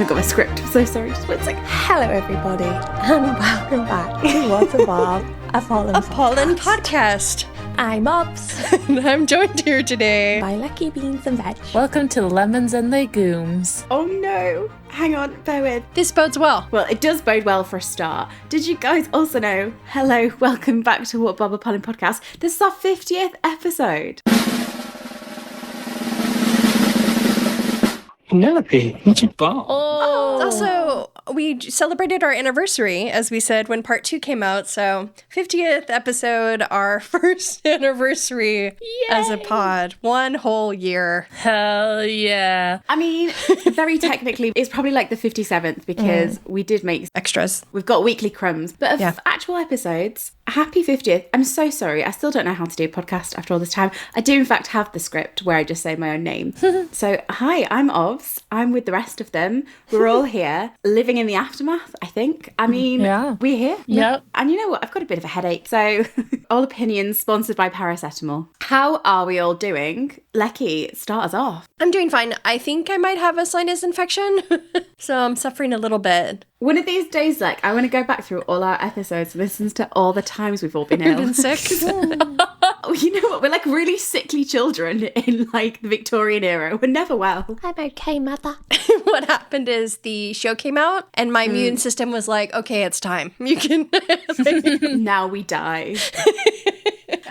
haven't got my script. I'm so sorry. Just one second. Hello, everybody, and welcome back to What a Barb, a Polin podcast. I'm Ops. And I'm joined here today by Lucky Beans and Veg. Welcome to Lemons and Legumes. Oh no. Hang on, bear with. This bodes well. Well, it does bode well for a start. Did you guys also know? Hello, welcome back to What Barb, a Polin podcast. This is our 50th episode. Penelope, not a bar. Also, we celebrated our anniversary, as we said, when part 2 came out. So, 50th episode, our first anniversary as a pod. 1 whole year. Hell yeah. I mean, very technically, it's probably like the 57th because we did make Extras. We've got weekly crumbs. But of actual episodes, happy 50th. I'm so sorry. I still don't know how to do a podcast after all this time. I do, in fact, have the script where I just say my own name. So, hi, I'm Ovs. I'm with the rest of them. We're all here, living in the aftermath, I think. I mean, we're here. Yep. And you know what? I've got a bit of a headache. So, all opinions sponsored by paracetamol. How are we all doing? Lecky, start us off. I'm doing fine. I think I might have a sinus infection. So, I'm suffering a little bit. One of these days, like, I want to go back through all our episodes and listen to all the times we've all been ill. Been sick. You know what? We're like really sickly children in like the Victorian era. We're never well. I'm okay, mother. What happened is the show came out and my immune system was like, okay, it's time. You can... Now we die.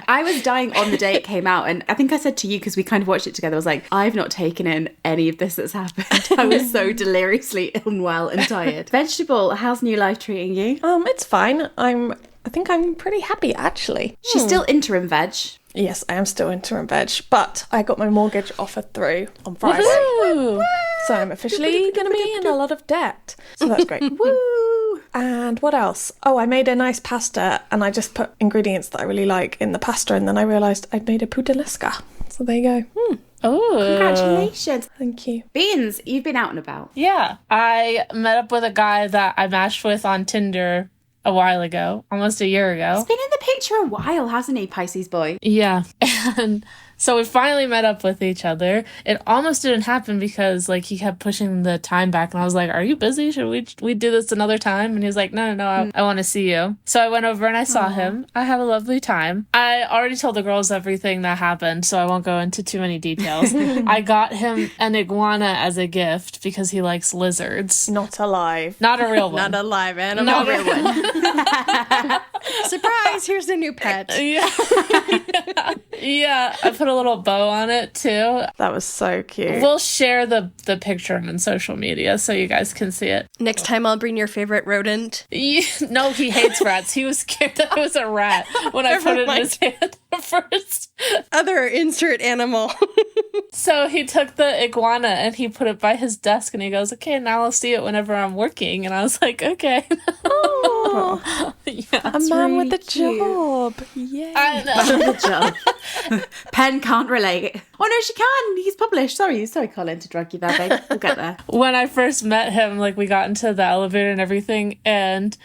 I was dying on the day it came out, and I think I said to you, because we kind of watched it together, I was like, I've not taken in any of this that's happened. I was so deliriously unwell and tired. Vegetable, how's new life treating you? It's fine. I think I'm pretty happy, actually. She's still interim veg. Yes, I am still interim veg, but I got my mortgage offer through on Friday. Woo! So I'm officially going to be in a lot of debt. So that's great. Woo! And what else? Oh, I made a nice pasta and I just put ingredients that I really like in the pasta and then I realised I'd made a puttanesca. So there you go. Oh. Congratulations. Thank you. Beans, you've been out and about. Yeah. I met up with a guy that I matched with on Tinder a while ago, almost a year ago. He's been in the picture a while, hasn't he, Pisces boy? Yeah. And so we finally met up with each other. It almost didn't happen because like he kept pushing the time back and I was like, are you busy? Should we do this another time? And he was like, no, I want to see you. So I went over and I saw him. I had a lovely time. I already told the girls everything that happened, so I won't go into too many details. I got him an iguana as a gift because he likes lizards. Not alive. Not a real one. Not a live animal. Not a real one. Surprise, here's a new pet. Yeah, I put a little bow on it too. That was so cute. We'll share the picture on social media so you guys can see it. Next time I'll bring your favorite rodent. No, he hates rats. He was scared that it was a rat when I put it in his hand first. Other insert animal. So he took the iguana and he put it by his desk and he goes, okay, now I'll see it whenever I'm working. And I was like, okay. Oh, yeah. a man really with a cute. job. Yeah. I know. Good job. Pen can't relate. Oh no, she can. He's published. Sorry, Colin, to drag you there, babe. We'll get there. When I first met him, like we got into the elevator and everything, and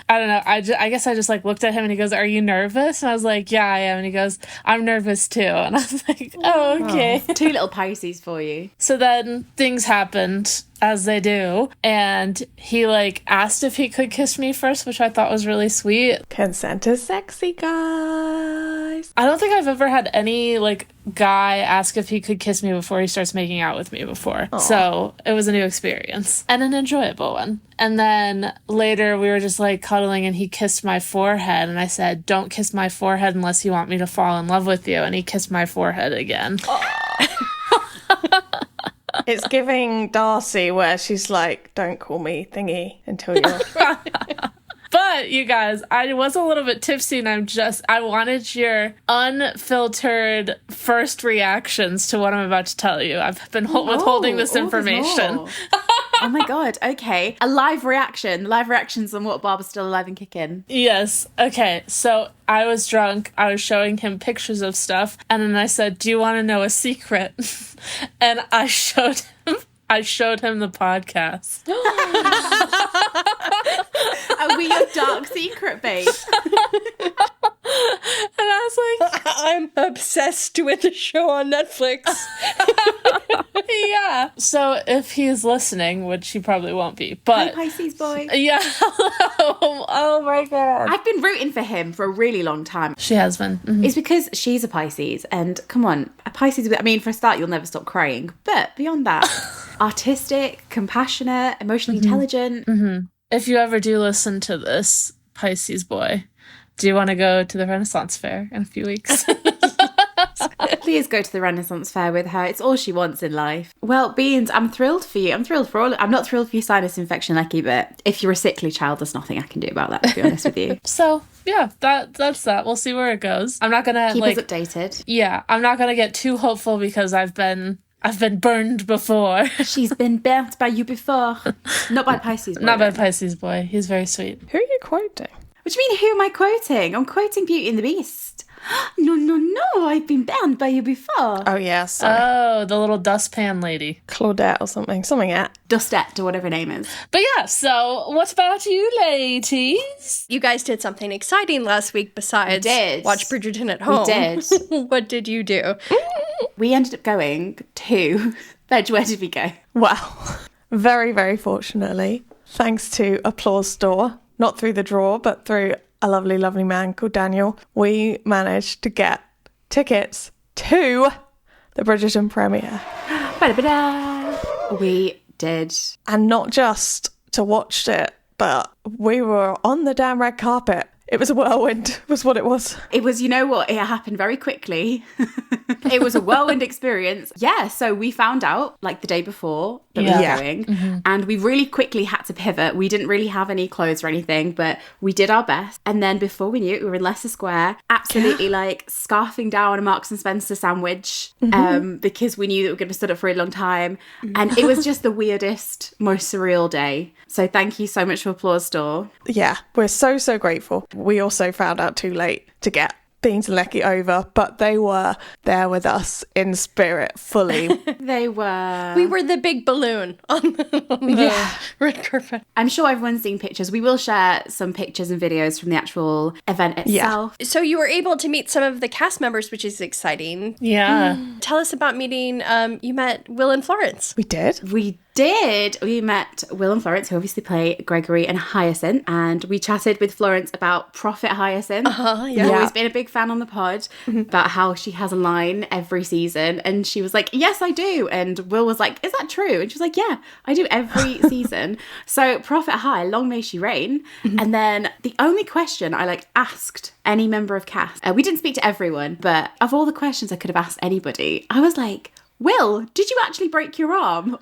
I don't know, I guess I just like looked at him and he goes, are you nervous? And I was like, yeah, I am. And he goes, I'm nervous too. And I was like, oh, okay. Oh, 2 little Pisces for you. So then things happened, as they do, and he like asked if he could kiss me first, which I thought was really sweet. Consent is sexy, guys. I don't think I've ever had any like guy ask if he could kiss me before he starts making out with me before. Aww. So it was a new experience and an enjoyable one. And then later we were just like cuddling and he kissed my forehead and I said, don't kiss my forehead unless you want me to fall in love with you. And he kissed my forehead again. It's giving Darcy where she's like, don't call me thingy until you're... But you guys, I was a little bit tipsy and I wanted your unfiltered first reactions to what I'm about to tell you. I've been withholding this information. Oh my God. Okay. A live reaction. Live reactions on What Barb is still alive and kicking. Yes. Okay. So I was drunk. I was showing him pictures of stuff. And then I said, do you want to know a secret? And I showed him the podcast. Are we your dark secret, babe? And I was like, I'm obsessed with the show on Netflix. Yeah. So if he's listening, which he probably won't be, but Hi, Pisces boy. yeah. Oh my god. I've been rooting for him for a really long time. She has been. Mhm. It's because she's a Pisces, and come on, a Pisces, I mean, for a start, you'll never stop crying. But beyond that, artistic, compassionate, emotionally intelligent. If you ever do listen to this, Pisces boy, do you want to go to the Renaissance Fair in a few weeks? Please go to the Renaissance Fair with her. It's all she wants in life. Well, Beans, I'm thrilled for you. I'm thrilled for all. I'm not thrilled for your sinus infection, Lecky, but if you're a sickly child, there's nothing I can do about that, to be honest with you. So yeah, that's that. We'll see where it goes. I'm not gonna Keep us updated. Yeah, I'm not gonna get too hopeful because I've been burned before. She's been burnt by you before. Not by Pisces boy. Not by Pisces boy. He's very sweet. Who are you quoting? What do you mean, who am I quoting? I'm quoting Beauty and the Beast. No, I've been banned by you before. Oh, yeah, sorry. Oh, the little dustpan lady. Claudette or something. Something at. Dustette or whatever her name is. But yeah, so what about you, ladies? You guys did something exciting last week besides did. watch Bridgerton at home. We did. What did you do? We ended up going to... Veg, where did we go? Well, very, very fortunately, thanks to ApplauseStore, not through the drawer, but through a lovely, lovely man called Daniel, we managed to get tickets to the Bridgerton premiere. Ba-da-ba-da. We did. And not just to watch it, but we were on the damn red carpet. It was a whirlwind, was what it was. It was, you know what, it happened very quickly. It was a whirlwind experience. Yeah, so we found out like the day before that we were going, and we really quickly had to pivot. We didn't really have any clothes or anything, but we did our best. And then before we knew it, we were in Leicester Square, absolutely like scarfing down a Marks and Spencer sandwich because we knew that we were going to be stood up for a long time. And it was just the weirdest, most surreal day. So thank you so much for ApplauseStore. Yeah, we're so, so grateful. We also found out too late to get Beans and Lecky over, but they were there with us in spirit fully. They were. We were the big balloon on the red carpet. I'm sure everyone's seen pictures. We will share some pictures and videos from the actual event itself. So you were able to meet some of the cast members, which is exciting. Yeah. Tell us about meeting, you met Will and Florence. We did. We did. We met Will and Florence, who obviously play Gregory and Hyacinth, and we chatted with Florence about Prophet Hyacinth. I've always been a big fan on the pod about how she has a line every season, and she was like, yes, I do. And Will was like, is that true? And she was like, yeah, I do every season. So Prophet High, long may she reign. And then the only question I like asked any member of cast, we didn't speak to everyone, but of all the questions I could have asked anybody, I was like, Will, did you actually break your arm?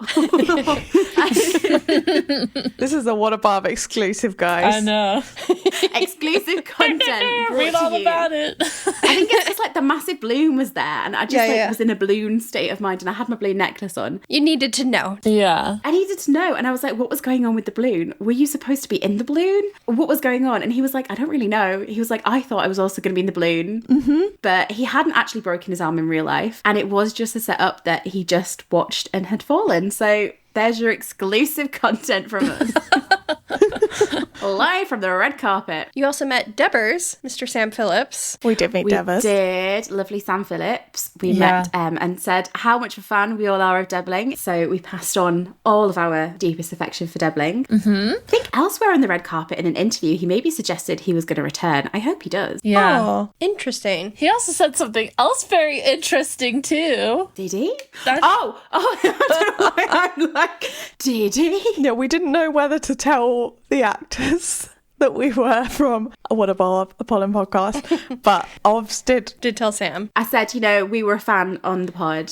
This is a What a Barb exclusive, guys. I know. Exclusive content. Read brought all to you. about it. I think it's like the massive balloon was there, and I just was in a balloon state of mind, and I had my balloon necklace on. You needed to know. Yeah. I needed to know, and I was like, what was going on with the balloon? Were you supposed to be in the balloon? What was going on? And he was like, I don't really know. He was like, I thought I was also going to be in the balloon. But he hadn't actually broken his arm in real life, and it was just a setup that he just watched and had fallen. So there's your exclusive content from us. Live from the red carpet. You also met Debbers, Mr. Sam Phillips. We did meet Devers. We did. Lovely Sam Phillips. We met and said how much of a fan we all are of Debbling. So we passed on all of our deepest affection for Debbling. I think elsewhere on the red carpet in an interview, he maybe suggested he was going to return. I hope he does. Yeah. Oh. Interesting. He also said something else very interesting too. Did he? That's- I don't know why I'm like, did he? Yeah, we didn't know whether to tell the actors that we were from What a Barb, a Polin podcast, but Ovs did. Did tell Sam. I said, we were a fan on the pod.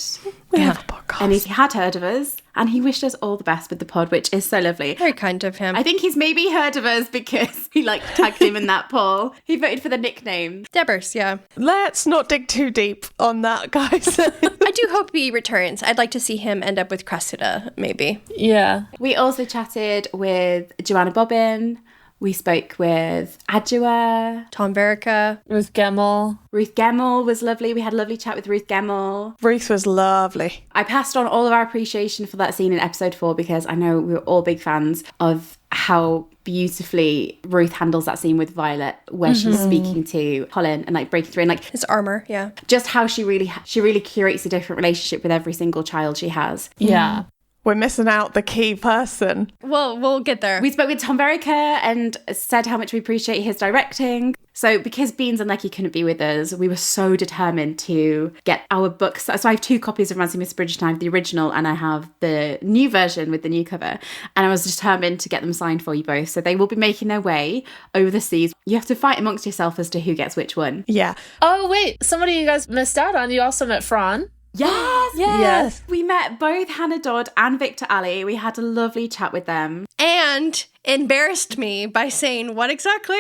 We have a podcast. And he had heard of us, and he wished us all the best with the pod, which is so lovely. Very kind of him. I think he's maybe heard of us because he tagged him in that poll. He voted for the nickname. Debbers, yeah. Let's not dig too deep on that, guys. I do hope he returns. I'd like to see him end up with Cressida, maybe. Yeah. We also chatted with Joanna Bobbin, We spoke with Adjua. Tom Verica. Ruth Gemmell. Ruth Gemmell was lovely. We had a lovely chat with Ruth Gemmell. Ruth was lovely. I passed on all of our appreciation for that scene in episode 4 because I know we were all big fans of how beautifully Ruth handles that scene with Violet where she's speaking to Polin and like breaking through and like His armor, yeah. just how she really curates a different relationship with every single child she has. Yeah. We're missing out the key person. Well, we'll get there. We spoke with Tom Verica and said how much we appreciate his directing. So because Beans and Lecky couldn't be with us, we were so determined to get our books. So I have 2 copies of Ransom Miss Bridgerton. I have the original and I have the new version with the new cover. And I was determined to get them signed for you both. So they will be making their way over the seas. You have to fight amongst yourself as to who gets which one. Yeah. Oh, wait. Somebody you guys missed out on. You also met Fran. Yes. We met both Hannah Dodd and Victor Ali. We had a lovely chat with them. And embarrassed me by saying what exactly?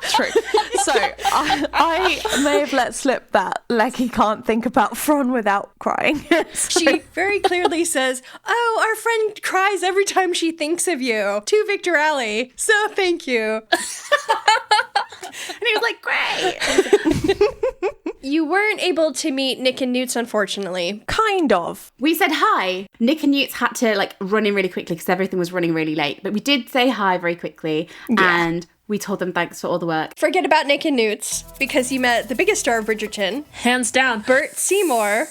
True. So I may have let slip that Lecky can't think about Fron without crying. She very clearly says, "Oh, our friend cries every time she thinks of you," to Victor Ali. So thank you. And he was like, great. You weren't able to meet Nick and Newts, unfortunately. Kind of. We said hi. Nick and Newts had to like run in really quickly because everything was running really late. But we did say hi very quickly. And we told them thanks for all the work. Forget about Nick and Newts, because you met the biggest star of Bridgerton, Hands down. Bert Seymour.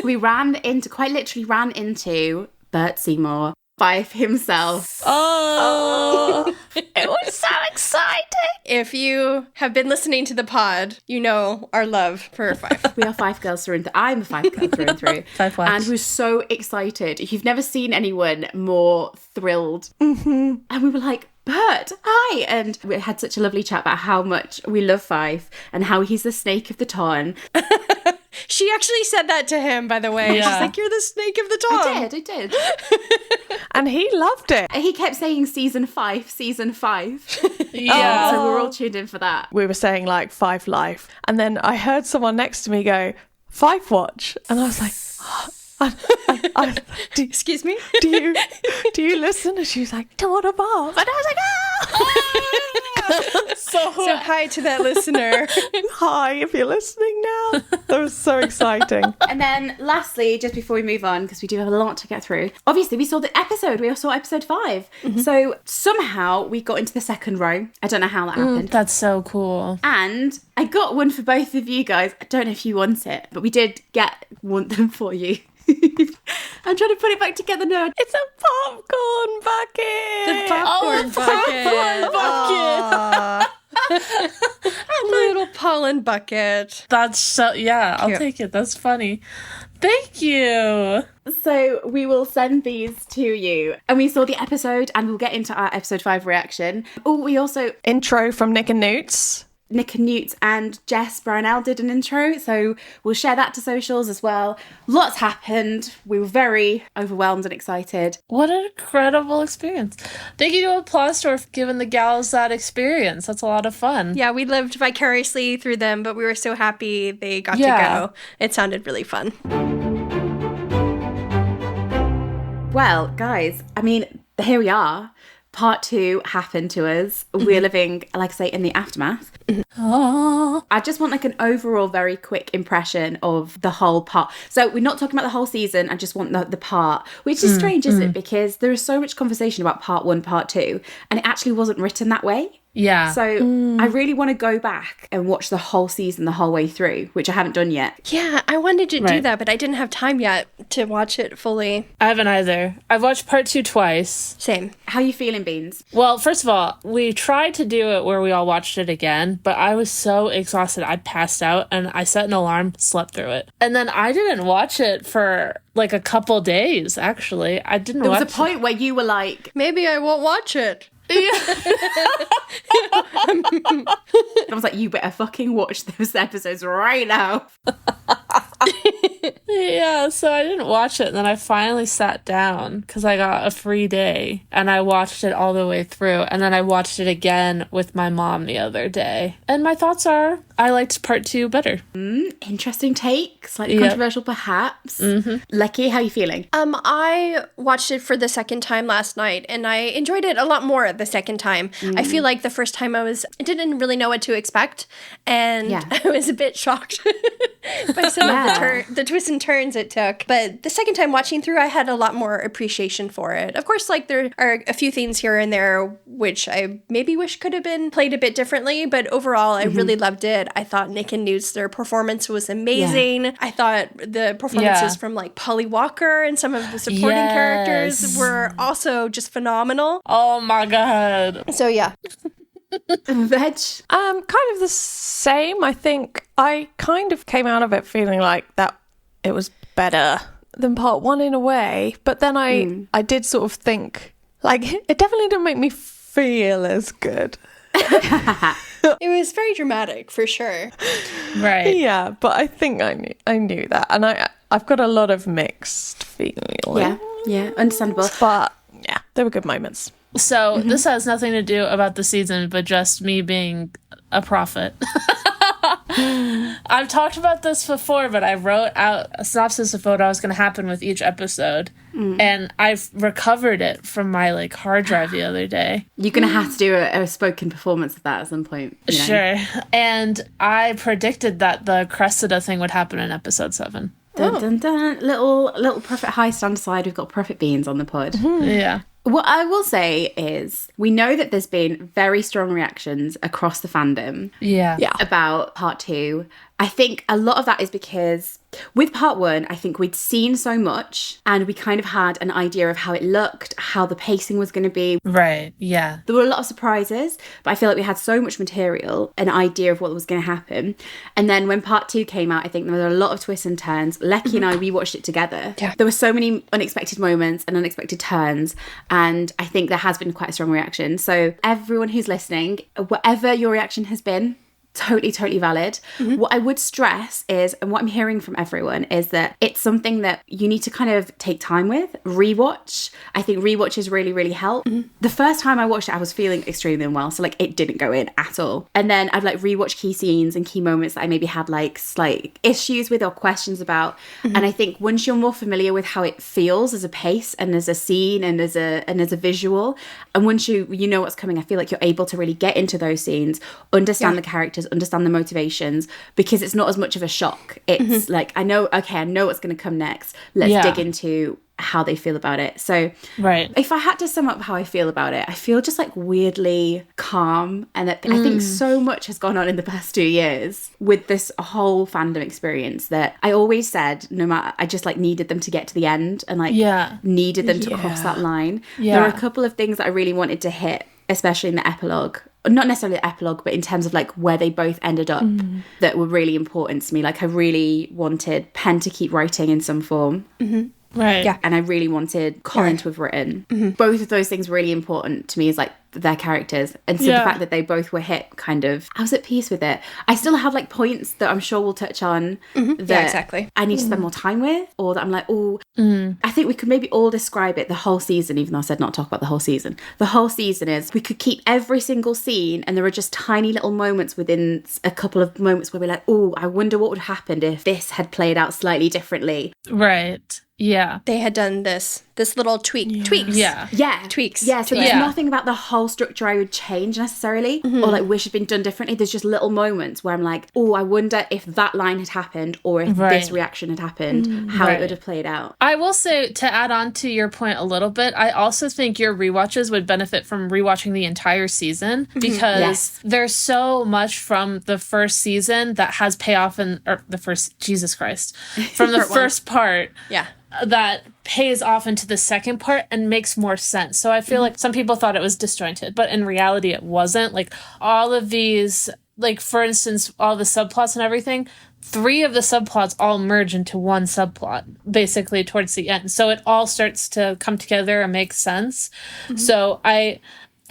We quite literally ran into Bert Seymour. Fife himself. Oh. It was so exciting. If you have been listening to the pod, you know our love for Fife. We are Fife girls through and through. I'm a Fife girl through and through. Fife wives. And we were so excited. If you've never seen anyone more thrilled. Mm-hmm. And we were like, Bert, hi. And we had such a lovely chat about how much we love Fife and how he's the snake of the Tarn. She actually said that to him, by the way. Yeah. She's like, "You're the snake of the Tarn." I did. And he loved it. He kept saying season 5. Yeah. So we're all tuned in for that. We were saying like Fife Life. And then I heard someone next to me go, Fife Watch. And I was like, Excuse me? do you listen? And she was like, to what about? And I was like, So hi to that listener. hi, if you're listening now. That was so exciting. And then lastly, just before we move on, because we do have a lot to get through, obviously we saw the episode. We all saw episode 5. So somehow we got into the second row. I don't know how that happened. That's so cool. And I got one for both of you guys. I don't know if you want it, but we did want them for you. I'm trying to put it back together now. It's a popcorn bucket. The popcorn bucket. A little pollen bucket. That's so, yeah, I'll Cute. take it. That's funny. Thank you. So we will send these to you. And we saw the episode and we'll get into our episode 5 reaction. Oh, we also... Intro from Nick and Newts. Nick and Newt and Jess Brownell did an intro, so we'll share that to socials as well. Lots happened. We were very overwhelmed and excited. What an incredible experience. Thank you to ApplauseStore for giving the gals that experience. That's a lot of fun. Yeah, we lived vicariously through them, but we were so happy they got to go. It sounded really fun. Well, guys, I mean, here we are. Part 2 happened to us. We're living, like I say, in the aftermath. Oh. I just want like an overall very quick impression of the whole part. So we're not talking about the whole season. I just want the part, which is strange, isn't it? Because there is so much conversation about part 1, part 2, and it actually wasn't written that way. Yeah. So I really want to go back and watch the whole season the whole way through, which I haven't done yet. Yeah, I wanted to do that, but I didn't have time yet to watch it fully. I haven't either. I've watched part 2 twice. Same. How you feeling, Beans? Well, first of all, we tried to do it where we all watched it again, but I was so exhausted. I passed out and I set an alarm, slept through it. And then I didn't watch it for like a couple days, actually. I didn't watch it. There was a point where you were like... Maybe I won't watch it. I was like, you better fucking watch those episodes right now. Yeah, so I didn't watch it, and then I finally sat down because I got a free day, and I watched it all the way through, and then I watched it again with my mom the other day. And my thoughts are, I liked part 2 better. Interesting take, slightly controversial perhaps. Lucky, how are you feeling? I watched it for the second time last night, and I enjoyed it a lot more the second time. I feel like the first time I didn't really know what to expect, and I was a bit shocked by some of the twists and turns it took. But the second time watching through, I had a lot more appreciation for it. Of course, like, there are a few things here and there which I maybe wish could have been played a bit differently, but overall, I really loved it. I thought Nick and Newt's, their performance was amazing. Yeah. I thought the performances from, like, Polly Walker and some of the supporting characters were also just phenomenal. Oh my god. So yeah. Veg? Kind of the same. I think I kind of came out of it feeling like that it was better than part 1 in a way, but then I did sort of think, like, it definitely didn't make me feel as good. It was very dramatic, for sure. Right. Yeah, but I think I knew that, and I've got a lot of mixed feelings. Yeah, understandable. But yeah, there were good moments. So this has nothing to do about the season, but just me being a prophet. I've talked about this before, but I wrote out a synopsis of what was going to happen with each episode, and I've recovered it from my, like, hard drive the other day. You're going to have to do a spoken performance of that at some point. You know? Sure. And I predicted that the Cressida thing would happen in episode 7. Dun, dun, dun. Little Prophet High stand aside. We've got Prophet Beans on the pod. Yeah. What I will say is we know that there's been very strong reactions across the fandom about part 2. I think a lot of that is because with part 1, I think we'd seen so much and we kind of had an idea of how it looked, how the pacing was going to be. Right, yeah. There were a lot of surprises, but I feel like we had so much material, an idea of what was going to happen. And then when part 2 came out, I think there were a lot of twists and turns. Lecky and I, we watched it together. Yeah. There were so many unexpected moments and unexpected turns, and I think there has been quite a strong reaction. So everyone who's listening, whatever your reaction has been, totally valid. What I would stress is, and what I'm hearing from everyone, is that it's something that you need to kind of take time with, rewatch. I think rewatches really help. The first time I watched it, I was feeling extremely unwell, so, like, it didn't go in at all. And then I've, like, rewatched key scenes and key moments that I maybe had, like, slight issues with or questions about. And I think once you're more familiar with how it feels as a pace and as a scene and as a visual, and once you know what's coming, I feel like you're able to really get into those scenes, understand the characters, understand the motivations, because it's not as much of a shock. It's like, I know what's going to come next. Let's dig into how they feel about it. So if I had to sum up how I feel about it, I feel just, like, weirdly calm, and that I think so much has gone on in the past 2 years with this whole fandom experience that I always said, no matter, I just, like, needed them to get to the end and, like, needed them to cross that line. There were a couple of things that I really wanted to hit, especially in the epilogue. Not necessarily the epilogue, but in terms of, like, where they both ended up that were really important to me. Like, I really wanted Penn to keep writing in some form. Right. Yeah. And I really wanted Colin to have written. Both of those things were really important to me, as, like, their characters. And so the fact that they both were hit, kind of, I was at peace with it. I still have, like, points that I'm sure we'll touch on that exactly. I need to spend more time with, or that I'm like, I think we could maybe all describe it, the whole season, even though I said not talk about the whole season. The whole season is, we could keep every single scene, and there are just tiny little moments within a couple of moments where we're like, I wonder what would have happened if this had played out slightly differently. Right. Yeah. They had done this little tweaks. Yeah. Tweaks. Yeah, so there's nothing about the whole structure I would change necessarily, or, like, wish had been done differently. There's just little moments where I'm like, I wonder if that line had happened, or if this reaction had happened, how it would have played out. I will say, to add on to your point a little bit, I also think your rewatches would benefit from rewatching the entire season, because there's so much from the first season that has payoff from the first part. Yeah. That pays off into the second part and makes more sense. So I feel like some people thought it was disjointed, but in reality it wasn't. Like, all of these, like, for instance, all the subplots and everything, 3 of the subplots all merge into one subplot, basically, towards the end. So it all starts to come together and make sense. So I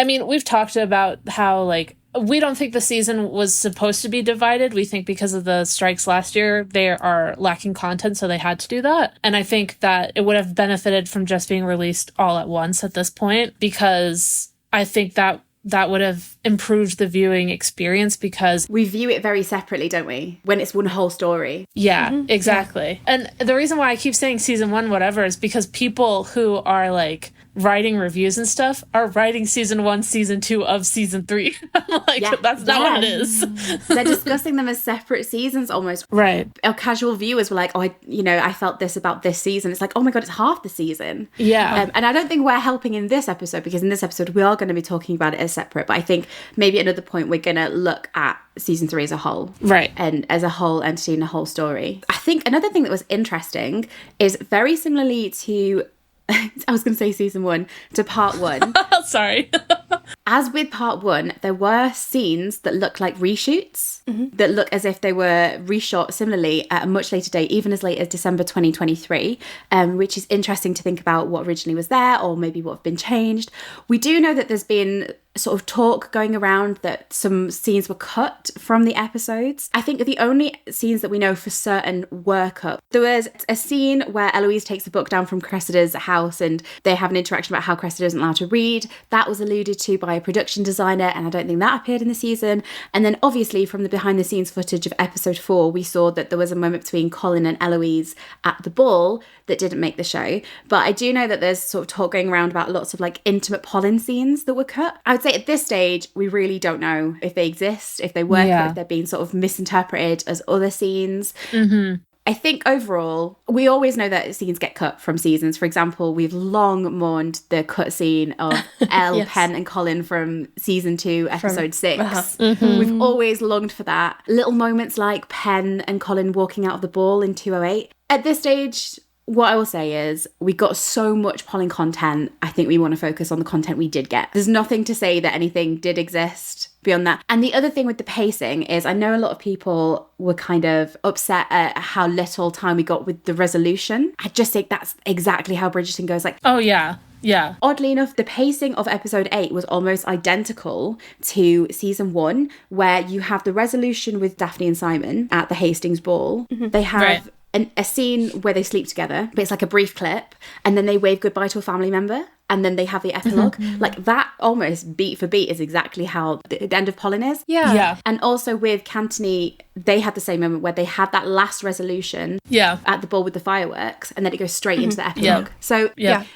mean, we've talked about how, like, we don't think the season was supposed to be divided. We think because of the strikes last year, they are lacking content, so they had to do that. And I think that it would have benefited from just being released all at once at this point, because I think that would have improved the viewing experience, because we view it very separately, don't we? When it's one whole story. Yeah, exactly. Yeah. And the reason why I keep saying season 1, whatever, is because people who are like writing reviews and stuff are writing season 1, season 2 of season 3. Like, that's not what it is. They're discussing them as separate seasons almost. Right. Our casual viewers were like, oh, I felt this about this season. It's like, oh my God, it's half the season. Yeah. And I don't think we're helping in this episode, because in this episode we are going to be talking about it as separate. But I think maybe at another point we're going to look at season 3 as a whole. Right. And as a whole entity and a whole story. I think another thing that was interesting is very similarly to I was going to say season 1 to part 1. Sorry. As with part 1, there were scenes that looked like reshoots, that look as if they were reshot similarly at a much later date, even as late as December 2023, which is interesting to think about what originally was there, or maybe what have been changed. We do know that there's been sort of talk going around that some scenes were cut from the episodes. I think the only scenes that we know for certain were cut. There was a scene where Eloise takes a book down from Cressida's house and they have an interaction about how Cressida isn't allowed to read. That was alluded to by a production designer, and I don't think that appeared in the season. And then obviously from the behind the scenes footage of episode 4, we saw that there was a moment between Colin and Eloise at the ball that didn't make the show. But I do know that there's sort of talk going around about lots of like intimate Polin scenes that were cut. I would say at this stage, we really don't know if they exist, if they were cut, if they're being sort of misinterpreted as other scenes. I think overall, we always know that scenes get cut from seasons. For example, we've long mourned the cut scene of Elle, Penn and Colin from season 2, episode 6. We've always longed for that. Little moments like Penn and Colin walking out of the ball in 208. At this stage, what I will say is we got so much Polin content. I think we want to focus on the content we did get. There's nothing to say that anything did exist beyond that. And the other thing with the pacing is I know a lot of people were kind of upset at how little time we got with the resolution. I just think that's exactly how Bridgerton goes. Like, oh, yeah. Yeah. Oddly enough, the pacing of episode 8 was almost identical to season 1, where you have the resolution with Daphne and Simon at the Hastings Ball. They have a scene where they sleep together, but it's like a brief clip, and then they wave goodbye to a family member, and then they have the epilogue. Like that almost beat for beat is exactly how the end of Polin is. Yeah. And also with Cantony, they had the same moment where they had that last resolution at the ball with the fireworks, and then it goes straight into the epilogue. So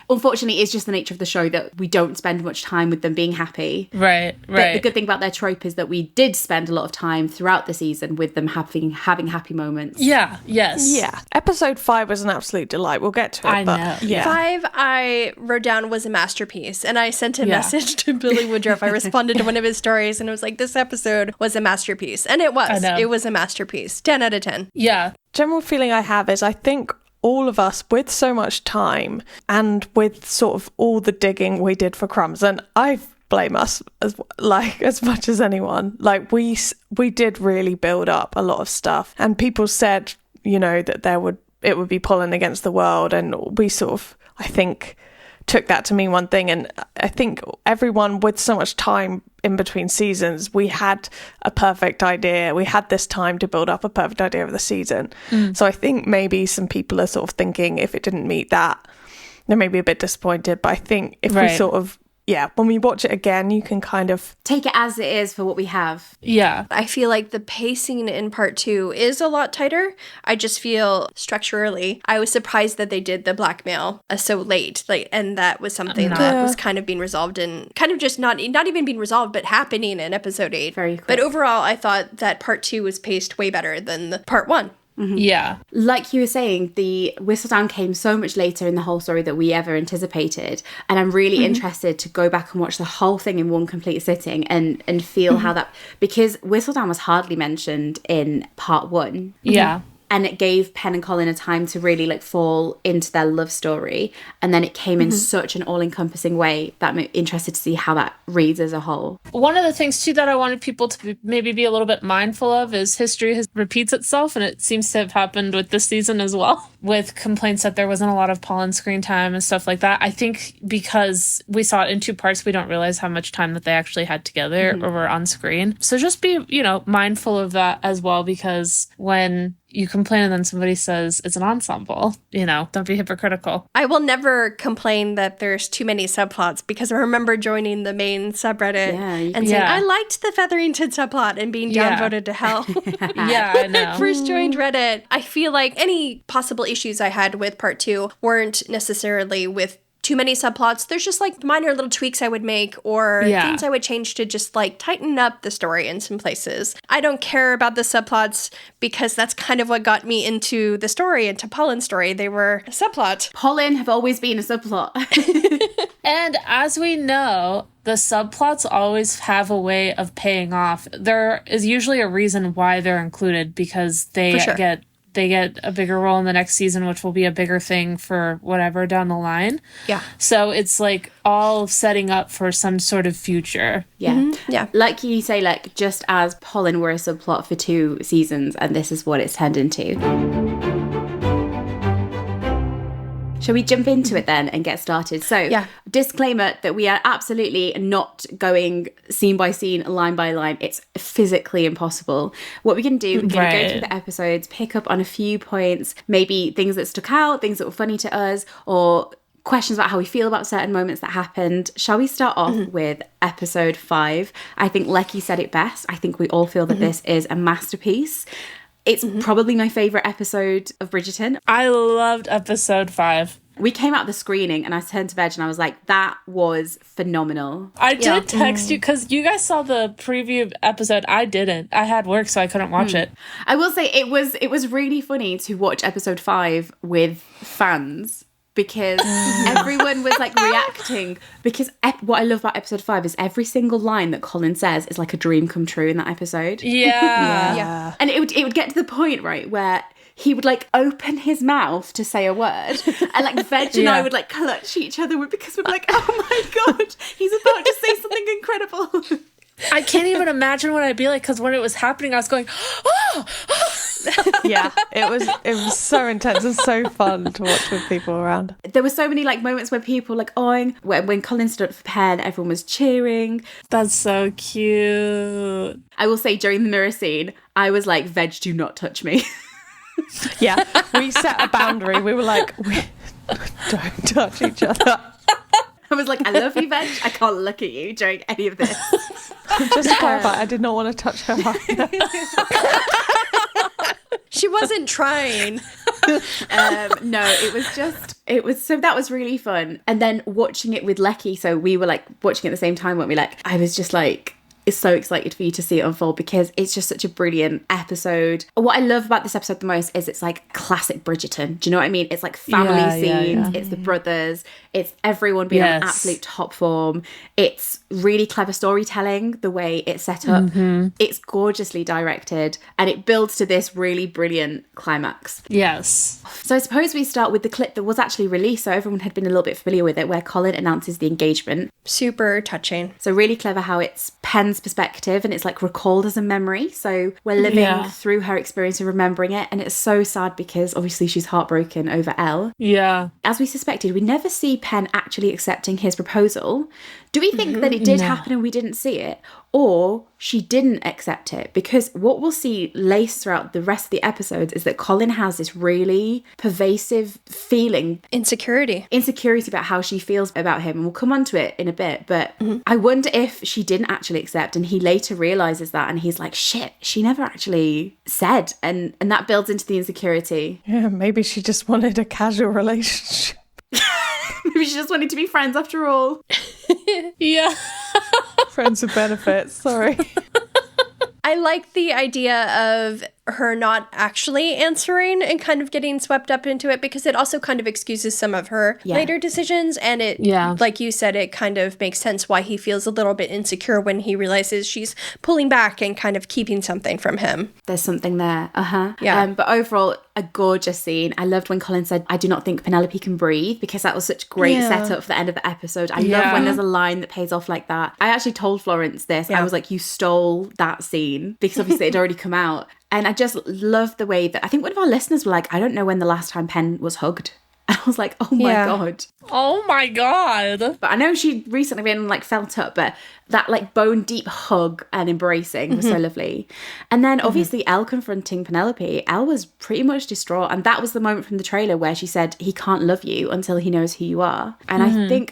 unfortunately, it's just the nature of the show that we don't spend much time with them being happy. Right. The good thing about their trope is that we did spend a lot of time throughout the season with them having happy moments. Yeah. Yes. Yeah. Episode 5 was an absolute delight. We'll get to it. I know. Yeah. 5, I wrote down, was a masterpiece, and I sent a message to Billy Woodruff. I responded to one of his stories, and it was like, this episode was a masterpiece, and it was. I know. It was a masterpiece. 10 out of 10. Yeah. General feeling I have is I think all of us, with so much time and with sort of all the digging we did for Crumbs, and I blame us as much as anyone, like we did really build up a lot of stuff, and people said, you know, that it would be Polin against the world, and we sort of, I think, took that to mean one thing. And I think everyone, with so much time in between seasons, we had a perfect idea. We had this time to build up a perfect idea of the season. So I think maybe some people are sort of thinking if it didn't meet that, they may be a bit disappointed. But I think if we sort of, when we watch it again, you can kind of take it as it is for what we have. Yeah. I feel like the pacing in part 2 is a lot tighter. I just feel structurally, I was surprised that they did the blackmail so late. And that was something that was kind of being resolved in, kind of just not even being resolved, but happening in episode 8. Very quick. But overall, I thought that part 2 was paced way better than the part 1. Yeah. Like you were saying, the Whistledown came so much later in the whole story that we ever anticipated. And I'm really interested to go back and watch the whole thing in one complete sitting and feel how that... Because Whistledown was hardly mentioned in part 1. Yeah. and it gave Pen and Colin a time to really like fall into their love story, and then it came in such an all-encompassing way that I'm interested to see how that reads as a whole. One of the things too that I wanted people to maybe be a little bit mindful of is history repeats itself, and it seems to have happened with this season as well, with complaints that there wasn't a lot of Polin screen time and stuff like that. I think because we saw it in 2 parts, we don't realize how much time that they actually had together or were on screen. So just be, mindful of that as well, because when you complain and then somebody says it's an ensemble, don't be hypocritical. I will never complain that there's too many subplots, because I remember joining the main subreddit and saying, I liked the Featherington subplot and being downvoted to hell. Yeah, I know. First joined Reddit. I feel like any possible issues I had with part 2 weren't necessarily with too many subplots. There's just like minor little tweaks I would make or things I would change to just like tighten up the story in some places. I don't care about the subplots because that's kind of what got me into the story, into Polin's story. They were a subplot. Polin have always been a subplot. And as we know, the subplots always have a way of paying off. There is usually a reason why they're included, because they get a bigger role in the next season, which will be a bigger thing for whatever down the line. Yeah. So it's like all setting up for some sort of future. Yeah. Yeah. Like you say, like just as Polin were a subplot for 2 seasons, and this is what it's turned into. Shall we jump into it then and get started? So, disclaimer that we are absolutely not going scene by scene, line by line. It's physically impossible. What we can do, we can go through the episodes, pick up on a few points, maybe things that stuck out, things that were funny to us, or questions about how we feel about certain moments that happened. Shall we start off with episode 5? I think Lecky said it best. I think we all feel that this is a masterpiece. It's probably my favourite episode of Bridgerton. I loved episode 5. We came out the screening and I turned to Veg and I was like, that was phenomenal. I did text you because you guys saw the preview episode. I didn't. I had work, so I couldn't watch it. I will say it was really funny to watch episode 5 with fans, because everyone was like reacting, because what I love about episode 5 is every single line that Colin says is like a dream come true in that episode. Yeah. And it would get to the point, right, where he would like open his mouth to say a word, and like Veg and I would like clutch each other because we'd be like, oh my god, he's about to say something incredible. I can't even imagine what I'd be like, because when it was happening I was going, oh! Yeah, it was so intense and so fun to watch with people around. There were so many like moments where people like when Colin stood up for Pen, everyone was cheering. That's so cute. I will say during the mirror scene, I was like, Veg, do not touch me. Yeah, we set a boundary. We were like, we don't touch each other. I was like, I love you, Veg. I can't look at you during any of this. Just to clarify, I did not want to touch her either. She wasn't trying. No, so that was really fun. And then watching it with Lecky, so we were like watching at the same time, weren't we? Like, I was just like, so excited for you to see it unfold, because it's just such a brilliant episode. What I love about this episode the most is it's like classic Bridgerton. Do you know what I mean? It's like family scenes, it's the brothers, it's everyone being on absolute top form. It's really clever storytelling, the way it's set up. It's gorgeously directed, and it builds to this really brilliant climax. Yes. So I suppose we start with the clip that was actually released, so everyone had been a little bit familiar with it, where Colin announces the engagement. Super touching. So really clever how it's Pen's perspective and it's like recalled as a memory. So we're living through her experience of remembering it, and it's so sad because obviously she's heartbroken over Elle. Yeah. As we suspected, we never see Pen actually accepting his proposal. Do we think that it did happen and we didn't see it? Or she didn't accept it? Because what we'll see laced throughout the rest of the episodes is that Colin has this really pervasive feeling. Insecurity about how she feels about him. And we'll come on to it in a bit. But I wonder if she didn't actually accept, and he later realises that, and he's like, shit, she never actually said. And that builds into the insecurity. Yeah, maybe she just wanted a casual relationship. Maybe she just wanted to be friends after all. Yeah. Friends with benefits, sorry. I like the idea of her not actually answering and kind of getting swept up into it, because it also kind of excuses some of her later decisions. And it, like you said, it kind of makes sense why he feels a little bit insecure when he realizes she's pulling back and kind of keeping something from him. There's something there. Yeah. But overall, a gorgeous scene. I loved when Colin said, "I do not think Penelope can breathe," because that was such great setup for the end of the episode. I love when there's a line that pays off like that. I actually told Florence this. I was like, you stole that scene, because obviously it had already come out. And I just love the way that, I think one of our listeners were like, I don't know when the last time Pen was hugged. And I was like, oh my God. Oh my God. But I know she'd recently been like felt up, but that like bone deep hug and embracing was so lovely. And then obviously Elle confronting Penelope. Elle was pretty much distraught. And that was the moment from the trailer where she said, he can't love you until he knows who you are. And I think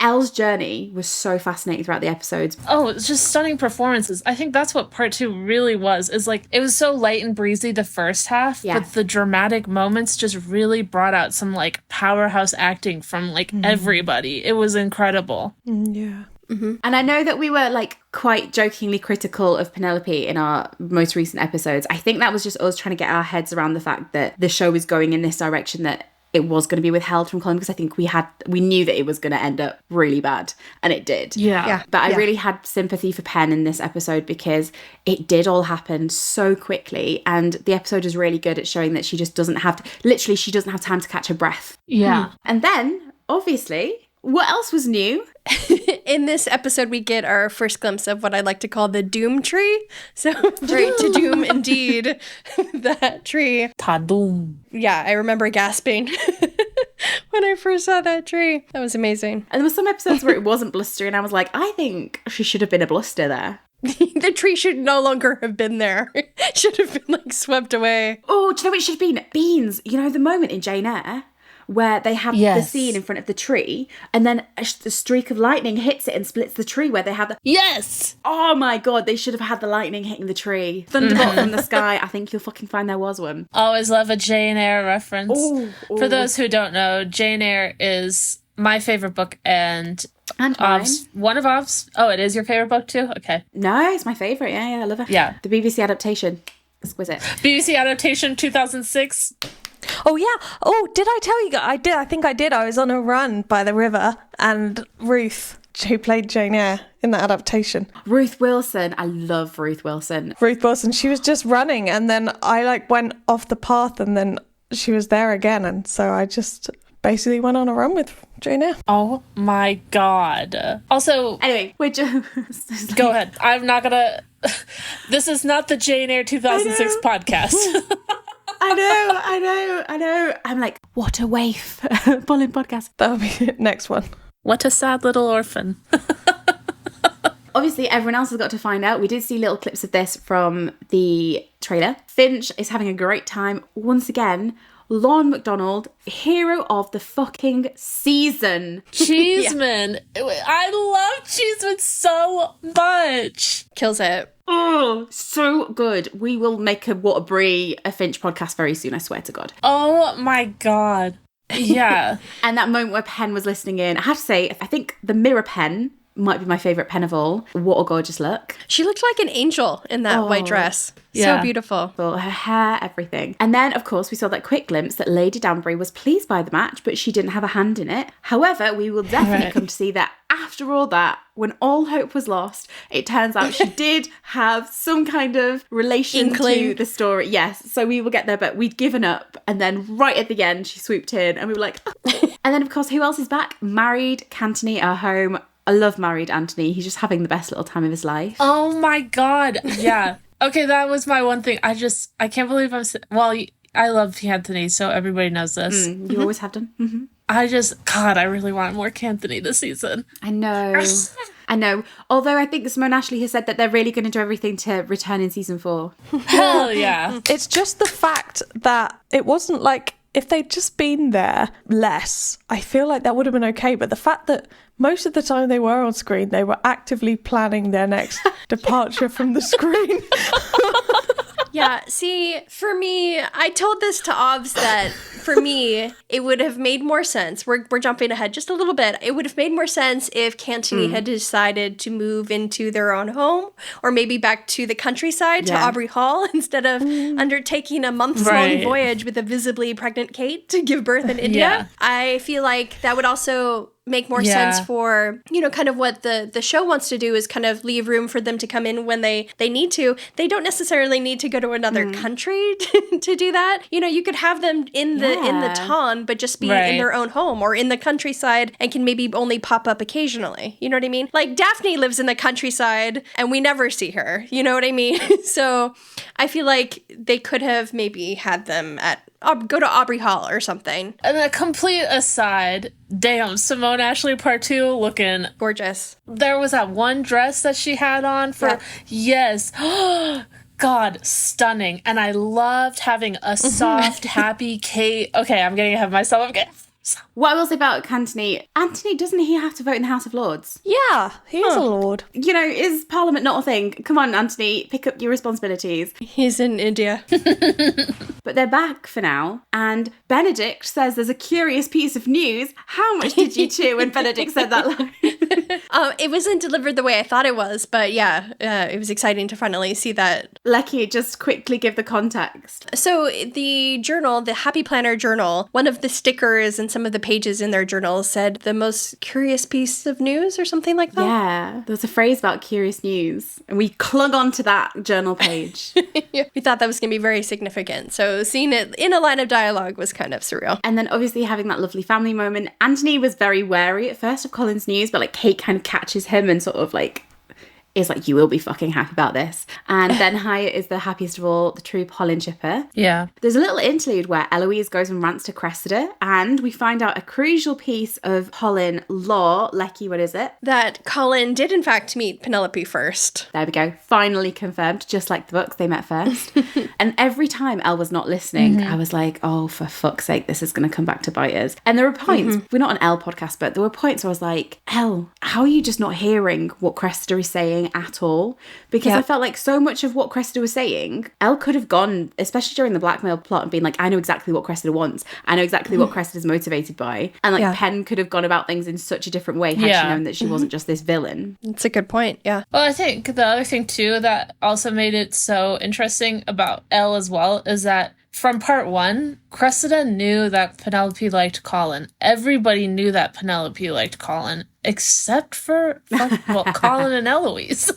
Elle's journey was so fascinating throughout the episodes. Oh, it's just stunning performances. I think that's what part 2 really was, is like, it was so light and breezy the first half, but the dramatic moments just really brought out some like powerhouse acting from like everybody. It was incredible. Yeah. And I know that we were like quite jokingly critical of Penelope in our most recent episodes. I think that was just us trying to get our heads around the fact that the show was going in this direction, that it was going to be withheld from Colin, because I think we knew that it was going to end up really bad, and it did. Yeah. But I really had sympathy for Pen in this episode, because it did all happen so quickly, and the episode is really good at showing that she just doesn't have she doesn't have time to catch her breath. Yeah. And then, obviously, what else was new? In this episode, we get our first glimpse of what I like to call the doom tree. So, right to doom indeed, that tree. Ta-doom. Yeah, I remember gasping when I first saw that tree. That was amazing. And there were some episodes where it wasn't blustery, and I was like, I think she should have been a bluster there. The tree should no longer have been there. Should have been like swept away. Oh, do you know what it should have been? Beans. You know, the moment in Jane Eyre where they have the scene in front of the tree, and then a streak of lightning hits it and splits the tree, where they have the... Yes! Oh my God, they should have had the lightning hitting the tree. Thunderbolt from the sky. I think you'll fucking find there was one. Always love a Jane Eyre reference. Ooh. For those who don't know, Jane Eyre is my favorite book, and mine. One of Ov's. Oh, it is your favorite book too? Okay. No, it's my favourite. Yeah, I love it. Yeah. The BBC adaptation. Exquisite. BBC adaptation 2006. Oh, yeah. Oh, did I tell you guys? I did. I think I did. I was on a run by the river, and Ruth, who played Jane Eyre in that adaptation. Ruth Wilson. I love Ruth Wilson. Ruth Wilson. She was just running, and then I like went off the path, and then she was there again. And so I just basically went on a run with Jane Eyre. Oh my God. Also, anyway, we're just... Go ahead. I'm not gonna... This is not the Jane Eyre 2006 podcast. I know. I'm like, what a waif. Polin podcast. That'll be it. Next one. What a sad little orphan. Obviously, everyone else has got to find out. We did see little clips of this from the trailer. Finch is having a great time. Once again, Lorne MacDonald, hero of the fucking season. Cheeseman. I love Cheeseman so much. Kills it. Oh, so good. We will make a What a Brie, a Finch podcast very soon, I swear to God. Oh my God. Yeah. And that moment where Pen was listening in, I have to say, I think the mirror pen might be my favourite pen of all. What a gorgeous look. She looked like an angel in that white dress. Yeah. So beautiful. Her hair, everything. And then, of course, we saw that quick glimpse that Lady Danbury was pleased by the match, but she didn't have a hand in it. However, we will definitely come to see that after all that, when all hope was lost, it turns out she did have some kind of relation to the story. Yes, so we will get there, but we'd given up. And then right at the end, she swooped in and we were like... And then, of course, who else is back? Married Cantony are home. I love married Anthony. He's just having the best little time of his life. Oh my God. Yeah. Okay, that was my one thing. I can't believe I love Anthony, so everybody knows this. You always have done. Mm-hmm. I really want more Anthony this season. I know. Although I think Simone Ashley has said that they're really going to do everything to return in season 4. Hell yeah. It's just the fact that it wasn't like, if they'd just been there less, I feel like that would have been okay. But the fact that most of the time they were on screen, they were actively planning their next departure from the screen. Yeah, see, for me, I told this to Obs that for me, it would have made more sense. We're jumping ahead just a little bit. It would have made more sense if Cantony had decided to move into their own home or maybe back to the countryside to Aubrey Hall instead of undertaking a months-long voyage with a visibly pregnant Kate to give birth in India. Yeah. I feel like that would also make more sense for, you know, kind of what the show wants to do is kind of leave room for them to come in when they need to. They don't necessarily need to go to another country to do that. You know, you could have them in the town, but just be in their own home or in the countryside and can maybe only pop up occasionally. You know what I mean? Like Daphne lives in the countryside and we never see her. You know what I mean? So I feel like they could have maybe had them go to Aubrey Hall or something. And a complete aside, damn, Simone Ashley Part 2 looking gorgeous. There was that one dress that she had on for, yes. God, stunning. And I loved having a soft, happy Kate. Okay, I'm getting ahead of myself. What I will say about Cantony, Anthony, doesn't he have to vote in the House of Lords? Yeah, he is a lord. You know, is Parliament not a thing? Come on, Anthony, pick up your responsibilities. He's in India. But they're back for now, and Benedict says there's a curious piece of news. How much did you chew when Benedict said that line? It wasn't delivered the way I thought it was, but yeah, it was exciting to finally see that. Lecky, just quickly give the context. So the journal, the Happy Planner journal, one of the stickers and some of the pages in their journal said the most curious piece of news or something like that. Yeah, there was a phrase about curious news, and we clung on to that journal page. We thought that was going to be very significant. So seeing it in a line of dialogue was kind of surreal. And then obviously having that lovely family moment. Anthony was very wary at first of Colin's news, but like Kate kind of catches him and sort of like is like, you will be fucking happy about this. And then Hyatt is the happiest of all, the true Polin shipper. Yeah. There's a little interlude where Eloise goes and rants to Cressida, and we find out a crucial piece of Polin lore. Lecky, what is it? That Colin did in fact meet Penelope first. There we go. Finally confirmed, just like the books, they met first. And every time Elle was not listening, I was like, oh, for fuck's sake, this is going to come back to bite us. And there were points, we're not an Elle podcast, but there were points where I was like, Elle, how are you just not hearing what Cressida is saying at all? Because I felt like so much of what Cressida was saying, Elle could have gone, especially during the blackmail plot, and been like, I know exactly what Cressida wants. I know exactly what Cressida's motivated by. And like Penn could have gone about things in such a different way had she known that she wasn't just this villain. That's a good point, yeah. Well, I think the other thing too that also made it so interesting about Elle as well is that from part 1, Cressida knew that Penelope liked Colin. Everybody knew that Penelope liked Colin, except for Colin and Eloise.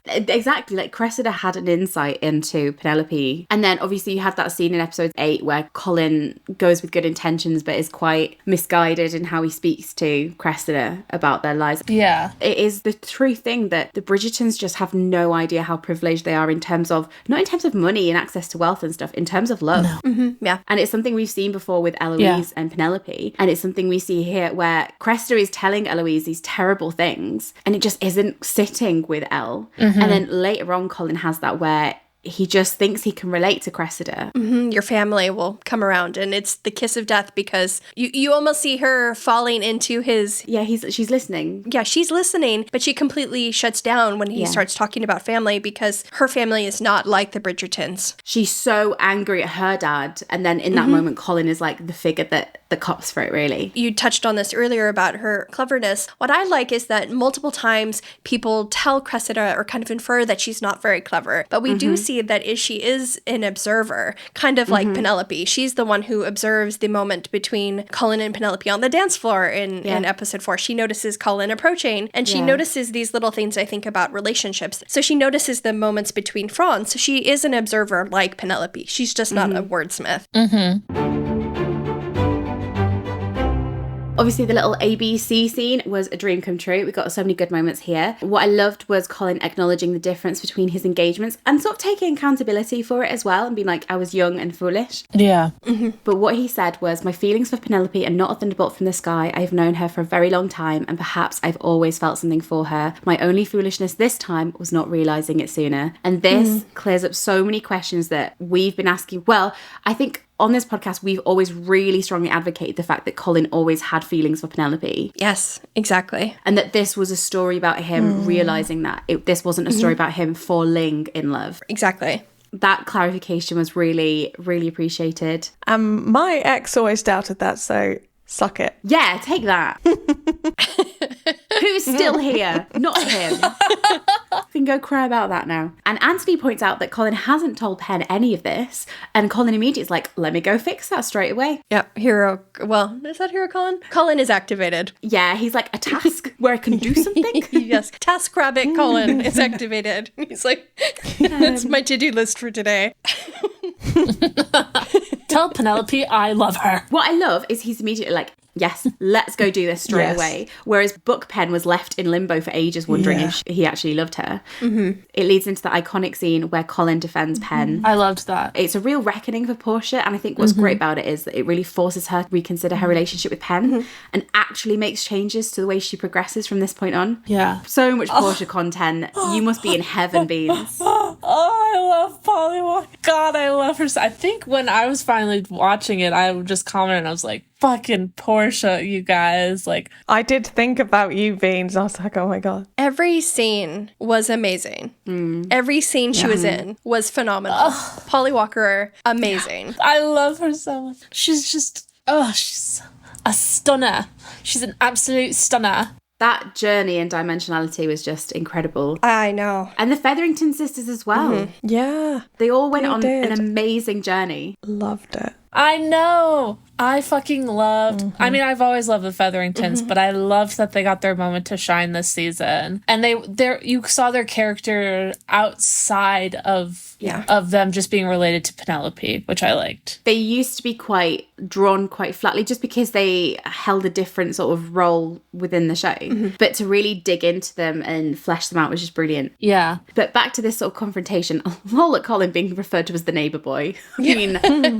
Exactly, like Cressida had an insight into Penelope. And then obviously you have that scene in episode 8 where Colin goes with good intentions but is quite misguided in how he speaks to Cressida about their lives. Yeah. It is the true thing that the Bridgertons just have no idea how privileged they are in terms of, not in terms of money and access to wealth and stuff, in terms of love. No. Yeah. And it's something we've seen before with Eloise and Penelope. And it's something we see here where Cressida is telling Eloise these terrible things and it just isn't sitting with Elle. And then later on, Colin has that where he just thinks he can relate to Cressida. Your family will come around and it's the kiss of death because you almost see her falling into his... Yeah, she's listening. Yeah, she's listening, but she completely shuts down when he starts talking about family because her family is not like the Bridgertons. She's so angry at her dad. And then in that moment, Colin is like the figure that the cops for it, really. You touched on this earlier about her cleverness. What I like is that multiple times people tell Cressida or kind of infer that she's not very clever, but we do see that she is an observer, kind of like Penelope. She's the one who observes the moment between Colin and Penelope on the dance floor in episode 4. She notices Colin approaching, and she notices these little things, I think, about relationships. So she notices the moments between fronds. So she is an observer like Penelope. She's just not a wordsmith. Obviously, the little ABC scene was a dream come true. We got so many good moments here. What I loved was Colin acknowledging the difference between his engagements and sort of taking accountability for it as well and being like, I was young and foolish. Yeah. But what he said was, my feelings for Penelope are not a thunderbolt from the sky. I've known her for a very long time and perhaps I've always felt something for her. My only foolishness this time was not realising it sooner. And this clears up so many questions that we've been asking. Well, I think on this podcast, we've always really strongly advocated the fact that Colin always had feelings for Penelope. Yes, exactly. And that this was a story about him realising that. This wasn't a story about him falling in love. Exactly. That clarification was really, really appreciated. My ex always doubted that, so suck it. Yeah, take that. Who's still here? Not him. Can go cry about that now. And Anthony points out that Colin hasn't told Penn any of this, and Colin immediately is like, let me go fix that straight away. Yeah, hero. Well, is that hero Colin? Colin is activated. Yeah, he's like, a task where I can do something. Yes, Task Rabbit Colin is activated. He's like, that's my to-do list for today. Tell Penelope I love her. What I love is he's immediately like, yes, let's go do this straight away. Whereas Book Pen was left in limbo for ages, wondering if he actually loved her. Mm-hmm. It leads into the iconic scene where Colin defends Penn. I loved that. It's a real reckoning for Portia, and I think what's great about it is that it really forces her to reconsider her relationship with Penn and actually makes changes to the way she progresses from this point on. Yeah. So much Portia content. You must be in heaven, Beans. Oh, I love Polly. God, I love her. I think when I was finally watching it, I just commented and I was like, fucking Portia, you guys. Like, I did think about you, Beans. I was like, oh my God. Every scene was amazing. Every scene she was in was phenomenal. Polly Walker, amazing. I love her so much. She's just, she's a stunner. She's an absolute stunner. That journey and dimensionality was just incredible. I know. And the Featherington sisters as well. Yeah. They all went on did. an amazing journey. Loved it. I know. I fucking loved. I mean, I've always loved the Featheringtons, but I loved that they got their moment to shine this season. And you saw their character outside of them just being related to Penelope, which I liked. They used to be quite drawn quite flatly just because they held a different sort of role within the show. But to really dig into them and flesh them out was just brilliant. Yeah. But back to this sort of confrontation. Lol at Colin being referred to as the neighbour boy. I mean,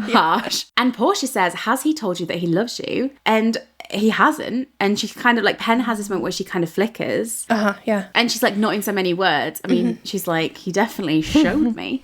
harsh. And Portia says, has he told you that he loves you? And he hasn't. And she kind of like, Penn has this moment where she kind of flickers. Yeah. And she's like, not in so many words. I mean, she's like, he definitely showed me.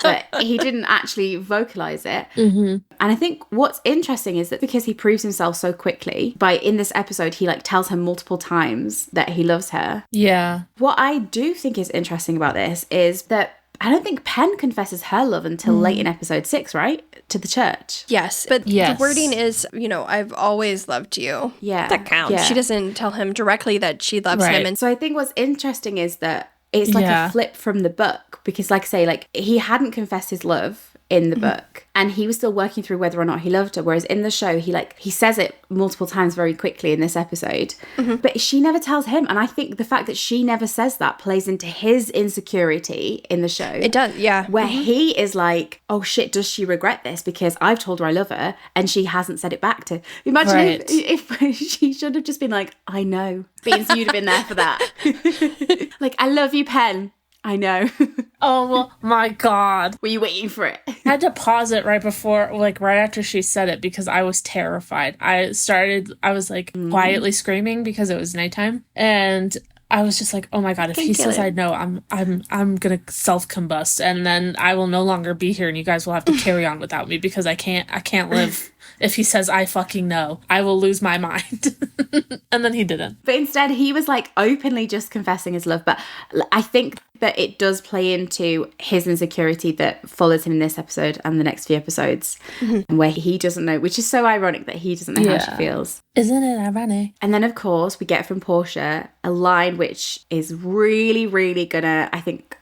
But he didn't actually vocalize it. And I think what's interesting is that because he proves himself so quickly, in this episode, he like tells her multiple times that he loves her. Yeah. What I do think is interesting about this is that I don't think Penn confesses her love until late in episode 6, right? To the church. Yes, but the wording is, I've always loved you. Yeah. That counts. Yeah. She doesn't tell him directly that she loves him. And So I think what's interesting is that it's like a flip from the book because, like I say, like he hadn't confessed his love in the book and he was still working through whether or not he loved her, whereas in the show he says it multiple times very quickly in this episode, but she never tells him. And I think the fact that she never says that plays into his insecurity in the show. It does, yeah. Where he is like, oh shit, does she regret this because I've told her I love her and she hasn't said it back to. Imagine if she should have just been like, I know. Beans, you'd have been there for that. Like, I love you, Penn. I know. Oh my God. Were you waiting for it? I had to pause it right after she said it because I was terrified. I was like quietly screaming because it was nighttime. And I was just like, oh my God, if he says I know, I'm gonna self-combust and then I will no longer be here and you guys will have to carry on without me because I can't live. If he says, I fucking know, I will lose my mind. And then he didn't. But instead, he was like openly just confessing his love. But I think that it does play into his insecurity that follows him in this episode and the next few episodes, where he doesn't know, which is so ironic that he doesn't know how she feels. Isn't it ironic? And then, of course, we get from Portia a line which is really, really gonna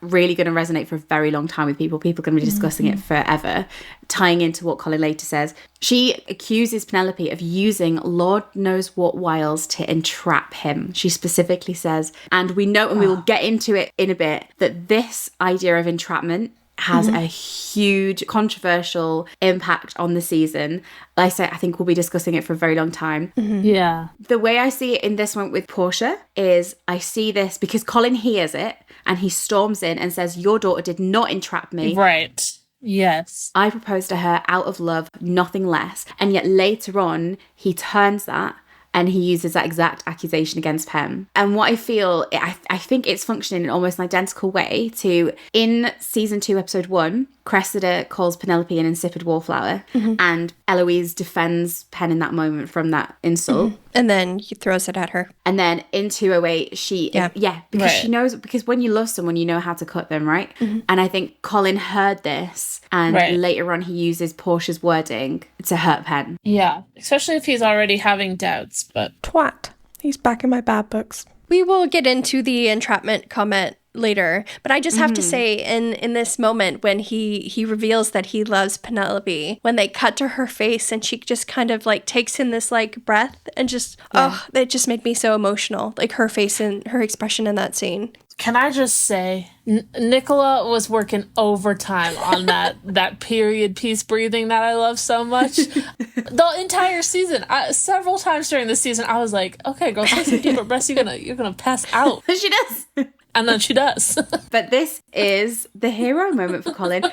resonate for a very long time with people. People are going to be discussing it forever, tying into what Colin later says. She accuses Penelope of using Lord knows what wiles to entrap him. She specifically says, and we know, and we will get into it in a bit, that this idea of entrapment has a huge controversial impact on the season. Like I say, I think we'll be discussing it for a very long time. Yeah. The way I see it in this one with Portia is I see this because Colin hears it and he storms in and says, your daughter did not entrap me. Right. Yes. I proposed to her out of love, nothing less. And yet later on, he turns that and he uses that exact accusation against Penn. And what I feel, I think it's functioning in almost an identical way to, in season 2, episode 1, Cressida calls Penelope an insipid wallflower, and Eloise defends Penn in that moment from that insult. And then he throws it at her. And then in 208, because she knows, because when you love someone, you know how to cut them, right? And I think Colin heard this, and later on he uses Portia's wording to hurt Pen. Yeah, especially if he's already having doubts, but... Twat. He's back in my bad books. We will get into the entrapment comment later, but I just have to say, in this moment when he reveals that he loves Penelope, when they cut to her face and she just kind of like takes in this like breath and just that just made me so emotional, like her face and her expression in that scene. Can I just say, Nicola was working overtime on that period piece breathing that I love so much. The entire season, several times during the season, I was like, okay, girl, take some deeper breaths. You're gonna pass out. She does. And then she does. But this is the hero moment for Colin.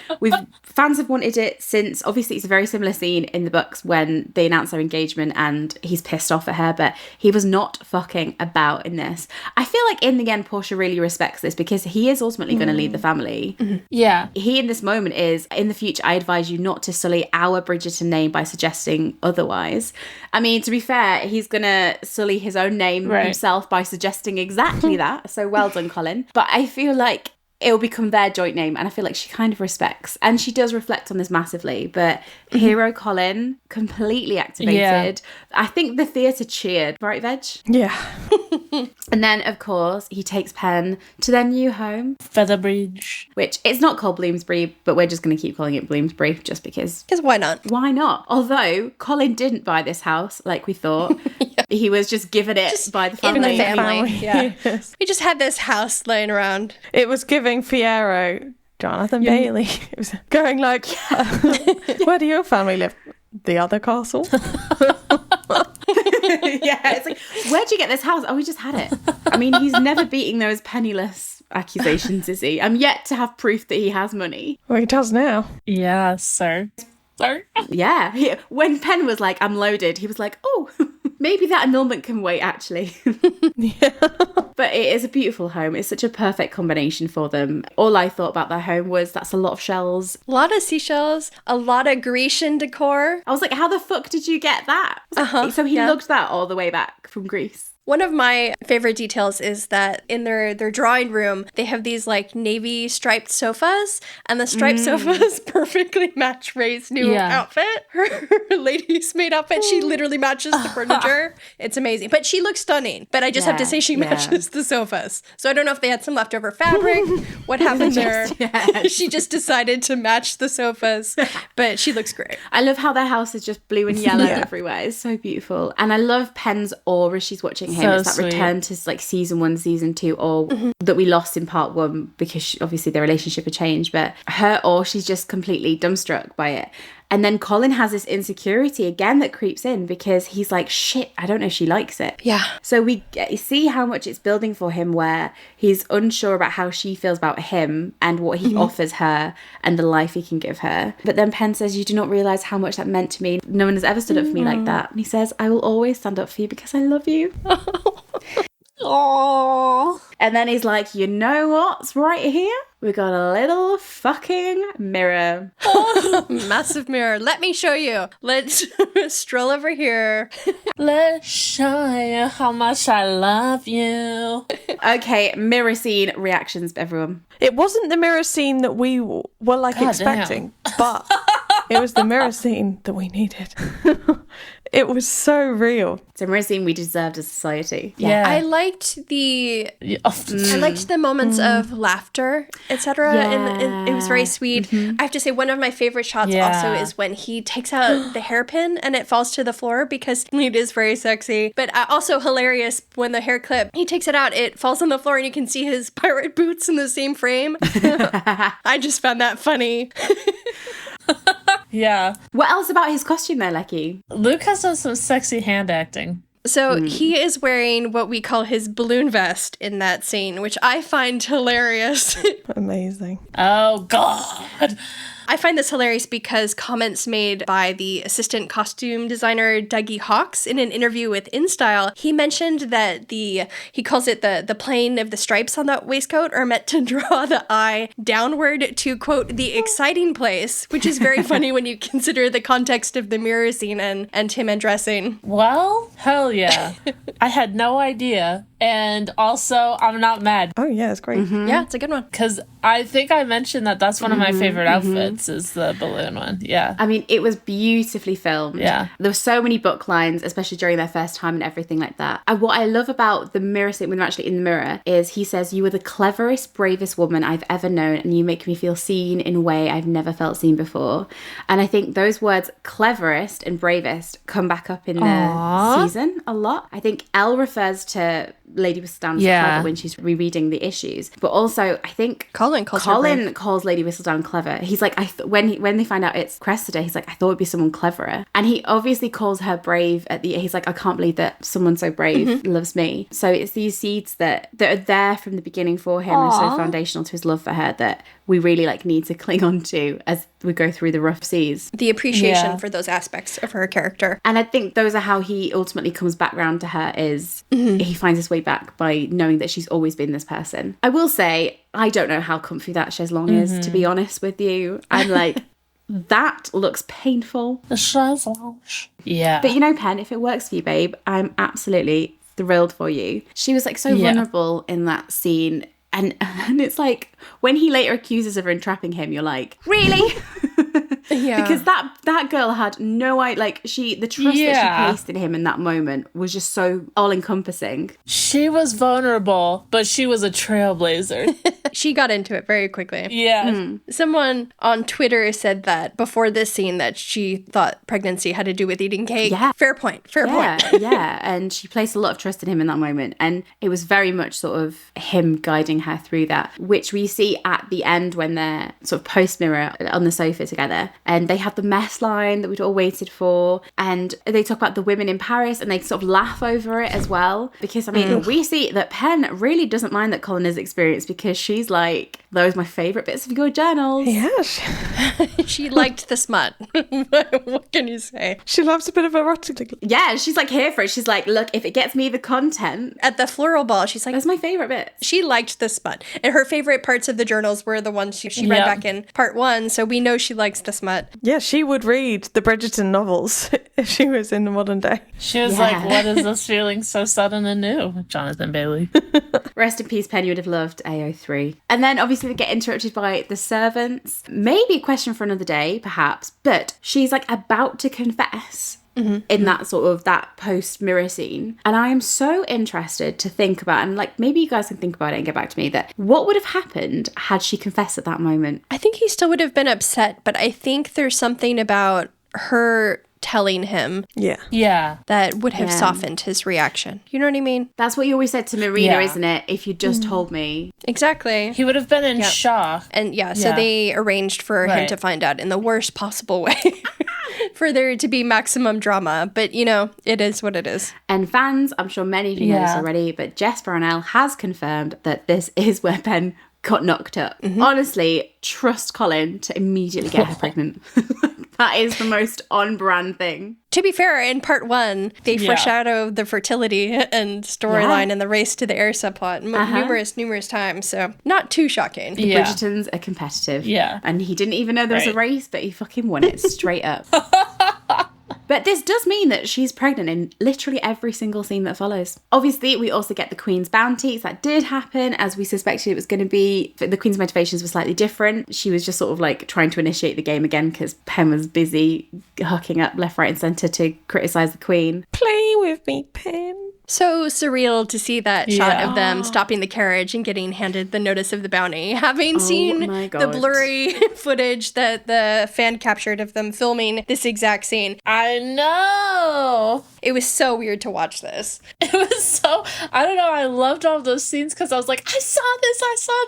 Fans have wanted it since, obviously it's a very similar scene in the books when they announce their engagement and he's pissed off at her, but he was not fucking about in this. I feel like in the end, Portia really respects this because he is ultimately going to leave the family. Yeah. He in this moment is, in the future, I advise you not to sully our Bridgerton name by suggesting otherwise. I mean, to be fair, he's going to sully his own name himself by suggesting exactly that. So well done, Colin. But I feel like it'll become their joint name, and I feel like she kind of respects, and she does reflect on this massively, but hero Colin completely activated. Yeah. I think the theatre cheered, right, Veg? Yeah. And then, of course, he takes Pen to their new home. Featherbridge. Which, it's not called Bloomsbury, but we're just going to keep calling it Bloomsbury, just because. Because why not? Why not? Although, Colin didn't buy this house, like we thought. He was just given it by the family. In the family. Yeah. Yes. We just had this house laying around. It was giving Fiyero Jonathan Bailey. It was going like, where do your family live? The other castle? Yeah, it's like, where'd you get this house? Oh, we just had it. I mean, he's never beating those penniless accusations, is he? I'm yet to have proof that he has money. Well, he does now. Yeah, sir. Sir? Yeah. When Pen was like, I'm loaded, he was like, oh, maybe that annulment can wait, actually. Yeah. But it is a beautiful home. It's such a perfect combination for them. All I thought about their home was that's a lot of shells. A lot of seashells, a lot of Grecian decor. I was like, how the fuck did you get that? So he lugged that all the way back from Greece. One of my favorite details is that in their drawing room, they have these like navy striped sofas, and the striped sofas perfectly match Ray's new outfit. Her lady's maid outfit, she literally matches the furniture. It's amazing. But she looks stunning. But I just have to say she matches the sofas. So I don't know if they had some leftover fabric. What happened there? She just decided to match the sofas. But she looks great. I love how their house is just blue and yellow everywhere. It's so beautiful. And I love Pen's awe as she's watching him. It's that sweet return to like season 1, season 2, or that we lost in part 1 because obviously their relationship had changed. But her awe, she's just completely dumbstruck by it. And then Colin has this insecurity again that creeps in because he's like, shit, I don't know if she likes it. Yeah. So we see how much it's building for him, where he's unsure about how she feels about him and what he offers her and the life he can give her. But then Pen says, you do not realise how much that meant to me. No one has ever stood up for me like that. And he says, I will always stand up for you because I love you. Aww. And then he's like, you know what's right here? We got a little fucking mirror. Massive mirror. Let me show you. Let's stroll over here. Let's show you how much I love you. Okay, mirror scene reactions, everyone. It wasn't the mirror scene that we were like expecting, but it was the mirror scene that we needed. It was so real. It's a mirror scene we deserved as society. Yeah. I liked the moments of laughter, etc. And it was very sweet. I have to say, one of my favorite shots also is when he takes out the hairpin and it falls to the floor because it is very sexy. But also hilarious when the hair clip, he takes it out, it falls on the floor and you can see his pirate boots in the same frame. I just found that funny. Yeah. What else about his costume though, Lecky? Luke has done some sexy hand acting. So he is wearing what we call his balloon vest in that scene, which I find hilarious. Amazing. Oh, God. I find this hilarious because comments made by the assistant costume designer Dougie Hawkes in an interview with InStyle, he mentioned that he calls it the plane of the stripes on that waistcoat are meant to draw the eye downward to, quote, the exciting place, which is very funny when you consider the context of the mirror scene and him undressing. Well, hell yeah. I had no idea. And also, I'm not mad. Oh, yeah, it's great. Yeah, it's a good one. Because I think I mentioned that's one of my favorite outfits is the balloon one. Yeah. I mean, it was beautifully filmed. Yeah. There were so many book lines, especially during their first time and everything like that. And what I love about the mirror scene when they're actually in the mirror is he says, "You are the cleverest, bravest woman I've ever known, and you make me feel seen in a way I've never felt seen before." And I think those words, cleverest and bravest, come back up in the season a lot. I think Elle refers to Lady Whistledown clever when she's rereading the issues, but also I think Colin calls Lady Whistledown clever. He's like, when they find out it's Cressida, he's like, I thought it'd be someone cleverer, and he obviously calls her brave at the. He's like, I can't believe that someone so brave loves me. So it's these seeds that are there from the beginning for him and so foundational to his love for her that we really need to cling on to as we go through the rough seas. The appreciation for those aspects of her character. And I think those are how he ultimately comes back round to her is he finds his way back by knowing that she's always been this person. I will say, I don't know how comfy that chaise longue is, to be honest with you. I'm like, that looks painful. The chaise longue. Yeah. But Pen, if it works for you, babe, I'm absolutely thrilled for you. She was so vulnerable in that scene. And it's like, when he later accuses her of entrapping him, you're like, really? Yeah. Because that girl had no idea, the trust that she placed in him in that moment was just so all-encompassing. She was vulnerable, but she was a trailblazer. She got into it very quickly. Yeah. Someone on Twitter said that before this scene that she thought pregnancy had to do with eating cake. Yeah. Fair point. Yeah, and she placed a lot of trust in him in that moment. And it was very much sort of him guiding her through that, which we see at the end when they're sort of post-mirror on the sofa together. And they have the mess line that we'd all waited for. And they talk about the women in Paris and they sort of laugh over it as well. Because, I mean, we see that Penn really doesn't mind that Colin has experienced because she's like, those are my favourite bits of your journals. Yeah. She liked the smut. What can you say? She loves a bit of erotic. Yeah, she's here for it. She's like, look, if it gets me the content. At the floral ball, she's like, that's my favourite bit. She liked the smut. And her favourite parts of the journals were the ones she read back in part 1. So we know she likes the smut. Yeah, she would read the Bridgerton novels if she was in the modern day. She was like, what is this feeling so sudden and new? Jonathan Bailey. Rest in peace, Penn. You would have loved AO3. And then obviously they get interrupted by the servants. Maybe a question for another day, perhaps. But she's about to confess. In that sort of that post-mirror scene. And I am so interested to think about, and maybe you guys can think about it and get back to me, that what would have happened had she confessed at that moment? I think he still would have been upset, but I think there's something about her telling him that would have softened his reaction. You know what I mean? That's what you always said to Marina, isn't it? If you just told me. Exactly. He would have been in shock. And so they arranged for him to find out in the worst possible way. For there to be maximum drama. But, it is what it is. And fans, I'm sure many of you know this already, but Jess Brownell has confirmed that this is where Ben got knocked up. Honestly, trust Colin to immediately get her pregnant. That is the most on-brand thing. To be fair, in part 1, they foreshadow the fertility and storyline and the race to the heir subplot numerous times. So not too shocking. The Bridgertons are competitive. Yeah. And he didn't even know there was a race, but he fucking won it straight up. But this does mean that she's pregnant in literally every single scene that follows. Obviously, we also get the Queen's bounties. That did happen, as we suspected it was going to be. The Queen's motivations were slightly different. She was just sort of trying to initiate the game again because Penn was busy hooking up left, right and centre to criticise the Queen. Play with me, Penn. So surreal to see that shot of them stopping the carriage and getting handed the notice of the bounty. Having seen the blurry footage that the fan captured of them filming this exact scene. I know. It was so weird to watch this. It was so, I don't know, I loved all those scenes because I was like, I saw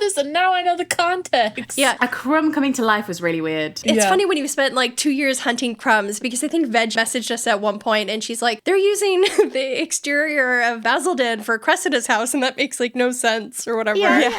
this, and now I know the context. Yeah. A crumb coming to life was really weird. It's funny when you've spent 2 years hunting crumbs, because I think Veg messaged us at one point and she's like, they're using the exterior tour of Basildon for Cressida's house, and that makes like no sense or whatever. Yeah.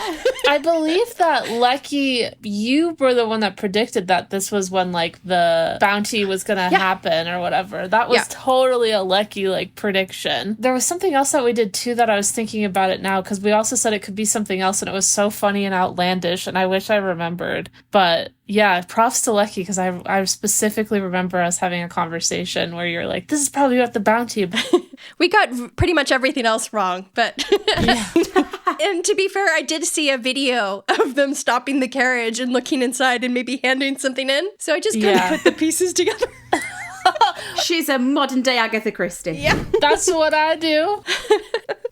I believe that Lecky, you were the one that predicted that this was when like the bounty was gonna happen or whatever. That was totally a Lecky like prediction. There was something else that we did too that I was thinking about it now, because we also said it could be something else, and it was so funny and outlandish, and I wish I remembered. But yeah, props to Lecky, because I specifically remember us having a conversation where you're like, this is probably what the bounty. We got pretty much everything else wrong, but and to be fair, I did see a video of them stopping the carriage and looking inside and maybe handing something in. So I just kind of put the pieces together. She's a modern day Agatha Christie. Yeah. That's what I do.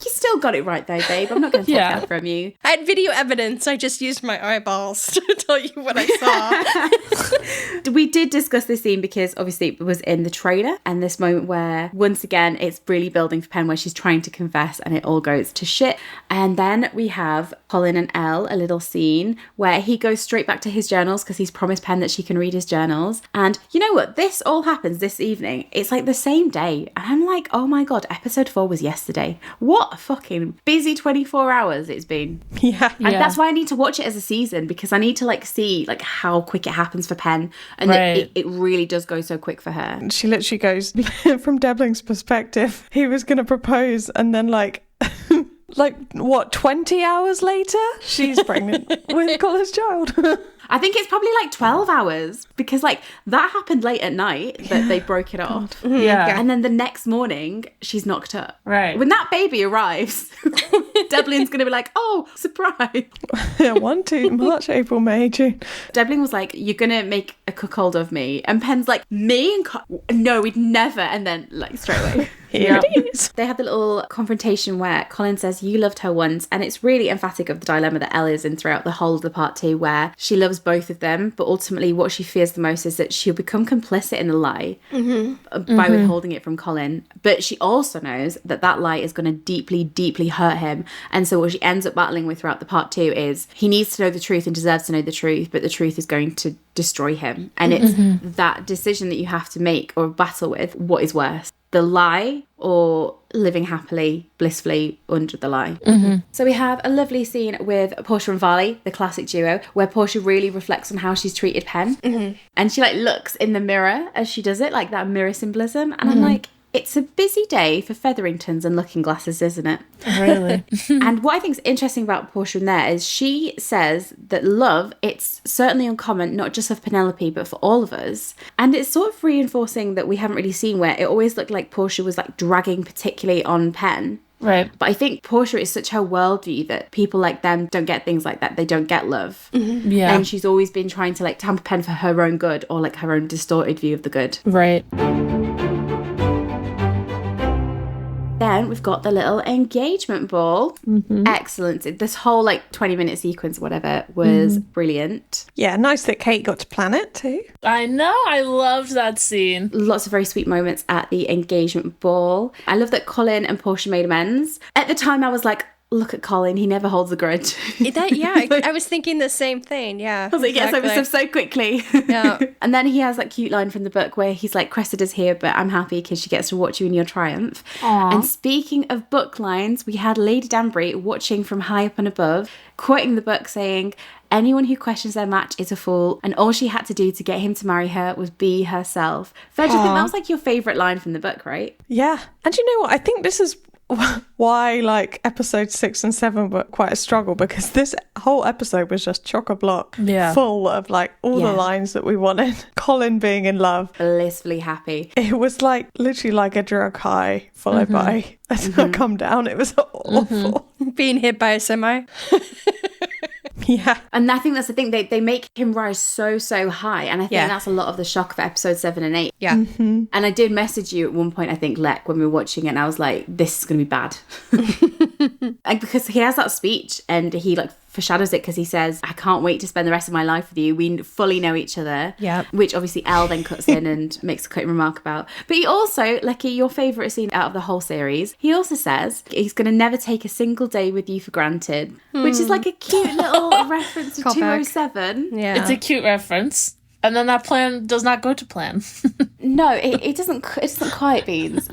You still got it right though, babe. I'm not going to take that from you. I had video evidence. I just used my eyeballs to tell you what I saw. We did discuss this scene because obviously it was in the trailer, and this moment where once again it's really building for Pen, where she's trying to confess and it all goes to shit. And then we have Polin and Elle, a little scene where he goes straight back to his journals because he's promised Pen that she can read his journals. And you know what? This all happens this evening. It's like the same day. And I'm like, oh my God, episode 4 was yesterday. What a fucking busy 24 hours it's been. Yeah. And that's why I need to watch it as a season, because I need to like see like how quick it happens for Pen, and that it really does go so quick for her. She literally goes, from Debling's perspective, he was going to propose, and then like 20 hours later, she's pregnant with Colin's child. I think it's probably like 12 hours, because like that happened late at night that they broke it off. Yeah. And then the next morning she's knocked up. Right. When that baby arrives, Devlin's going to be like, oh, surprise. 1, 2, March, April, May, June. Devlin was like, you're going to make a cuckold of me. And Pen's like, me? And no, we'd never. And then like straight away. Here it is. They have the little confrontation where Colin says, you loved her once. And it's really emphatic of the dilemma that Elle is in throughout the whole of the part 2, where she loves both of them, but ultimately what she fears the most is that she'll become complicit in the lie by withholding it from Colin. But she also knows that that lie is going to deeply, deeply hurt him. And so what she ends up battling with throughout the part 2 is he needs to know the truth and deserves to know the truth, but the truth is going to destroy him. And it's that decision that you have to make or battle with. What is worse? The lie or living happily, blissfully under the lie. So we have a lovely scene with Portia and Varley, the classic duo, where Portia really reflects on how she's treated Pen. And she like looks in the mirror as she does it, like that mirror symbolism. And I'm like, it's a busy day for Featheringtons and looking glasses, isn't it? Really? And what I think is interesting about Portia in there is she says that love, it's certainly uncommon, not just of Penelope, but for all of us. And it's sort of reinforcing that we haven't really seen, where it always looked like Portia was like dragging particularly on Pen. Right. But I think Portia is such her worldview that people like them don't get things like that. They don't get love. Yeah. And she's always been trying to like tamper Pen for her own good, or like her own distorted view of the good. Right. Then we've got the little engagement ball. Excellent. This whole like 20-minute sequence, whatever, was brilliant. Yeah, nice that Kate got to plan it too. I know. I loved that scene. Lots of very sweet moments at the engagement ball. I love that Colin and Portia made amends. At the time, I was like, look at Colin, he never holds a grudge. I was thinking the same thing. Yeah. I was like, yes, I was so quickly. Yeah. And then he has that cute line from the book where he's like, Cressida's here, but I'm happy because she gets to watch you in your triumph. Aww. And speaking of book lines, we had Lady Danbury watching from high up and above, quoting the book saying, anyone who questions their match is a fool, and all she had to do to get him to marry her was be herself. Virgil, I think that was like your favourite line from the book, right? Yeah. And you know what? I think this is why like episodes 6 and 7 were quite a struggle, because this whole episode was just chock-a-block full of like all the lines that we wanted. Colin being in love, blissfully happy. It was like literally like a drug high followed by a come down. It was awful. Being hit by a semi. Yeah. And I think that's the thing, they make him rise so high, and I think that's a lot of the shock of episode 7 and 8. Yeah. And I did message you at one point, I think, Lek, when we were watching it, and I was like, this is going to be bad. And because he has that speech and he like foreshadows it, because he says, I can't wait to spend the rest of my life with you. We fully know each other. Yeah. Which obviously Elle then cuts in and makes a cutting remark about. But he also, Lecky, your favourite scene out of the whole series, he also says he's going to never take a single day with you for granted, which is like a cute little reference to 207. Yeah. It's a cute reference. And then that plan does not go to plan. No, it doesn't quite, Beans.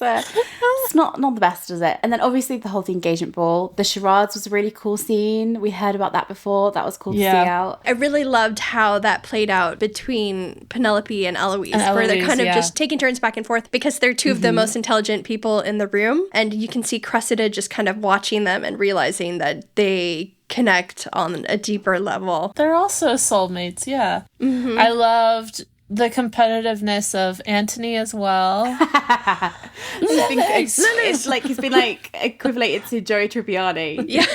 it's not the best, is it? And then obviously the whole engagement ball, the charades was a really cool scene. We heard about that before. That was cool to see out. I really loved how that played out between Penelope and Eloise, where they're kind of just taking turns back and forth because they're two of the most intelligent people in the room. And you can see Cressida just kind of watching them and realizing that they connect on a deeper level. They're also soulmates, yeah. I loved the competitiveness of Anthony as well. It's like he's been like equivalated to Joey Tribbiani. Yeah.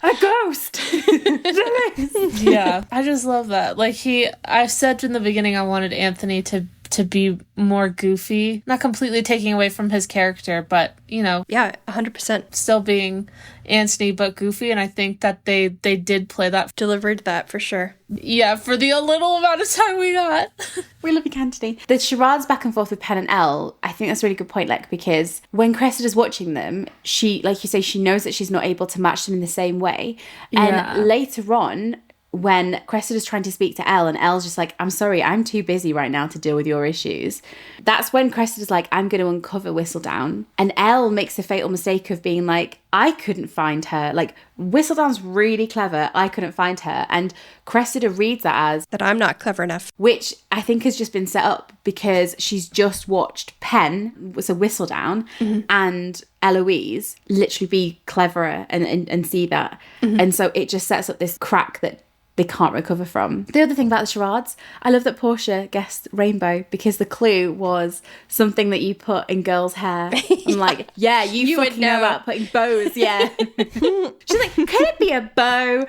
A ghost. Yeah, I just love that. Like I said in the beginning I wanted Anthony to be more goofy, not completely taking away from his character, but yeah, 100% still being Anthony but goofy, and I think that they did play that, delivered that for sure. Yeah, for the little amount of time we got. We love you, Anthony. The charades back and forth with Pen and Elle, I think that's a really good point, like, because when Cressida's watching them, she, like you say, she knows that she's not able to match them in the same way. And later on, when Cressida's trying to speak to Elle and Elle's just like, I'm sorry, I'm too busy right now to deal with your issues. That's when Cressida's like, I'm going to uncover Whistledown. And Elle makes the fatal mistake of being like, I couldn't find her. Like, Whistledown's really clever. I couldn't find her. And Cressida reads that as that I'm not clever enough. Which I think has just been set up because she's just watched Pen, so Whistledown, and Eloise literally be cleverer and see that. And so it just sets up this crack that they can't recover from. The other thing about the charades, I love that Portia guessed rainbow because the clue was something that you put in girls' hair. I'm like, yeah, you fucking know about putting bows, yeah. She's like, could it be a bow?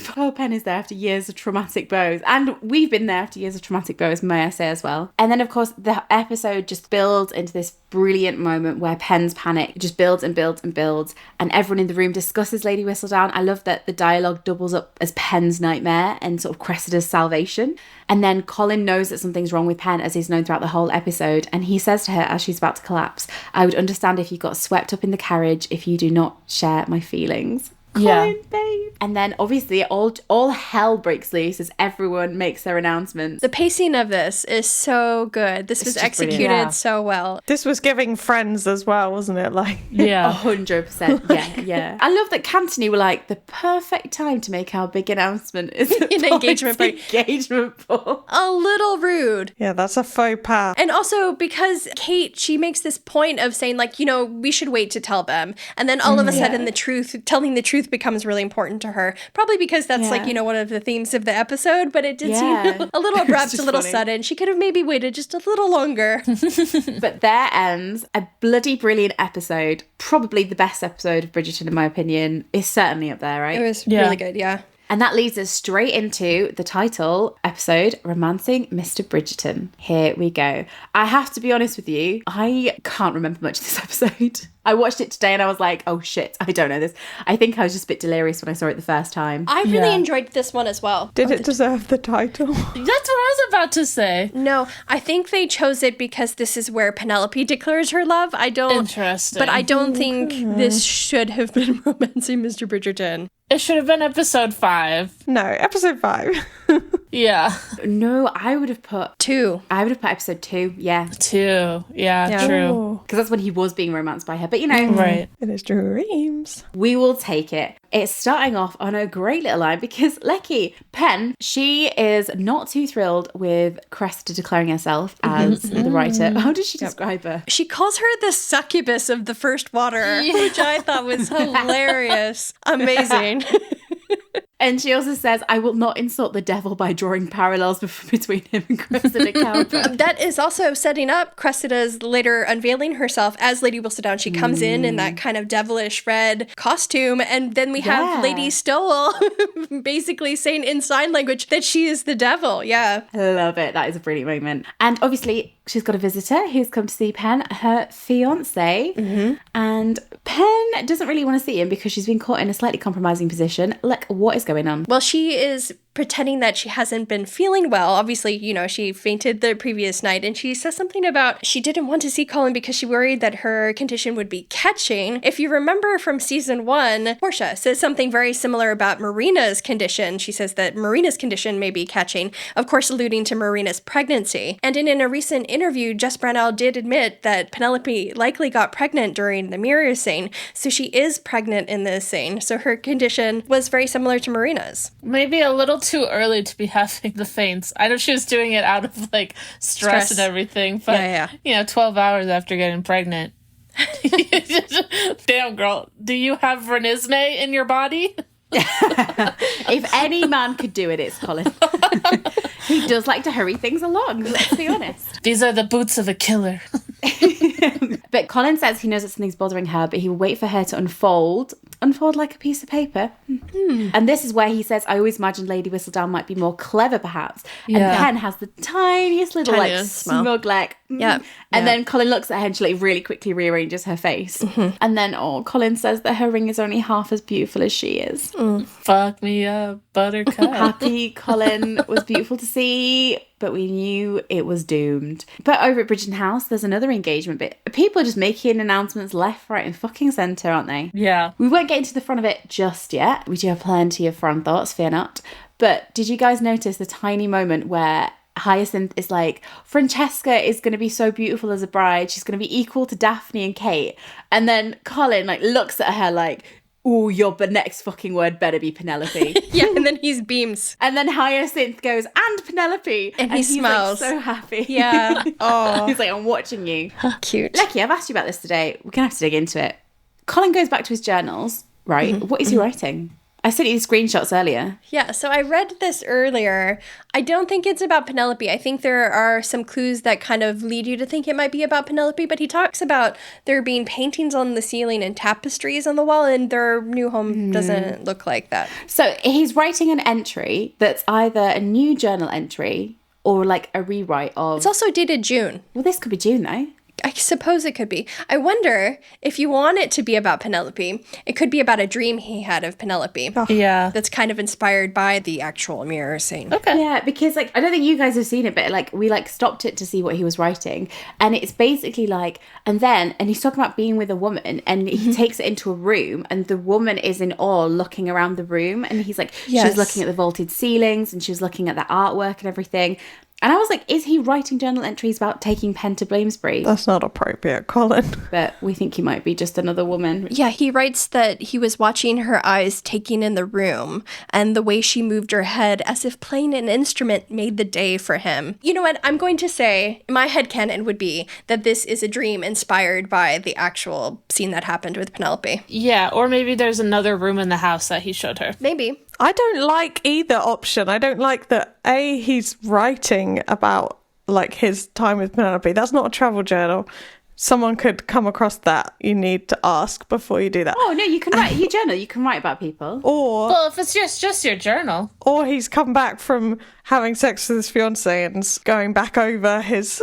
Poor Pen is there after years of traumatic bows. And we've been there after years of traumatic bows, may I say as well. And then, of course, the episode just builds into this brilliant moment where Pen's panic just builds and builds and builds, and everyone in the room discusses Lady Whistledown. I love that the dialogue doubles up as Pen's nightmare and sort of Cressida's salvation. And then Colin knows that something's wrong with Pen, as he's known throughout the whole episode, and he says to her as she's about to collapse, I would understand if you got swept up in the carriage if you do not share my feelings. Colin, babe. And then obviously all hell breaks loose as everyone makes their announcements. The pacing of this is so good. This was executed so well. This was giving Friends as well, wasn't it? Like, yeah, 100%. Yeah. I love that Cantony were like, the perfect time to make our big announcement is an engagement ball. A little rude. Yeah, that's a faux pas. And also because Kate, she makes this point of saying like, we should wait to tell them. And then all of a sudden telling the truth becomes really important to her, probably because that's like one of the themes of the episode, but it did seem a little abrupt, a little sudden. She could have maybe waited just a little longer. But there ends a bloody brilliant episode, probably the best episode of Bridgerton in my opinion. Is certainly up there, right? It was really good, yeah. And that leads us straight into the title episode, Romancing Mr. Bridgerton. Here we go. I have to be honest with you, I can't remember much of this episode. I watched it today and I was like, oh shit, I don't know this. I think I was just a bit delirious when I saw it the first time. I really enjoyed this one as well. Did it deserve the title? That's what I was about to say. No, I think they chose it because this is where Penelope declares her love. Interesting. But I don't think this should have been Romancing Mr. Bridgerton. It should have been episode 5. No, episode 5. Yeah. No, I would have put 2. I would have put episode 2, yeah. 2, yeah. True. Because that's when he was being romanced by her. But right. In his dreams. We will take it. It's starting off on a great little line because Lecky, Pen, she is not too thrilled with Cressida declaring herself as the writer. How did she describe her? She calls her the succubus of the first water, which I thought was hilarious. Amazing. And she also says, I will not insult the devil by drawing parallels between him and Cressida Cowper. That is also setting up Cressida's later unveiling herself as Lady Whistledown. She comes in that kind of devilish red costume, and then we have Lady Stowell basically saying in sign language that she is the devil. Yeah. I love it. That is a brilliant moment. And obviously, she's got a visitor who's come to see Pen, her fiancé. And Pen doesn't really want to see him because she's been caught in a slightly compromising position. Like, what is going on? Well, she is pretending that she hasn't been feeling well. Obviously, you know, she fainted the previous night, and she says something about she didn't want to see Colin because she worried that her condition would be catching. If you remember from season 1, Portia says something very similar about Marina's condition. She says that Marina's condition may be catching, of course alluding to Marina's pregnancy. And in a recent interview, Jess Brannell did admit that Penelope likely got pregnant during the mirror scene, so she is pregnant in this scene. So her condition was very similar to Marina's. Maybe a little too early to be having the faints. I know she was doing it out of like stress and everything, but you know, 12 hours after getting pregnant. Damn, girl, do you have Renismee in your body? If any man could do it, it's Colin. He does like to hurry things along, let's be honest. These are the boots of a killer. But Colin says he knows that something's bothering her, but he will wait for her to unfold like a piece of paper. And this is where he says, I always imagined Lady Whistledown might be more clever, perhaps. And Pen has the tiniest little, smug, And then Colin looks at her and she, really quickly rearranges her face. And then, Colin says that her ring is only half as beautiful as she is. Fuck me up, buttercup. Happy Colin was beautiful to see, but we knew it was doomed. But over at Bridgerton House, there's another engagement bit. People are just making announcements left, right, and fucking centre, aren't they? Yeah. We won't get into the front of it just yet. We do have plenty of front thoughts, fear not. But did you guys notice the tiny moment where Hyacinth is like, Francesca is going to be so beautiful as a bride. She's going to be equal to Daphne and Kate. And then Colin, looks at her like, ooh, your next fucking word better be Penelope. And then he's beams. And then Hyacinth goes, and Penelope. And he smiles. Like, so happy. Yeah. Oh. He's like, I'm watching you. Cute. Lecky, I've asked you about this today. We're going to have to dig into it. Colin goes back to his journals, right? What is he writing? I sent you the screenshots earlier. Yeah, so I read this earlier. I don't think it's about Penelope. I think there are some clues that kind of lead you to think it might be about Penelope, but he talks about there being paintings on the ceiling and tapestries on the wall, and their new home doesn't look like that. So he's writing an entry that's either a new journal entry or a rewrite of... It's also dated June. Well, this could be June, though. I suppose it could be. I wonder if you want it to be about Penelope, it could be about a dream he had of Penelope. Yeah. That's kind of inspired by the actual mirror scene. Okay. Yeah, because I don't think you guys have seen it, but we stopped it to see what he was writing. And it's basically and he's talking about being with a woman and he takes it into a room and the woman is in awe looking around the room. And he's like, she was looking at the vaulted ceilings and she was looking at the artwork and everything. And I was like, is he writing journal entries about taking Pen to Bloomsbury? That's not appropriate, Colin. But we think he might be just another woman. Yeah, he writes that he was watching her eyes taking in the room and the way she moved her head as if playing an instrument made the day for him. You know what? I'm going to say, my headcanon would be that this is a dream inspired by the actual scene that happened with Penelope. Yeah, or maybe there's another room in the house that he showed her. Maybe. I don't like either option. I don't like that, he's writing about, his time with Penelope. That's not a travel journal. Someone could come across that. You need to ask before you do that. Oh, no, you can write your journal. You can write about people. Or... Well, if it's just your journal. Or he's come back from having sex with his fiancée and going back over his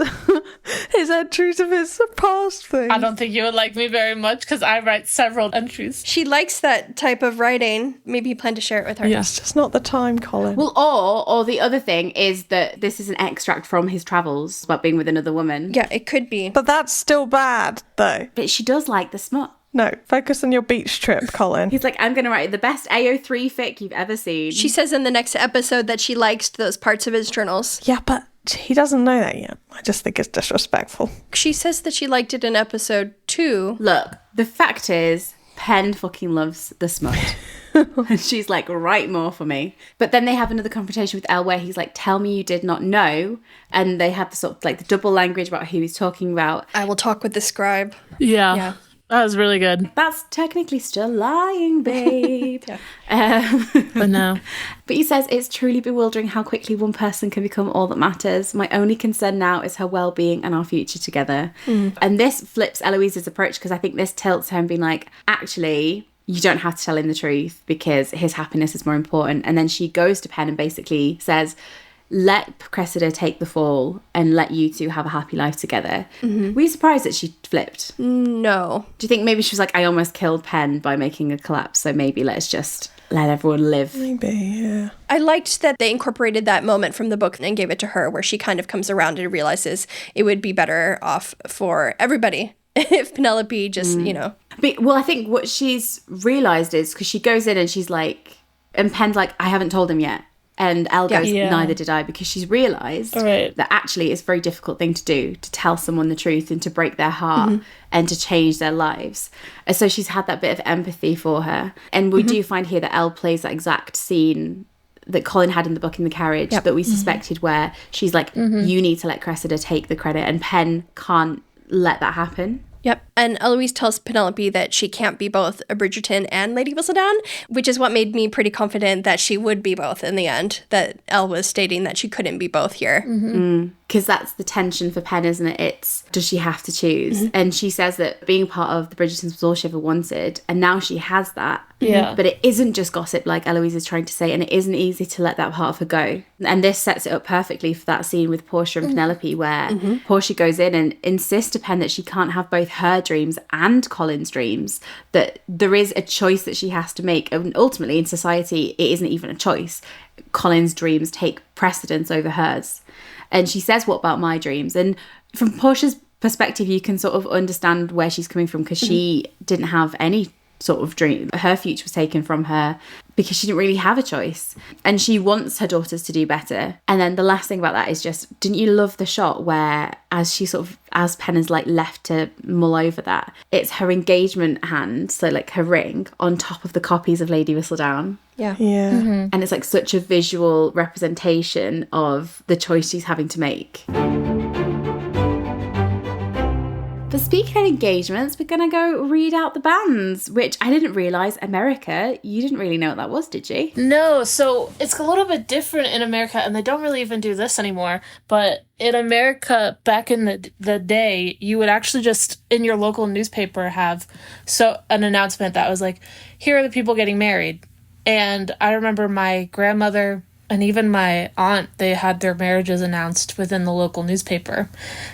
his entries of his past things. I don't think you would like me very much because I write several entries. She likes that type of writing. Maybe you plan to share it with her. Yeah. It's just not the time, Colin. Well, or the other thing is that this is an extract from his travels about being with another woman. Yeah, it could be. But that's still bad, though. But she does like the smut. No, focus on your beach trip, Colin. He's like, I'm going to write the best AO3 fic you've ever seen. She says in the next episode that she likes those parts of his journals. Yeah, but he doesn't know that yet. I just think it's disrespectful. She says that she liked it in episode 2. Look, the fact is, Pen fucking loves the smut. And she's like, write more for me. But then they have another confrontation with Elle where he's like, tell me you did not know. And they have the sort of the double language about who he's talking about. I will talk with the scribe. Yeah. That was really good. That's technically still lying, babe. But no. But he says, it's truly bewildering how quickly one person can become all that matters. My only concern now is her well-being and our future together. And this flips Eloise's approach because I think this tilts her and being like, actually, you don't have to tell him the truth because his happiness is more important. And then she goes to Pen and basically says, let Cressida take the fall and let you two have a happy life together. Were you surprised that she flipped? No. Do you think maybe she was like, I almost killed Penn by making a collapse, so maybe let's just let everyone live? Maybe, yeah. I liked that they incorporated that moment from the book and gave it to her, where she kind of comes around and realizes it would be better off for everybody if Penelope just, you know. Well, I think what she's realised is, because she goes in and she's like, and Penn's like, I haven't told him yet. And Elle goes, neither did I, because she's realised that actually it's a very difficult thing to do, to tell someone the truth and to break their heart and to change their lives. And so she's had that bit of empathy for her. And we do find here that Elle plays that exact scene that Colin had in the book in the carriage that we suspected, where she's like, you need to let Cressida take the credit, and Penn can't let that happen. Yep. And Eloise tells Penelope that she can't be both a Bridgerton and Lady Whistledown, which is what made me pretty confident that she would be both in the end, that Elle was stating that she couldn't be both here. Because that's the tension for Penn, isn't it? It's, does she have to choose? And she says that being part of the Bridgertons was all she ever wanted, and now she has that. Yeah. But it isn't just gossip, like Eloise is trying to say, and it isn't easy to let that part of her go. And this sets it up perfectly for that scene with Portia and Penelope, where Portia goes in and insists to Penn that she can't have both her dreams and Colin's dreams, that there is a choice that she has to make. And ultimately, in society, it isn't even a choice. Colin's dreams take precedence over hers. And she says, what about my dreams? And from Portia's perspective, you can sort of understand where she's coming from, because she didn't have any sort of dream. Her future was taken from her because she didn't really have a choice. And she wants her daughters to do better. And then the last thing about that is just, didn't you love the shot where as Penn is like left to mull over that, it's her engagement hand, so like her ring, on top of the copies of Lady Whistledown. Yeah. And it's like such a visual representation of the choice she's having to make. But speaking of engagements, we're going to go read out the banns, which I didn't realise, America, you didn't really know what that was, did you? No, so it's a little bit different in America, and they don't really even do this anymore. But in America, back in the day, you would actually just, in your local newspaper, have an announcement that was like, here are the people getting married. And I remember my grandmother and even my aunt, they had their marriages announced within the local newspaper.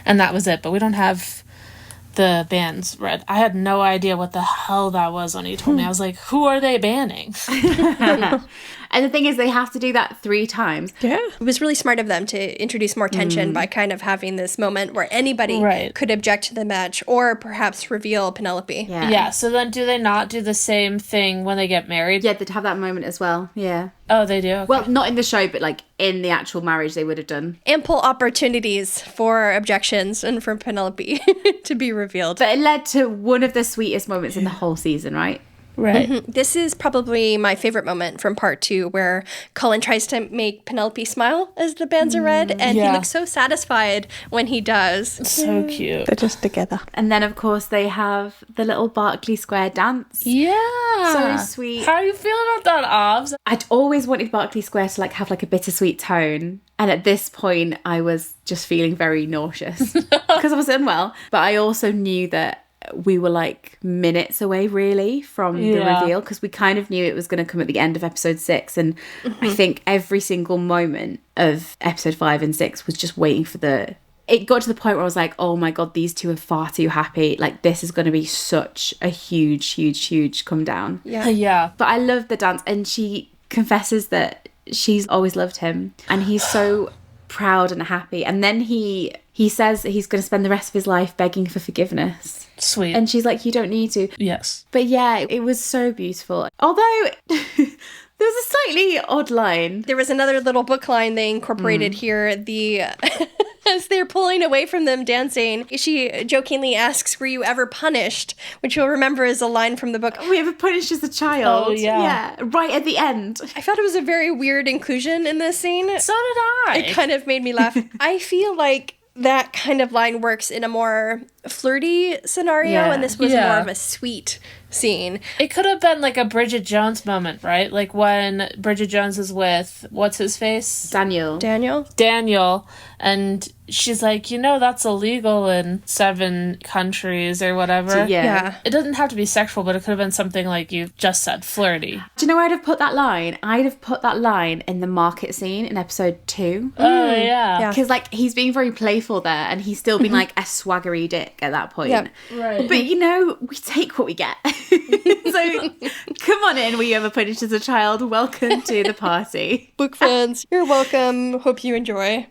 And that was it. But we don't have the bans read. I had no idea what the hell that was when you told me. I was like, who are they banning? And the thing is, they have to do that 3 times. Yeah. It was really smart of them to introduce more tension by kind of having this moment where anybody could object to the match or perhaps reveal Penelope. Yeah, so then do they not do the same thing when they get married? Yeah, they'd have that moment as well. Yeah. Oh, they do? Okay. Well, not in the show, but like in the actual marriage they would have done. Ample opportunities for objections and for Penelope to be revealed. But it led to one of the sweetest moments in the whole season, right? Right. This is probably my favorite moment from part 2, where Colin tries to make Penelope smile as the banns are read, and he looks so satisfied when he does. So cute. They're just together. And then, of course, they have the little Berkeley Square dance. Yeah. So sweet. How are you feeling about that, Obs? I'd always wanted Berkeley Square to like have like a bittersweet tone. And at this point, I was just feeling very nauseous because I was unwell. But I also knew that we were like minutes away really from the reveal, because we kind of knew it was going to come at the end of episode 6, and I think every single moment of episode 5 and 6 was just waiting for it got to the point where I was like, oh my god, these two are far too happy, like this is going to be such a huge come down. But I love the dance, and she confesses that she's always loved him, and he's so proud and happy. And then he says that he's going to spend the rest of his life begging for forgiveness. Sweet. And she's like, you don't need to. Yes. But yeah, it was so beautiful. Although there was a slightly odd line. There was another little book line they incorporated here. As they're pulling away from them dancing, she jokingly asks, were you ever punished? Which you'll remember is a line from the book. We ever punished as a child. Oh, yeah. Yeah, right at the end. I thought it was a very weird inclusion in this scene. So did I. It kind of made me laugh. I feel like that kind of line works in a more flirty scenario, and this was more of a sweet scene. It could have been like a Bridget Jones moment, right? Like when Bridget Jones is with, what's his face? Daniel, and she's like, that's illegal in 7 countries or whatever. Yeah. It doesn't have to be sexual, but it could have been something like you just said, flirty. Do you know where I'd have put that line? I'd have put that line in the market scene in episode 2. Oh, yeah. Because, like, he's being very playful there, and he's still being, like, a swaggery dick at that point. Yep. Right. But, we take what we get. So, come on in, were you ever punished as a child? Welcome to the party. Book fans, you're welcome. Hope you enjoy.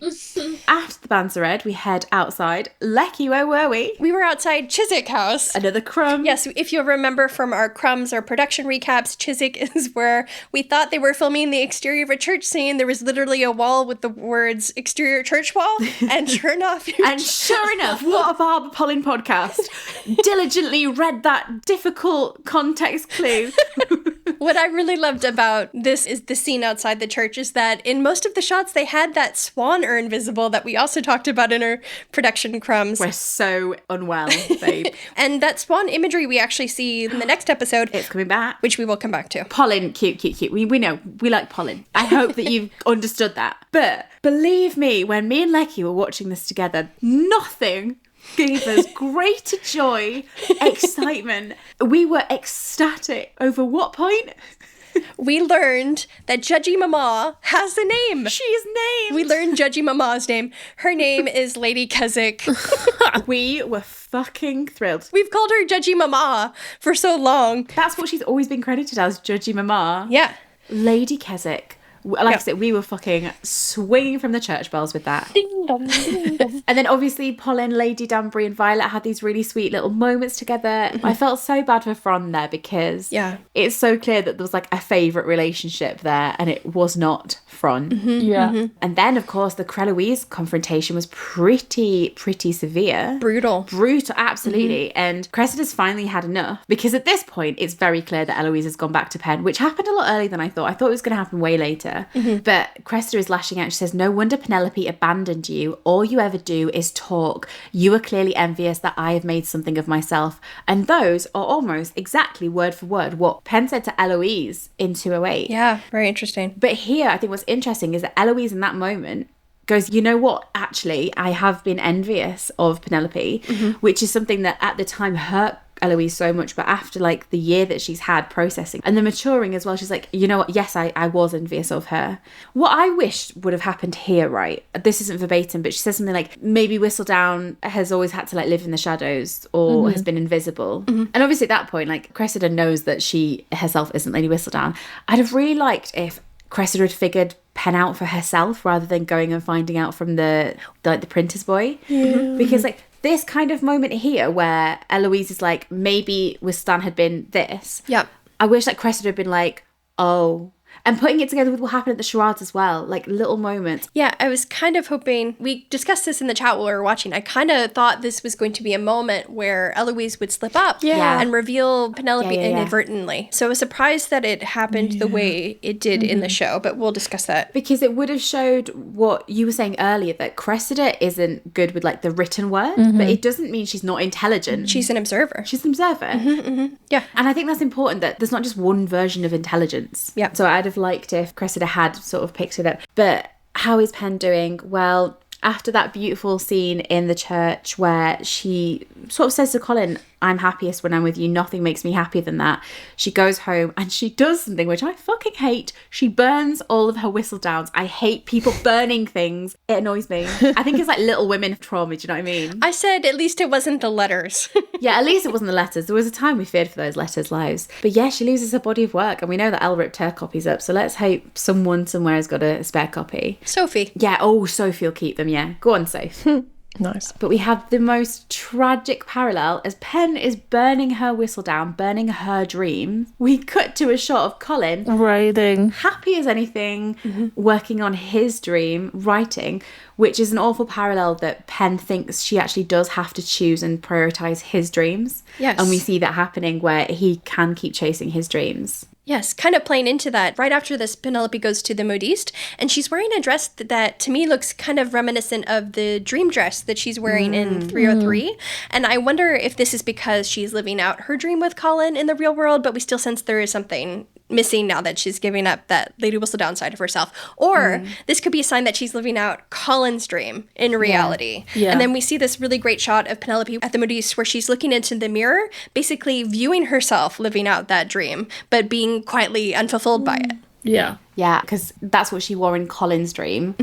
After the bands are read, we head outside. Lecky, where were we? We were outside Chiswick House. Another crumb. Yes, if you'll remember from our crumbs, our production recaps, Chiswick is where we thought they were filming the exterior of a church scene. There was literally a wall with the words exterior church wall, and sure enough, what a Barb Polin podcast. Diligently read that difficult context clue. What I really loved about this is the scene outside the church is that in most of the shots they had that swan urn visible that we also talked about in our production crumbs. We're so unwell, babe. And that swan imagery we actually see in the next episode. It's coming back. Which we will come back to. Polin, cute. We know. We like Polin. I hope that you've understood that. But believe me, when me and Lecky were watching this together, nothing gave us greater joy, excitement. We were ecstatic. Over what point? We learned that Judgy Mama has a name. She is named. We learned Judgy Mama's name. Her name is Lady Keswick. We were fucking thrilled. We've called her Judgy Mama for so long. That's what she's always been credited as, Judgy Mama. Yeah. Lady Keswick. Like I said, we were fucking swinging from the church bells with that. Ding dong, ding dong. And then obviously Polin, Lady Danbury and Violet had these really sweet little moments together. Mm-hmm. I felt so bad for Fron there because it's so clear that there was like a favourite relationship there and it was not Fron. Mm-hmm. Yeah. Mm-hmm. And then of course the Eloise confrontation was pretty severe. Brutal, absolutely. Mm-hmm. And Cressida's finally had enough because at this point it's very clear that Eloise has gone back to Penn, which happened a lot earlier than I thought. I thought it was going to happen way later. Mm-hmm. But Cressida is lashing out. She says, "No wonder Penelope abandoned you. All you ever do is talk. You are clearly envious that I have made something of myself." And those are almost exactly word for word what Penn said to Eloise in 208. Yeah, very interesting. But here, I think what's interesting is that Eloise in that moment goes, you know what, actually, I have been envious of Penelope, mm-hmm. which is something that at the time hurt Eloise so much, but after like the year that she's had processing and the maturing as well, she's like, you know what, yes, I was envious of her. What I wish would have happened here, right, this isn't verbatim, but she says something like, maybe Whistledown has always had to like live in the shadows or mm-hmm. has been invisible. Mm-hmm. And obviously at that point, like Cressida knows that she herself isn't Lady Whistledown. I'd have really liked if Cressida had figured Penn out for herself rather than going and finding out from the printer's boy. Yeah. Because like this kind of moment here where Eloise is like, maybe Whistledown had been this. Yeah. I wish that Cressida had been like, oh. And putting it together with what happened at the charades as well, like little moments. Yeah, I was kind of hoping, we discussed this in the chat while we were watching, I kind of thought this was going to be a moment where Eloise would slip up and reveal Penelope inadvertently. So I was surprised that it happened the way it did in the show, but we'll discuss that. Because it would have showed what you were saying earlier, that Cressida isn't good with like the written word, but it doesn't mean she's not intelligent. She's an observer. She's an observer. Mm-hmm, mm-hmm. Yeah. And I think that's important that there's not just one version of intelligence. Yeah. So I'd have liked if Cressida had sort of picked it up. But how is Penn doing? Well, after that beautiful scene in the church where she sort of says to Colin, I'm happiest when I'm with you. Nothing makes me happier than that. She goes home and she does something which I fucking hate. She burns all of her Whistledowns. I hate people burning things. It annoys me. I think it's like Little Women trauma. Do you know what I mean? I said at least it wasn't the letters. Yeah, at least it wasn't the letters. There was a time we feared for those letters' lives. But yeah, she loses her body of work and we know that Elle ripped her copies up. So let's hope someone somewhere has got a spare copy. Sophie. Yeah, Sophie will keep them, yeah. Go on, Soph. Nice. But we have the most tragic parallel as Penn is burning her Whistledown, burning her dream. We cut to a shot of Colin writing, happy as anything, working on his dream, writing, which is an awful parallel that Penn thinks she actually does have to choose and prioritise his dreams. Yes. And we see that happening where he can keep chasing his dreams. Yes, kind of playing into that. Right after this, Penelope goes to the modiste, and she's wearing a dress that to me looks kind of reminiscent of the dream dress that she's wearing in 303. And I wonder if this is because she's living out her dream with Colin in the real world, but we still sense there is something missing now that she's giving up that Lady Whistledown side of herself. Or this could be a sign that she's living out Colin's dream in reality. Yeah. And then we see this really great shot of Penelope at the modiste where she's looking into the mirror, basically viewing herself living out that dream, but being quietly unfulfilled by it. Yeah. Yeah, because that's what she wore in Colin's dream.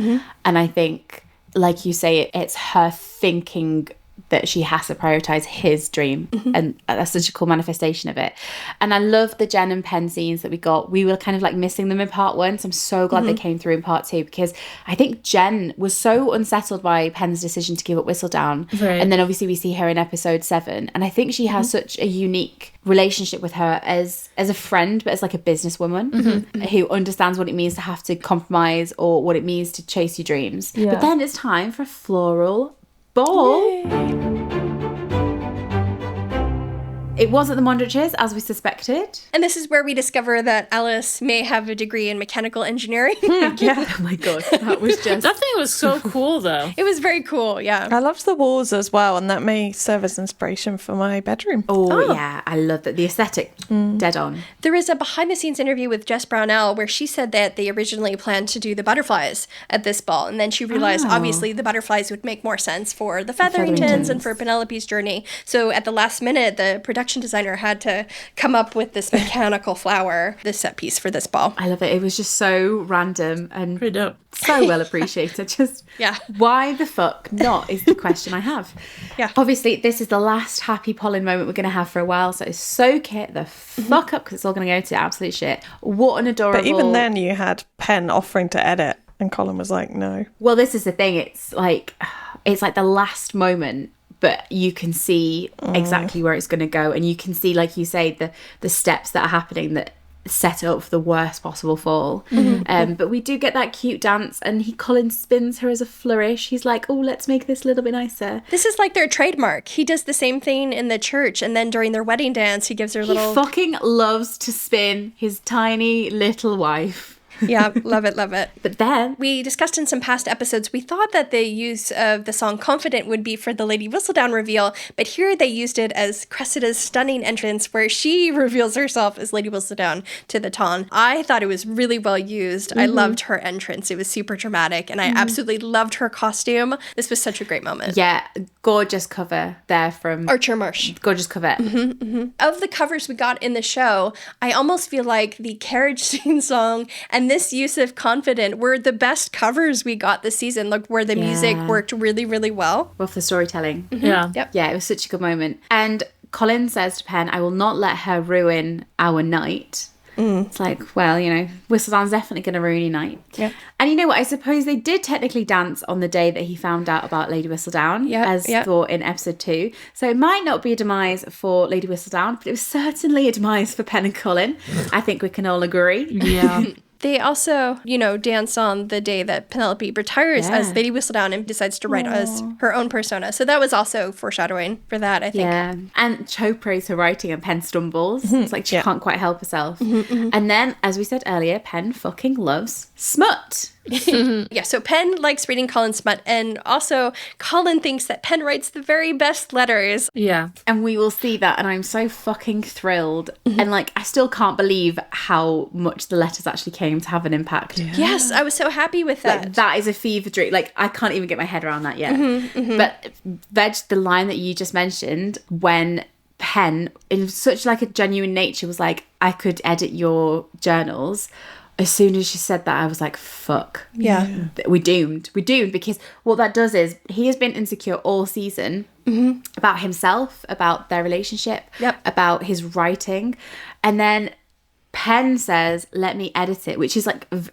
And I think, like you say, it's her thinking that she has to prioritize his dream, and that's such a cool manifestation of it. And I love the Jen and Penn scenes that we got. We were kind of like missing them in part 1, so I'm so glad they came through in part 2, because I think Jen was so unsettled by Penn's decision to give up Whistledown, and then obviously we see her in episode 7, and I think she has such a unique relationship with her as a friend, but as like a businesswoman who understands what it means to have to compromise or what it means to chase your dreams. But then it's time for a floral ball. Yay. It was at the Mondriches, as we suspected. And this is where we discover that Alice may have a degree in mechanical engineering. Oh my god, that was just... That thing was so cool, though. It was very cool, yeah. I loved the walls as well, and that may serve as inspiration for my bedroom. Oh. Yeah, I love that. The aesthetic, dead on. There was a behind-the-scenes interview with Jess Brownell where she said that they originally planned to do the butterflies at this ball, and then she realized, obviously, the butterflies would make more sense for the Featheringtons and for Penelope's journey. So at the last minute, the production designer had to come up with this mechanical flower, this set piece for this ball. I love it. It was just so random and pretty dope. So well appreciated. Just why the fuck not is the question I have. Obviously, this is the last happy Polin moment we're going to have for a while, so soak it the fuck up, because it's all going to go to absolute shit. What an adorable... But even then you had Penn offering to edit and Colin was like, no. Well, this is the thing. It's like the last moment, but you can see exactly where it's going to go, and you can see, like you say, the steps that are happening that set it up for the worst possible fall. But we do get that cute dance, and Colin spins her as a flourish. He's like, oh, let's make this a little bit nicer. This is like their trademark. He does the same thing in the church, and then during their wedding dance, he gives her little... He fucking loves to spin his tiny little wife. Yeah, love it, love it. But then we discussed in some past episodes, we thought that the use of the song Confident would be for the Lady Whistledown reveal, but here they used it as Cressida's stunning entrance where she reveals herself as Lady Whistledown to the Ton. I thought it was really well used. I loved her entrance. It was super dramatic, and I absolutely loved her costume. This was such a great moment. Yeah, gorgeous cover there from Archer Marsh. Gorgeous cover. Of the covers we got in the show, I almost feel like the carriage scene song and this use of Confident were the best covers we got this season, like where the music worked really, really well. Well, for the storytelling. Yeah. Yep. Yeah, it was such a good moment. And Colin says to Penn, I will not let her ruin our night. It's like, well, Whistledown's definitely going to ruin your night. Yeah. And you know what? I suppose they did technically dance on the day that he found out about Lady Whistledown, as thought in episode 2. So it might not be a demise for Lady Whistledown, but it was certainly a demise for Penn and Colin. I think we can all agree. Yeah. They also, dance on the day that Penelope retires as Lady Whistledown and decides to write as her own persona. So that was also foreshadowing for that, I think. Yeah. And Cho prays her writing and Penn stumbles. It's like she can't quite help herself. And then, as we said earlier, Penn fucking loves smut. Yeah, so Penn likes reading Colin's smut, and also Colin thinks that Penn writes the very best letters. Yeah. And we will see that, and I'm so fucking thrilled. And I still can't believe how much the letters actually came to have an impact. Yes, I was so happy with that. That is a fever dream. I can't even get my head around that yet. But Veg, the line that you just mentioned, when Penn, in such a genuine nature, was like, I could edit your journals. As soon as she said that, I was like, fuck. Yeah. We're doomed. We're doomed, because what that does is he has been insecure all season about himself, about their relationship, about his writing. And then Penn says, let me edit it, which is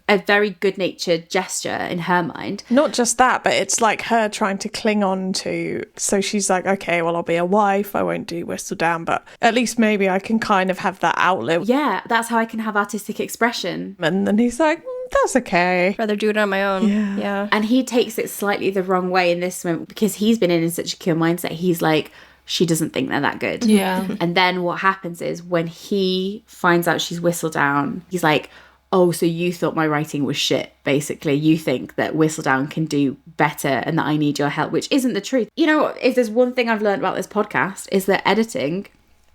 a very good-natured gesture in her mind. Not just that, but it's like her trying to cling on to... So she's like, okay, well, I'll be a wife. I won't do Whistledown, but at least maybe I can kind of have that outlet. Yeah, that's how I can have artistic expression. And then he's like, that's okay. Rather do it on my own. Yeah. And he takes it slightly the wrong way in this moment, because he's been in such a secure mindset. He's like, she doesn't think they're that good. Yeah. And then what happens is when he finds out she's Whistledown, he's like, oh, so you thought my writing was shit, basically. You think that Whistledown can do better and that I need your help, which isn't the truth. You know, if there's one thing I've learned about this podcast is that editing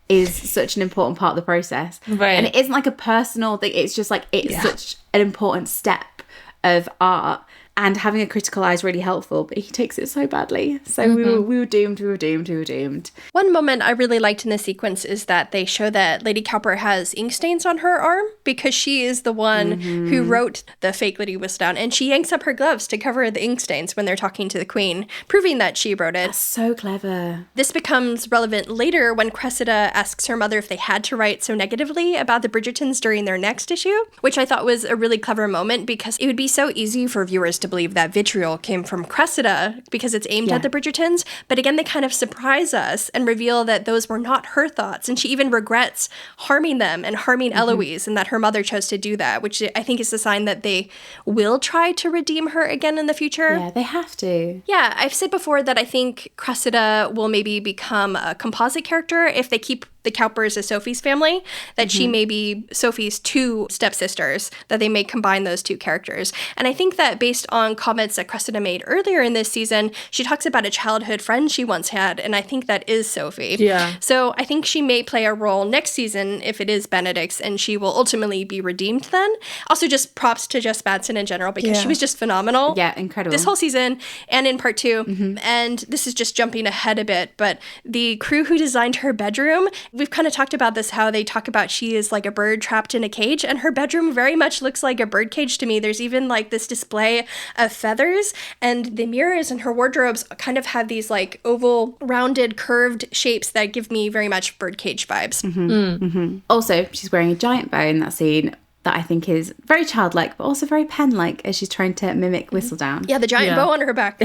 is such an important part of the process. Right. And it isn't like a personal thing. It's just like, it's such an important step of art. And having a critical eye is really helpful, but he takes it so badly. So we were doomed. One moment I really liked in this sequence is that they show that Lady Cowper has ink stains on her arm because she is the one who wrote the fake Lady Whistledown, and she yanks up her gloves to cover the ink stains when they're talking to the Queen, proving that she wrote it. That's so clever. This becomes relevant later when Cressida asks her mother if they had to write so negatively about the Bridgertons during their next issue, which I thought was a really clever moment because it would be so easy for viewers to believe that vitriol came from Cressida because it's aimed at the Bridgertons. But again, they kind of surprise us and reveal that those were not her thoughts. And she even regrets harming them and harming Eloise, and that her mother chose to do that, which I think is a sign that they will try to redeem her again in the future. Yeah, they have to. Yeah, I've said before that I think Cressida will maybe become a composite character if they keep the Cowpers as Sophie's family, that she may be Sophie's two stepsisters, that they may combine those two characters. And I think that based on comments that Cressida made earlier in this season, she talks about a childhood friend she once had, and I think that is Sophie. Yeah. So I think she may play a role next season if it is Benedict's, and she will ultimately be redeemed then. Also, just props to Jess Madsen in general, because she was just phenomenal. Yeah, incredible. This whole season, and in part 2, and this is just jumping ahead a bit, but the crew who designed her bedroom, we've kind of talked about this, how they talk about she is like a bird trapped in a cage, and her bedroom very much looks like a bird cage to me. There's even like this display of feathers, and the mirrors in her wardrobes kind of have these like oval, rounded, curved shapes that give me very much birdcage vibes. Also, she's wearing a giant bow in that scene that I think is very childlike, but also very pen-like as she's trying to mimic Whistledown. Yeah, the giant bow on her back.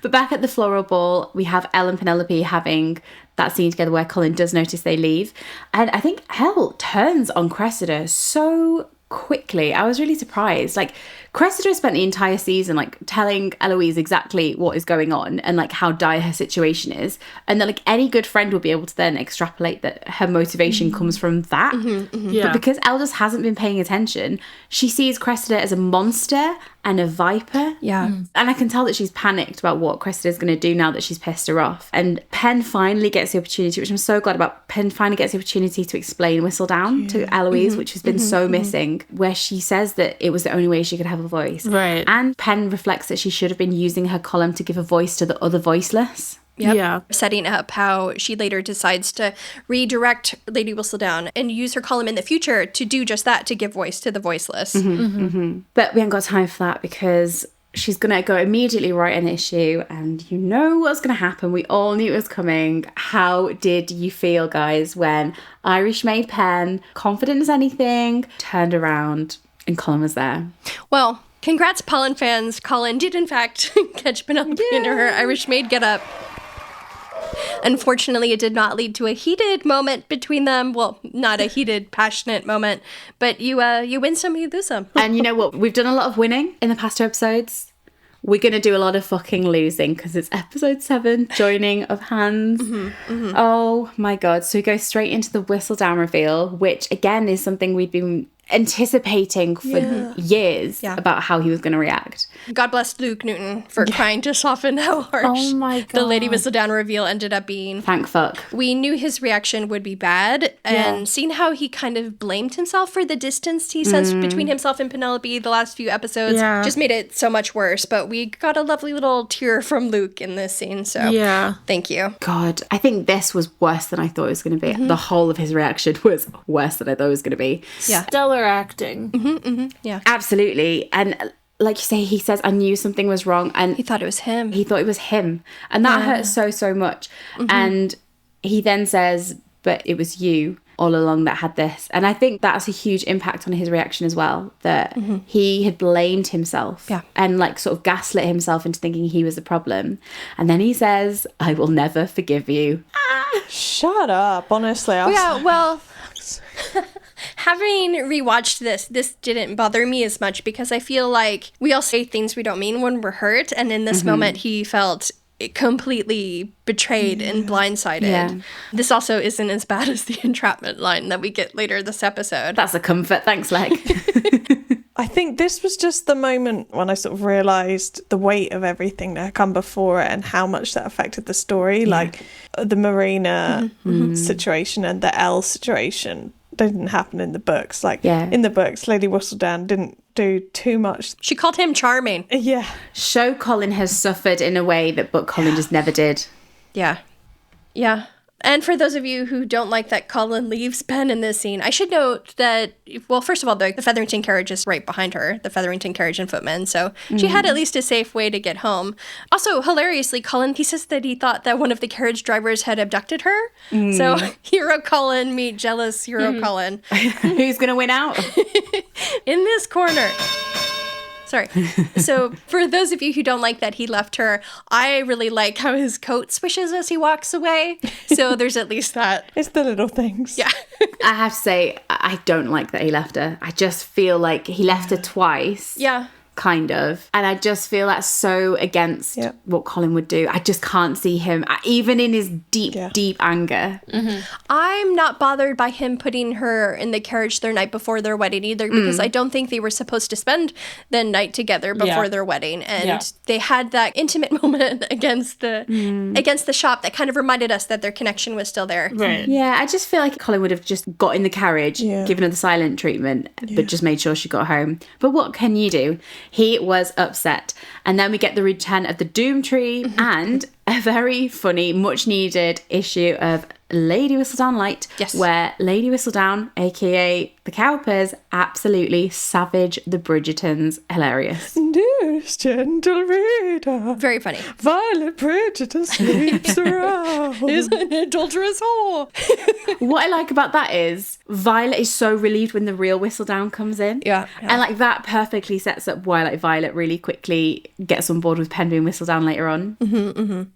But back at the floral ball, we have Elle and Penelope having that scene together where Colin does notice they leave. And I think Elle turns on Cressida so quickly. I was really surprised. Like, Cressida spent the entire season like telling Eloise exactly what is going on and like how dire her situation is, and that like any good friend will be able to then extrapolate that her motivation comes from that. Yeah. But because Elle just hasn't been paying attention, she sees Cressida as a monster and a viper. Yeah. And I can tell that she's panicked about what Cressida's going to do now that she's pissed her off. And Penn finally gets the opportunity, which I'm so glad about. Penn finally gets the opportunity to explain Whistledown to Eloise, which has been so missing, where she says that it was the only way she could have a voice. Right. And Penn reflects that she should have been using her column to give a voice to the other voiceless. Yep. Yeah. Setting up how she later decides to redirect Lady Whistledown and use her column in the future to do just that, to give voice to the voiceless. But we haven't got time for that because she's going to go immediately write an issue, and you know what's going to happen. We all knew it was coming. How did you feel, guys, when Irish maid Penn, confident as anything, turned around and Colin was there? Well, congrats, Polin fans. Colin did, in fact, catch Penelope in her Irish maid get-up. Unfortunately, it did not lead to a heated moment between them. Well, not a heated, passionate moment, but you win some, you lose some. And you know what? We've done a lot of winning in the past 2 episodes. We're going to do a lot of fucking losing because it's episode 7, joining of hands. Oh my God. So we go straight into the Whistledown reveal, which again is something we'd been anticipating for years about how he was going to react. God bless Luke Newton for trying to soften how harsh the Lady Whistledown reveal ended up being. Thank fuck. We knew his reaction would be bad, and seeing how he kind of blamed himself for the distance he sensed between himself and Penelope the last few episodes just made it so much worse. But we got a lovely little tear from Luke in this scene, so thank you. God, I think this was worse than I thought it was going to be. The whole of his reaction was worse than I thought it was going to be. Yeah. Stellar acting. Yeah. Absolutely. And like you say, he says, I knew something was wrong. And He thought it was him. he thought it was him. And that hurt so much. And he then says, but it was you all along that had this. And I think that's a huge impact on his reaction as well, that he had blamed himself and like sort of gaslit himself into thinking he was the problem. And then he says, I will never forgive you. Shut up, honestly. Yeah, well, having rewatched this didn't bother me as much because I feel like we all say things we don't mean when we're hurt. And in this moment, he felt completely betrayed and blindsided. Yeah. This also isn't as bad as the entrapment line that we get later this episode. That's a comfort. Thanks, Leg. I think this was just the moment when I sort of realised the weight of everything that had come before it and how much that affected the story. Like the Marina situation and the Elle situation didn't happen in the books. Like in the books, Lady Whistledown didn't do too much. She called him charming. Yeah. Show Colin has suffered in a way that book Colin just never did. Yeah. Yeah. And for those of you who don't like that Colin leaves Ben in this scene, I should note that, well, first of all, the Featherington carriage is right behind her, the Featherington carriage and footman, so she had at least a safe way to get home. Also, hilariously, Colin, he says that he thought that one of the carriage drivers had abducted her. So, hero Colin meet jealous hero Colin. Who's going to win out? In this corner. Sorry. So for those of you who don't like that he left her, I really like how his coat swishes as he walks away. So there's at least that. It's the little things. Yeah. I have to say, I don't like that he left her. I just feel like he left her twice. Yeah. Kind of. And I just feel that's so against what Colin would do. I just can't see him, even in his deep anger. I'm not bothered by him putting her in the carriage their night before their wedding either, because I don't think they were supposed to spend the night together before their wedding. And they had that intimate moment against the shop that kind of reminded us that their connection was still there. Right. Yeah, I just feel like Colin would have just got in the carriage, given her the silent treatment, but just made sure she got home. But what can you do? He was upset. And then we get the return of the Doom Tree and a very funny, much needed issue of Lady Whistledown Light, where Lady Whistledown, aka the Cowpers, absolutely savage the Bridgertons. Hilarious. Dearest gentle reader. Very funny. Violet Bridgerton sleeps around. Is an adulterous whore. What I like about that is Violet is so relieved when the real Whistledown comes in. Yeah. And like that perfectly sets up why like Violet really quickly gets on board with Pen being Whistledown later on.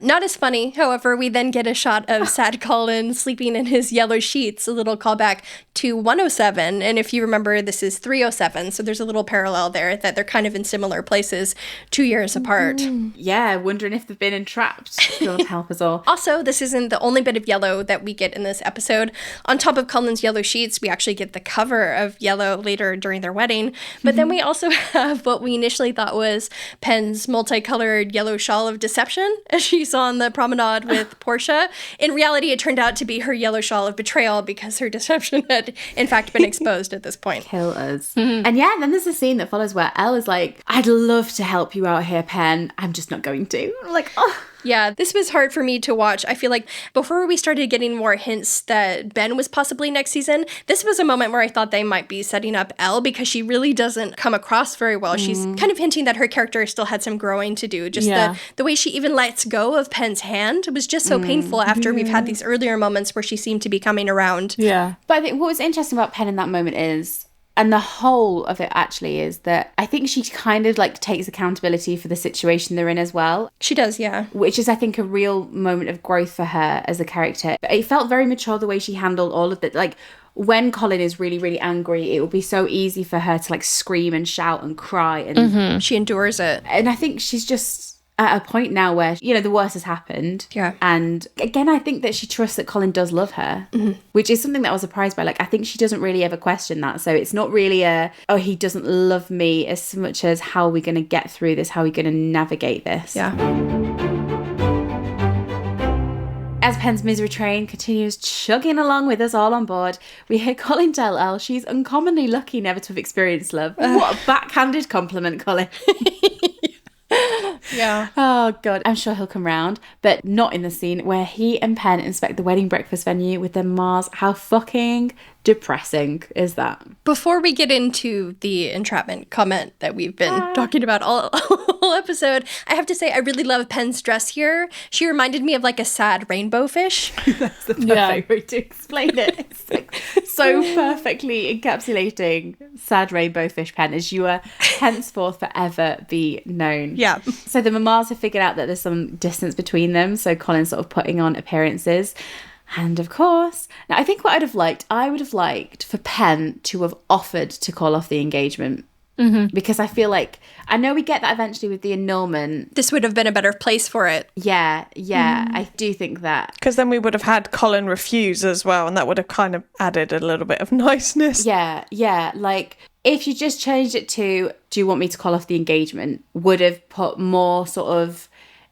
Not as funny. However, we then get a shot of sad Colin sleeping in his yellow sheets, a little callback to 107. And if you remember, this is 307. So there's a little parallel there that they're kind of in similar places 2 years apart. Yeah, wondering if they've been entrapped. God help us all. Also, this isn't the only bit of yellow that we get in this episode. On top of Colin's yellow sheets, we actually get the cover of yellow later during their wedding. But then we also have what we initially thought was Pen's multicolored yellow shawl of deception as she's on the promenade with Portia. In reality, it turned out to be her yellow shawl of betrayal because her deception had, in fact, been exposed at this point. Kill us. And yeah, then there's a scene that follows where Elle is like, I'd love to help you out here, Pen. I'm just not going to. I'm like, oh. Yeah, this was hard for me to watch. I feel like before we started getting more hints that Ben was possibly next season, this was a moment where I thought they might be setting up Elle because she really doesn't come across very well. She's kind of hinting that her character still had some growing to do. Just the way she even lets go of Pen's hand was just so painful after we've had these earlier moments where she seemed to be coming around. Yeah. But I think what was interesting about Pen in that moment is, and the whole of it actually is that I think she kind of like takes accountability for the situation they're in as well. She does, yeah. Which is, I think, a real moment of growth for her as a character. But it felt very mature the way she handled all of it. Like, when Colin is really, really angry, it will be so easy for her to like scream and shout and cry. And she endures it. And I think she's just at a point now where, you know, the worst has happened. Yeah. And again, I think that she trusts that Colin does love her, which is something that I was surprised by. Like, I think she doesn't really ever question that. So it's not really oh, he doesn't love me, as much as how are we going to get through this? How are we going to navigate this? Yeah. As Pen's misery train continues chugging along with us all on board, we hear Colin tell Elle she's uncommonly lucky never to have experienced love. What a backhanded compliment, Colin. Yeah. Oh, God. I'm sure he'll come round, but not in the scene where he and Pen inspect the wedding breakfast venue with their Mars. How fucking depressing is that? Before we get into the entrapment comment that we've been talking about all episode, I have to say I really love Pen's dress here. She reminded me of like a sad rainbow fish. That's the perfect way to explain it. It's like so perfectly encapsulating sad rainbow fish, Pen, as you are henceforth forever be known. Yeah. So the mamas have figured out that there's some distance between them, so Colin's sort of putting on appearances. And of course, now I think what I would have liked for Pen to have offered to call off the engagement. Because I feel like, I know we get that eventually with the annulment. This would have been a better place for it. Yeah, I do think that. Because then we would have had Colin refuse as well, and that would have kind of added a little bit of niceness. Yeah, like, if you just changed it to, do you want me to call off the engagement, would have put more sort of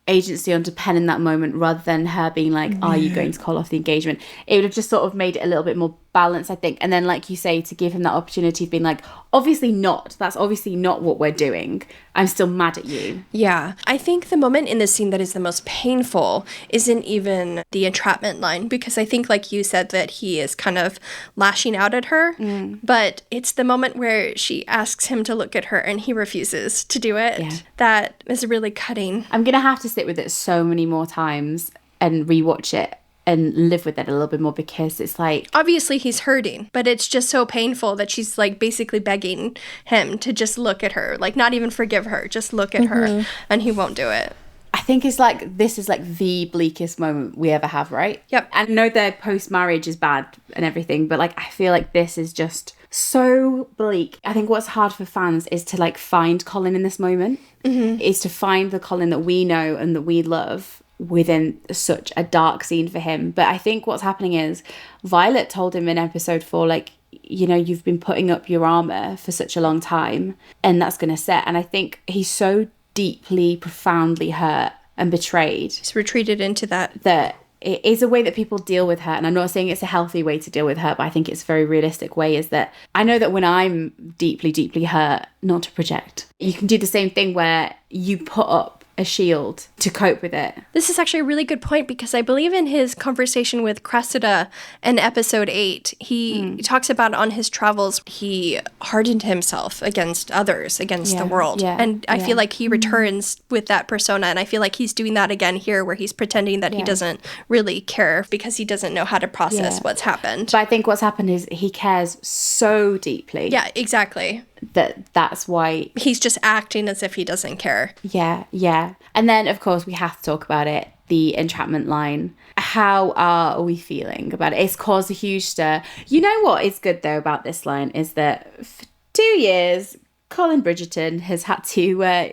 agency onto Penn in that moment, rather than her being like, are you going to call off the engagement? It would have just sort of made it a little bit more balanced, I think. And then, like you say, to give him that opportunity of being like, obviously not, that's obviously not what we're doing, I'm still mad at you. Yeah. I think the moment in this scene that is the most painful isn't even the entrapment line, because I think, like you said, that he is kind of lashing out at her, but it's the moment where she asks him to look at her and he refuses to do it. That is really cutting. I'm gonna have to sit with it so many more times and rewatch it and live with it a little bit more, because it's like, obviously he's hurting, but it's just so painful that she's like basically begging him to just look at her, like not even forgive her, just look at her, and he won't do it. I think it's like, this is like the bleakest moment we ever have, right? Yep. I know their post-marriage is bad and everything, but like, I feel like this is just so bleak. I think what's hard for fans is to like find Colin in this moment, is to find the Colin that we know and that we love within such a dark scene for him. But I think what's happening is Violet told him in episode 4, like, you know, you've been putting up your armor for such a long time and that's going to set. And I think he's so deeply, profoundly hurt and betrayed. He's retreated into that. That it is a way that people deal with her. And I'm not saying it's a healthy way to deal with her, but I think it's a very realistic way, is that I know that when I'm deeply, deeply hurt, not to project, you can do the same thing where you put up a shield to cope with it. This is actually a really good point, because I believe in his conversation with Cressida in episode 8, he talks about on his travels, he hardened himself against others, against the world. And I feel like he returns with that persona. And I feel like he's doing that again here, where he's pretending that he doesn't really care because he doesn't know how to process what's happened. But I think what's happened is he cares so deeply. Yeah, exactly. That's why he's just acting as if he doesn't care. Yeah. And then, of course, we have to talk about it. The entrapment line. How are we feeling about it? It's caused a huge stir. You know what is good, though, about this line is that for 2 years, Colin Bridgerton has had to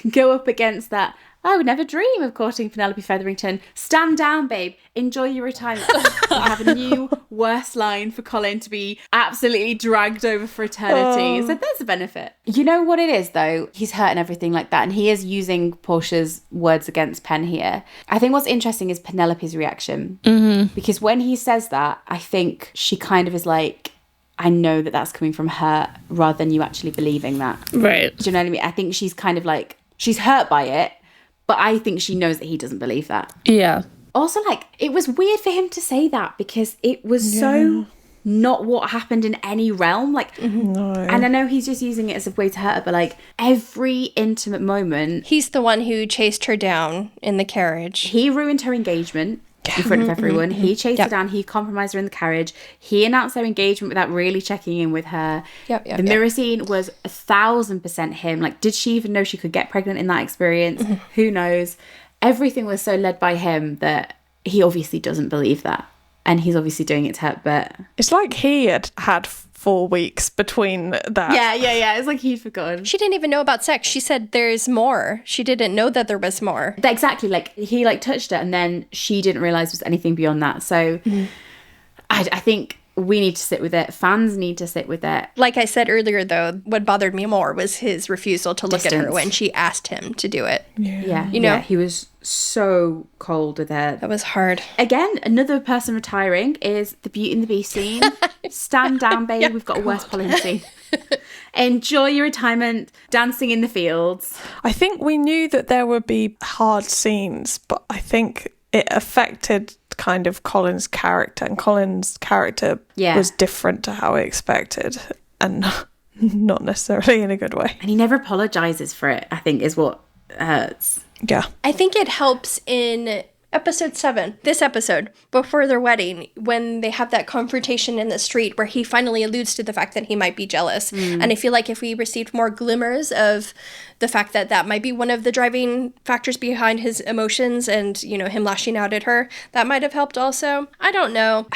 go up against that. I would never dream of courting Penelope Featherington. Stand down, babe. Enjoy your retirement. We have a new worse line for Colin to be absolutely dragged over for eternity. So there's a benefit. You know what it is, though? He's hurt and everything like that. And he is using Portia's words against Penn here. I think what's interesting is Penelope's reaction. Because when he says that, I think she kind of is like, I know that that's coming from her, rather than you actually believing that. Right. Do you know what I mean? I think she's kind of like, she's hurt by it, but I think she knows that he doesn't believe that. Yeah. Also, like, it was weird for him to say that, because it was so not what happened in any realm. Like, No. and I know he's just using it as a way to hurt her, but like, every intimate moment, He's the one who chased her down in the carriage. he ruined her engagement in front of everyone. He chased her down. He compromised her in the carriage. He announced their engagement without really checking in with her. The mirror scene was 1,000% him. Like, did she even know she could get pregnant in that experience? Who knows? Everything was so led by him that he obviously doesn't believe that. And he's obviously doing it to her, but... It's like he had 4 weeks between that. Yeah. It's like he'd forgotten. She didn't even know about sex. She said there's more. She didn't know that there was more. Exactly. Like, he like touched her and then she didn't realise there was anything beyond that. So I think we need to sit with it. Fans need to sit with it. Like I said earlier, though, what bothered me more was his refusal to look at her Distance. when she asked him to do it. Yeah. You know? Yeah, he was so cold with her. That was hard. Again, another person retiring is the Beauty and the Beast scene. Stand down, babe. We've got a worse Polin scene. Enjoy your retirement, dancing in the fields. I think we knew that there would be hard scenes, but I think it affected kind of Colin's character, and Colin's character was different to how I expected, and not necessarily in a good way. And he never apologises for it, I think, is what hurts. Yeah. I think it helps in episode 7, this episode, before their wedding, when they have that confrontation in the street where he finally alludes to the fact that he might be jealous. And I feel like if we received more glimmers of the fact that that might be one of the driving factors behind his emotions and, you know, him lashing out at her, that might have helped also. I don't know.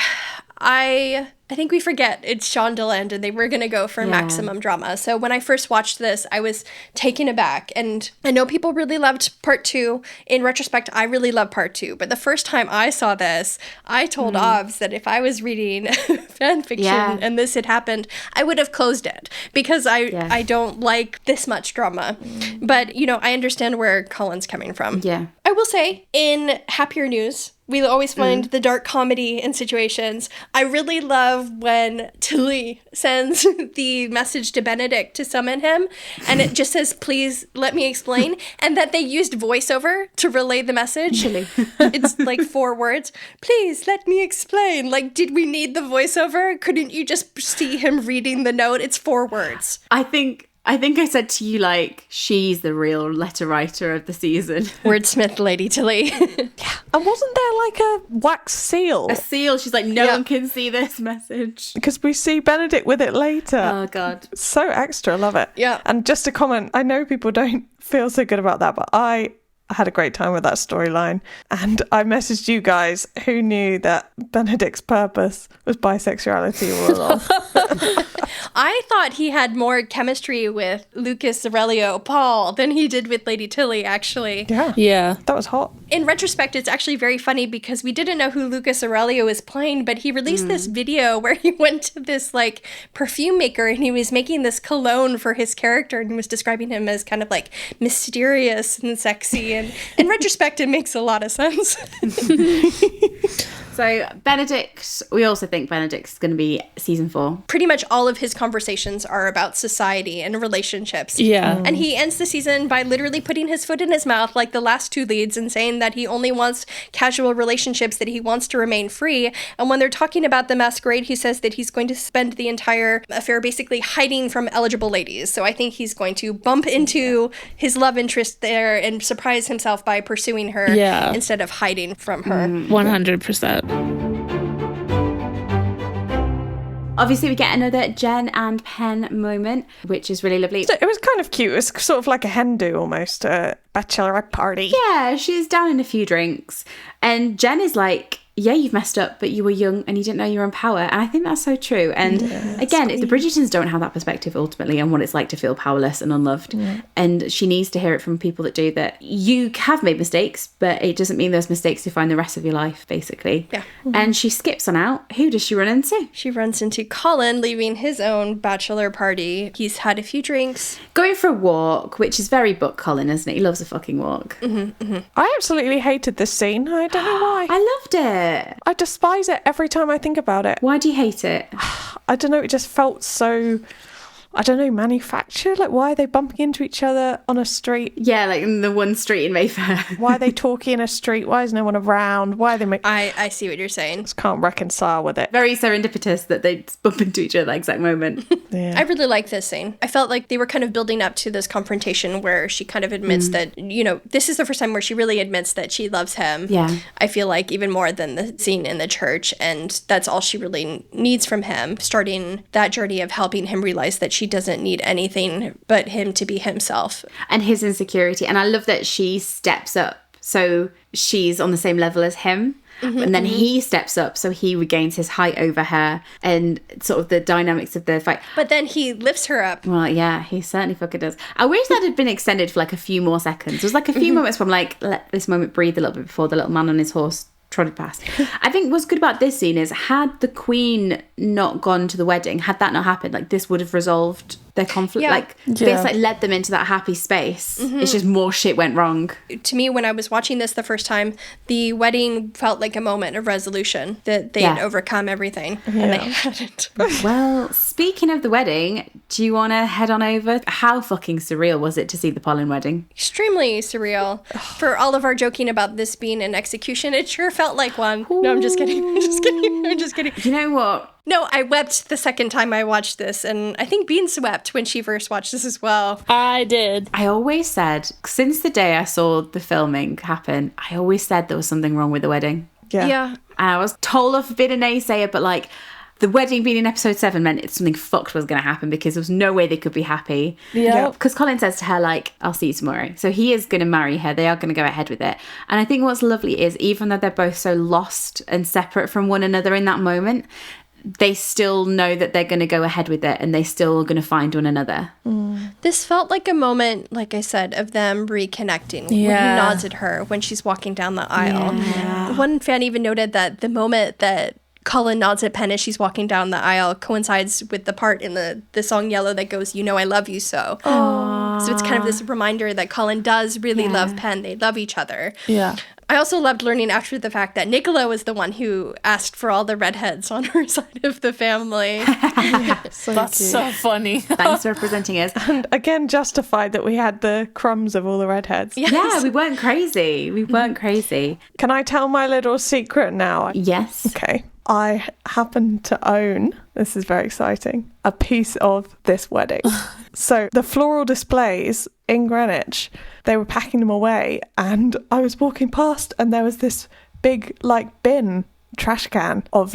I I think we forget it's Shondaland and they were going to go for maximum drama. So when I first watched this, I was taken aback. And I know people really loved part 2. In retrospect, I really loved part 2. But the first time I saw this, I told Ovs that if I was reading fan fiction and this had happened, I would have closed it because I don't like this much drama. But, you know, I understand where Colin's coming from. Yeah. I will say, in happier news, we always find the dark comedy in situations. I really love when Tilly sends the message to Benedict to summon him, and it just says, please let me explain, and that they used voiceover to relay the message. It's like 4 words. Please let me explain. Like, did we need the voiceover? Couldn't you just see him reading the note? It's 4 words. I think I said to you, like, she's the real letter writer of the season. Wordsmith Lady Tilly. And wasn't there like a wax seal? A seal. She's like, no one can see this message. Because we see Benedict with it later. Oh, God. So extra. Love it. Yeah. And just a comment, I know people don't feel so good about that, but I had a great time with that storyline. And I messaged you guys who knew that Benedict's purpose was bisexuality all along. I thought he had more chemistry with Lucas Aurelio Paul than he did with Lady Tilly, actually. Yeah. That was hot. In retrospect, it's actually very funny because we didn't know who Lucas Aurelio was playing, but he released this video where he went to this like perfume maker and he was making this cologne for his character and he was describing him as kind of like mysterious and sexy. And in retrospect, it makes a lot of sense. So Benedict, we also think Benedict's going to be season 4. Pretty much all of his conversations are about society and relationships. Yeah. And he ends the season by literally putting his foot in his mouth like the last 2 leads and saying that he only wants casual relationships, that he wants to remain free. And when they're talking about the masquerade, he says that he's going to spend the entire affair basically hiding from eligible ladies. So I think he's going to bump into his love interest there and surprise himself by pursuing her instead of hiding from her. 100%. Obviously, we get another Jen and Pen moment, which is really lovely. So it was kind of cute. It was sort of like a hen do almost, a bachelorette party. Yeah, she's down in a few drinks. And Jen is like, yeah, you've messed up, but you were young and you didn't know you were in power. And I think that's so true. And again, the Bridgertons don't have that perspective ultimately on what it's like to feel powerless and unloved. And she needs to hear it from people that do that. You have made mistakes, but it doesn't mean those mistakes define the rest of your life, basically. Yeah. And she skips on out. Who does she run into? She runs into Colin leaving his own bachelor party. He's had a few drinks. Going for a walk, which is very book Colin, isn't it? He loves a fucking walk. I absolutely hated this scene. I don't know why. I loved it. I despise it every time I think about it. Why do you hate it? I don't know, it just felt so, I don't know, manufactured. Like, why are they bumping into each other on a street? Yeah, like in the one street in Mayfair. Why are they talking in a street? Why is no one around? Why are they making... I see what you're saying. Just can't reconcile with it. Very serendipitous that they bump into each other at the exact moment. I really like this scene. I felt like they were kind of building up to this confrontation where she kind of admits that, you know, this is the first time where she really admits that she loves him. Yeah. I feel like even more than the scene in the church. And that's all she really needs from him, starting that journey of helping him realize that she doesn't need anything but him to be himself. And his insecurity. And I love that she steps up. So she's on the same level as him. And then he steps up, so he regains his height over her and sort of the dynamics of the fight. But then he lifts her up. Well, yeah, he certainly fucking does. I wish that had been extended for like a few more seconds. There was like a few moments where I'm like, let this moment breathe a little bit before the little man on his horse trotted past. I think what's good about this scene is had the Queen not gone to the wedding, had that not happened, like this would have resolved their conflict. This like led them into that happy space. It's just more shit went wrong. To me, when I was watching this the first time, the wedding felt like a moment of resolution, that they had overcome everything and they hadn't. Well, speaking of the wedding, do you want to head on over? How fucking surreal was it to see the Polin wedding? Extremely surreal. For all of our joking about this being an execution, it sure felt like one. No, I'm just kidding. I'm just kidding. You know what? No, I wept the second time I watched this, and I think Bean wept when she first watched this as well. I did. I always said, since the day I saw the filming happen, I always said there was something wrong with the wedding. Yeah. And I was told off for being a naysayer, but like, the wedding being in episode 7 meant something fucked was going to happen because there was no way they could be happy. Yeah. Because Colin says to her, like, I'll see you tomorrow. So he is going to marry her. They are going to go ahead with it. And I think what's lovely is even though they're both so lost and separate from one another in that moment, they still know that they're going to go ahead with it and they still are going to find one another. This felt like a moment, like I said, of them reconnecting. When he nods at her when she's walking down the aisle. Yeah. One fan even noted that the moment that Colin nods at Penn as she's walking down the aisle coincides with the part in the song Yellow that goes, "You know I love you so." Aww. So it's kind of this reminder that Colin does really love Penn. They love each other. Yeah. I also loved learning after the fact that Nicola was the one who asked for all the redheads on her side of the family. That's so funny. Thanks for representing us. And again, justified that we had the crumbs of all the redheads. Yeah, we weren't crazy. We weren't crazy. Can I tell my little secret now? Yes. Okay. I happen to own, this is very exciting, a piece of this wedding. So the floral displays in Greenwich, they were packing them away, and I was walking past and there was this big bin, trash can of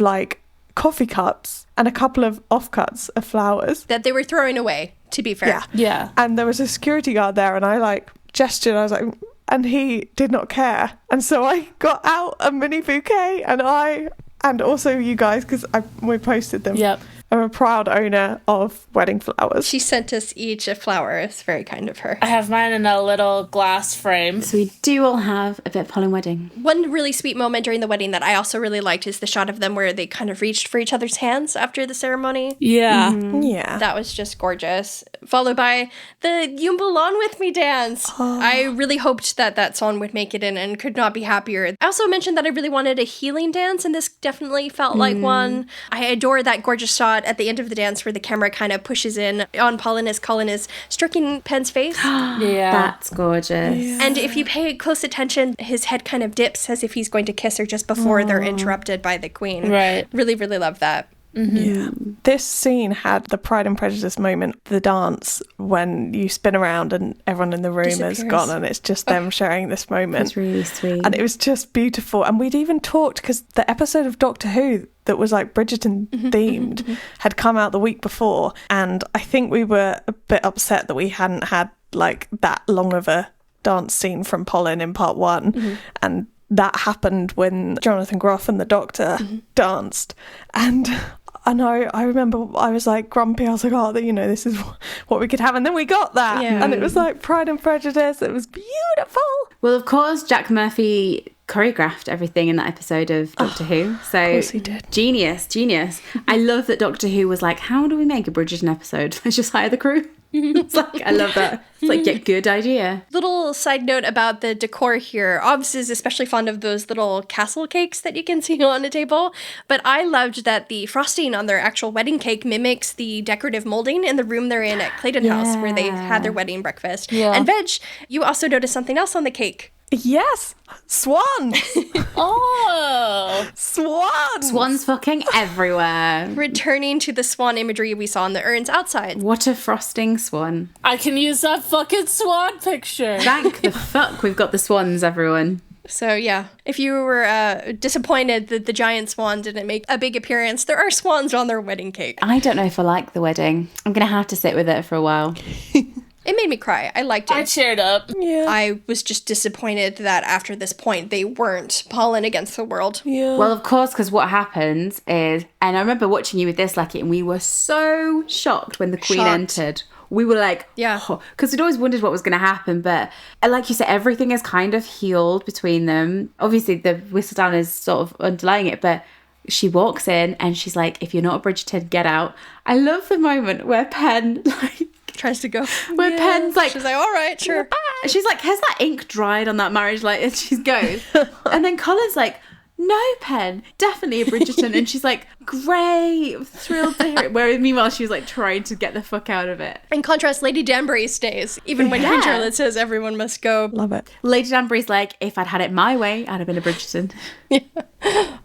coffee cups and a couple of offcuts of flowers. That they were throwing away, to be fair. Yeah. And there was a security guard there, and I gestured, I was like, and he did not care. And so I got out a mini bouquet, and also you guys, because we posted them. Yep. I'm a proud owner of wedding flowers. She sent us each a flower. It's very kind of her. I have mine in a little glass frame. So we do all have a bit of Polin wedding. One really sweet moment during the wedding that I also really liked is the shot of them where they kind of reached for each other's hands after the ceremony. Yeah. Yeah. That was just gorgeous. Followed by the You Belong With Me dance. I really hoped that song would make it in and could not be happier. I also mentioned that I really wanted a healing dance, and this definitely felt like one. I adore that gorgeous shot at the end of the dance where the camera kind of pushes in on Polin as Colin is stroking Penn's face. Yeah. That's gorgeous. Yeah. And if you pay close attention, his head kind of dips as if he's going to kiss her just before they're interrupted by the queen. Right. Really, really love that. Yeah. This scene had the Pride and Prejudice moment, the dance, when you spin around and everyone in the room Disappears. is gone and it's just them sharing this moment. It's really sweet. And it was just beautiful. And we'd even talked, because the episode of Doctor Who that was Bridgerton themed had come out the week before. And I think we were a bit upset that we hadn't had that long of a dance scene from Polin in part one. And that happened when Jonathan Groff and the Doctor danced. And I remember I was grumpy. I was like, this is what we could have. And then we got that. Yeah. And it was Pride and Prejudice. It was beautiful. Well, of course, Jack Murphy choreographed everything in that episode of Doctor Who. So Of course he did. Genius. I love that Doctor Who was like, how do we make a Bridgerton episode? Let's just hire the crew. It's I love that. It's yeah, good idea. Little side note about the decor here. Obviously is especially fond of those little castle cakes that you can see on a table. But I loved that the frosting on their actual wedding cake mimics the decorative molding in the room they're in at Clayton House where they had their wedding breakfast. Yeah. And Veg, you also noticed something else on the cake. Yes. Swans. Oh. Swans. Swans fucking everywhere. Returning to the swan imagery we saw in the urns outside. What a frosting swan. I can use that fucking swan picture. Thank the fuck we've got the swans, everyone. So yeah, if you were disappointed that the giant swan didn't make a big appearance, there are swans on their wedding cake. I don't know if I like the wedding. I'm going to have to sit with it for a while. It made me cry. I liked it. I cheered up. Yeah. I was just disappointed that after this point, they weren't Polin against the world. Yeah. Well, of course, because what happens is, and I remember watching you with this, Lucky, and we were so shocked when the Queen Shocked. entered. We were like, Yeah. because we'd always wondered what was going to happen. But like you said, everything is kind of healed between them. Obviously, the whistle down is sort of underlying it, but she walks in and she's like, if you're not a Bridgerton, get out. I love the moment where Penn, Tries to go. where Penn's like, She's like, all right, sure. she's like, has that ink dried on that marriage? And she goes. And then Colin's like, no, Penn, definitely a Bridgerton. And she's like, great, thrilled to hear it. Whereas meanwhile, she was trying to get the fuck out of it. In contrast, Lady Danbury stays, even when Queen Charlotte says everyone must go. Love it. Lady Danbury's like, if I'd had it my way, I'd have been a Bridgerton.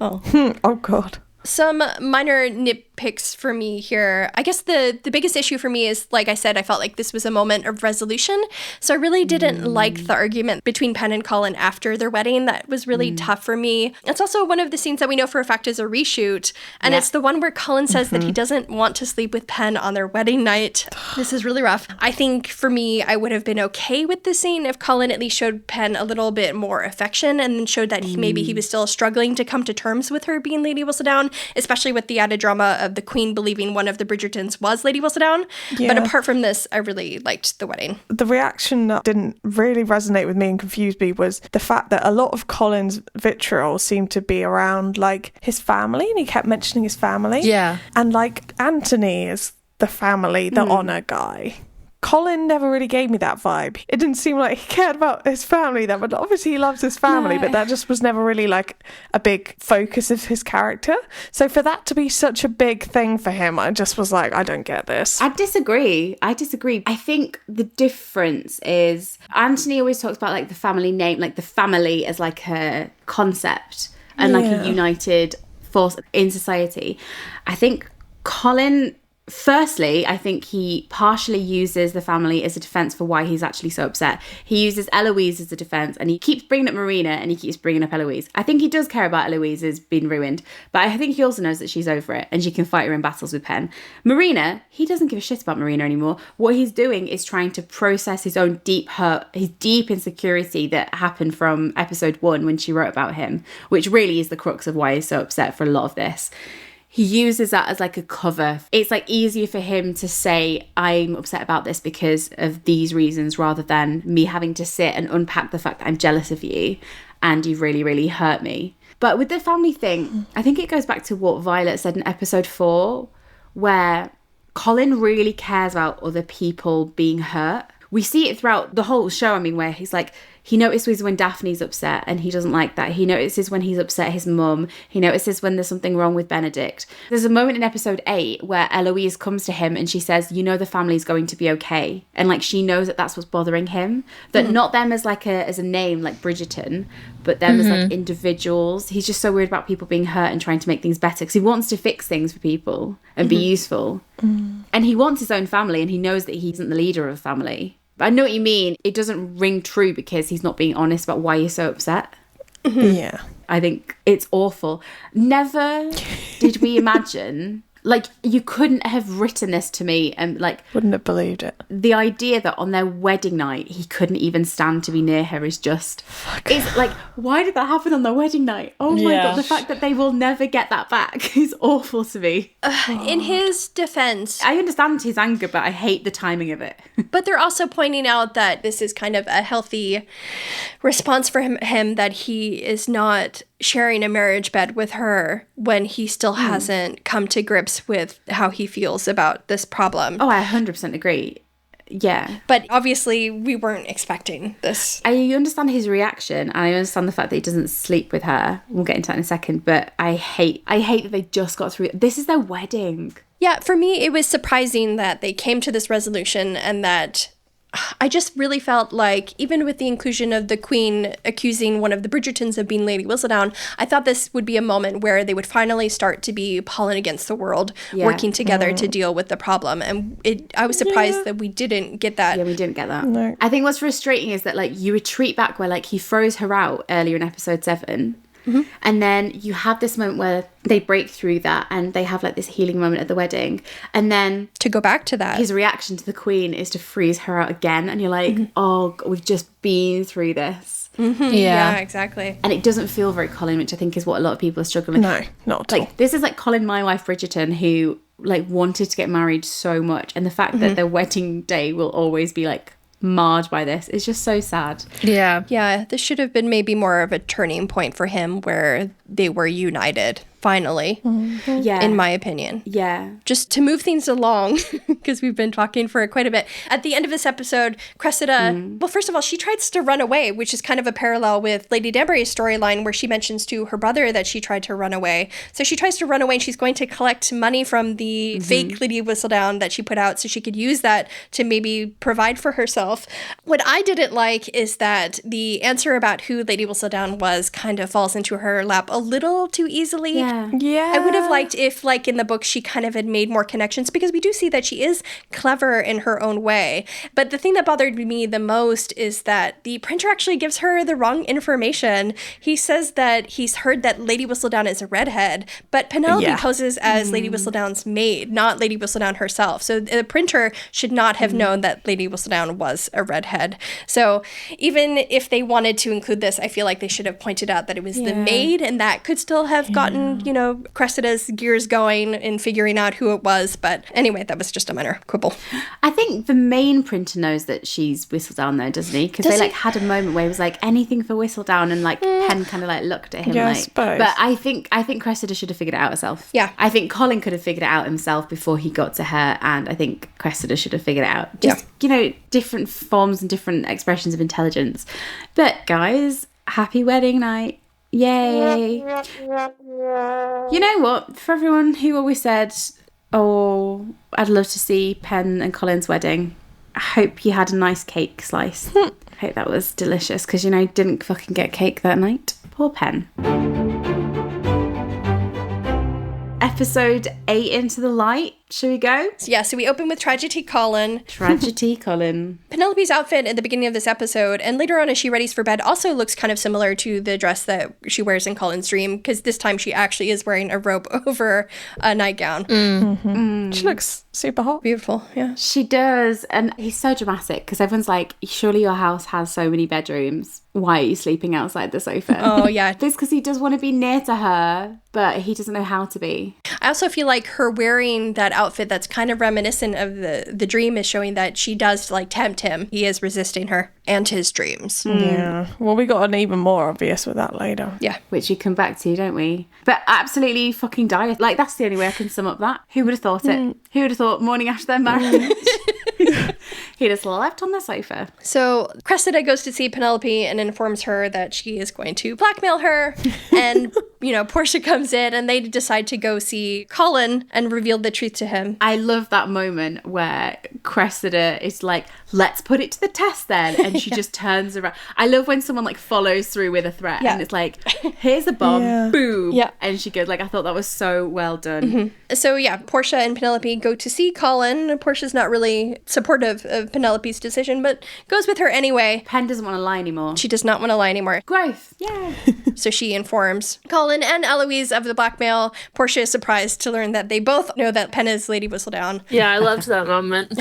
Oh God. Some minor picks for me here. I guess the biggest issue for me is, like I said, I felt like this was a moment of resolution. So I really didn't like the argument between Penn and Colin after their wedding. That was really tough for me. It's also one of the scenes that we know for a fact is a reshoot. And it's the one where Colin says that he doesn't want to sleep with Penn on their wedding night. This is really rough. I think for me, I would have been okay with this scene if Colin at least showed Penn a little bit more affection and then showed that maybe he was still struggling to come to terms with her being Lady Whistledown, especially with the added drama of the Queen believing one of the Bridgertons was Lady Whistledown. Yeah. But apart from this, I really liked the wedding. The reaction that didn't really resonate with me and confused me was the fact that a lot of Colin's vitriol seemed to be around, like, his family, and he kept mentioning his family. Yeah. And, like, Anthony is the family, the honour guy. Colin never really gave me that vibe. It didn't seem like he cared about his family that much. Obviously, he loves his family, but that just was never really like a big focus of his character. So for that to be such a big thing for him, I just was like, I don't get this. I disagree. I think the difference is Anthony always talks about like the family name, like the family as like a concept and like a united force in society. I think Colin... Firstly, I think he partially uses the family as a defense for why he's actually so upset. He uses Eloise as a defense, and he keeps bringing up Marina and he keeps bringing up Eloise. I think he does care about Eloise's been ruined, but I think he also knows that she's over it and she can fight her in battles with Penn. Marina, he doesn't give a shit about Marina anymore. What he's doing is trying to process his own deep hurt, his deep insecurity that happened from episode 1 when she wrote about him, which really is the crux of why he's so upset for a lot of this. He uses that as like a cover. It's like easier for him to say, I'm upset about this because of these reasons, rather than me having to sit and unpack the fact that I'm jealous of you and you've really, really hurt me. But with the family thing, I think it goes back to what Violet said in episode 4, where Colin really cares about other people being hurt. We see it throughout the whole show, I mean, where he's like, he notices when Daphne's upset and he doesn't like that. He notices when he's upset his mum. He notices when there's something wrong with Benedict. There's a moment in episode 8 where Eloise comes to him and she says, you know the family's going to be okay. And like she knows that that's what's bothering him. That not them as like as a name like Bridgerton, but them as like individuals. He's just so worried about people being hurt and trying to make things better because he wants to fix things for people and be useful. And he wants his own family and he knows that he isn't the leader of a family. But I know what you mean. It doesn't ring true because he's not being honest about why he's so upset. Yeah. I think it's awful. Never did we imagine... Like, you couldn't have written this to me and, like... Wouldn't have believed it. The idea that on their wedding night, he couldn't even stand to be near her is just... It's like, why did that happen on their wedding night? Oh my God, the fact that they will never get that back is awful to me. In his defense... I understand his anger, but I hate the timing of it. But they're also pointing out that this is kind of a healthy response for him that he is not sharing a marriage bed with her when he still hasn't come to grips with how he feels about this problem. Oh, I 100% agree. Yeah. But obviously we weren't expecting this. I understand his reaction and I understand the fact that he doesn't sleep with her. We'll get into that in a second, but I hate that they just got through it. This is their wedding. Yeah, for me, it was surprising that they came to this resolution and that I just really felt like, even with the inclusion of the Queen accusing one of the Bridgertons of being Lady Whistledown, I thought this would be a moment where they would finally start to be Polin against the world, working together to deal with the problem. And I was surprised that we didn't get that. Yeah, we didn't get that. No. I think what's frustrating is that, like, you retreat back where, like, he throws her out earlier in episode 7. And then you have this moment where they break through that and they have like this healing moment at the wedding. And then to go back to that, his reaction to the Queen is to freeze her out again. And you're like, oh, we've just been through this. Yeah, exactly. And it doesn't feel very Colin, which I think is what a lot of people are struggling with. No, not at all. This is like Colin, my wife, Bridgerton, who like wanted to get married so much. And the fact that their wedding day will always be like marred by this is just so sad. Yeah, this should have been maybe more of a turning point for him where they were united finally. Yeah, in my opinion. Yeah, just to move things along, because we've been talking for quite a bit. At the end of this episode, Cressida, well, first of all, she tries to run away, which is kind of a parallel with Lady Danbury's storyline, where she mentions to her brother that she tried to run away. So she tries to run away and she's going to collect money from the fake Lady Whistledown that she put out so she could use that to maybe provide for herself. What I didn't like is that the answer about who Lady Whistledown was kind of falls into her lap a a little too easily. Yeah. Yeah. I would have liked if, like, in the book, she kind of had made more connections, because we do see that she is clever in her own way. But the thing that bothered me the most is that the printer actually gives her the wrong information. He says that he's heard that Lady Whistledown is a redhead, but Penelope poses as Lady Whistledown's maid, not Lady Whistledown herself. So the printer should not have known that Lady Whistledown was a redhead. So even if they wanted to include this, I feel like they should have pointed out that it was the maid, and that could still have gotten, you know, Cressida's gears going in figuring out who it was. But anyway, that was just a minor quibble. I think the main printer knows that she's Whistledown, though, doesn't he? Because they like had a moment where he was like, anything for Whistledown, and like Penn kind of like looked at him Yeah, I like. suppose. But I think Cressida should have figured it out herself. Yeah. I think Colin could have figured it out himself before he got to her, and I think Cressida should have figured it out. Just you know, different forms and different expressions of intelligence. But guys, happy wedding night. Yay. You know what? For everyone who always said, oh, I'd love to see Penn and Colin's wedding, I hope you had a nice cake slice. I hope that was delicious, because, you know, didn't fucking get cake that night. Poor Penn. Episode 8, Into the Light. Shall we go? So we open with Tragedy Colin. Tragedy Colin. Penelope's outfit at the beginning of this episode, and later on as she readies for bed, also looks kind of similar to the dress that she wears in Colin's dream, because this time she actually is wearing a robe over a nightgown. She looks super hot. Beautiful, yeah. She does. And he's so dramatic, because everyone's like, surely your house has so many bedrooms. Why are you sleeping outside the sofa? Oh, yeah. It's because he does want to be near to her, but he doesn't know how to be. I also feel like her wearing that outfit that's kind of reminiscent of the dream is showing that she does, like, tempt him. He is resisting her and his dreams. Yeah. Well, we got an even more obvious with that later. Yeah. Which we come back to, don't we? But absolutely fucking dire. Like, that's the only way I can sum up that. Who would have thought it? Who would have thought morning after their marriage? He just left on the sofa. So Cressida goes to see Penelope and informs her that she is going to blackmail her. And, you know, Portia comes in and they decide to go see Colin and reveal the truth to him. I love that moment where Cressida is like, let's put it to the test then. And she just turns around. I love when someone like follows through with a threat and it's like, here's a bomb, boom. Yeah. And she goes like, I thought that was so well done. So yeah, Portia and Penelope go to see Colin. Portia's not really supportive of Penelope's decision, but goes with her anyway. Penn doesn't want to lie anymore. She does not want to lie anymore. Growth. Yeah. So she informs Colin and Eloise of the blackmail. Portia is surprised to learn that they both know that Penn is Lady Whistledown. Yeah, I loved that moment.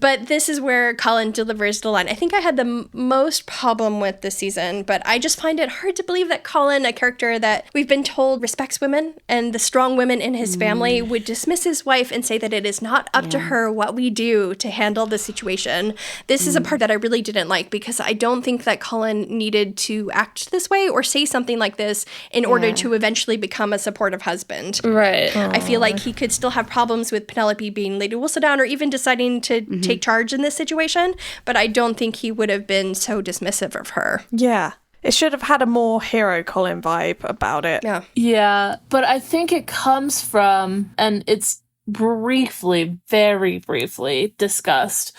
But this is where Colin delivers the line. I think I had the most problem with this season, but I just find it hard to believe that Colin, a character that we've been told respects women and the strong women in his family, would dismiss his wife and say that it is not up to her what we do to handle the situation. This is a part that I really didn't like, because I don't think that Colin needed to act this way or say something like this in order to eventually become a supportive husband. Right. I feel like he could still have problems with Penelope being Lady Whistledown or even deciding to take charge in this situation, but I don't think he would have been so dismissive of her. Yeah. It should have had a more hero Colin vibe about it. Yeah. Yeah, but I think it comes from, and it's briefly, very briefly discussed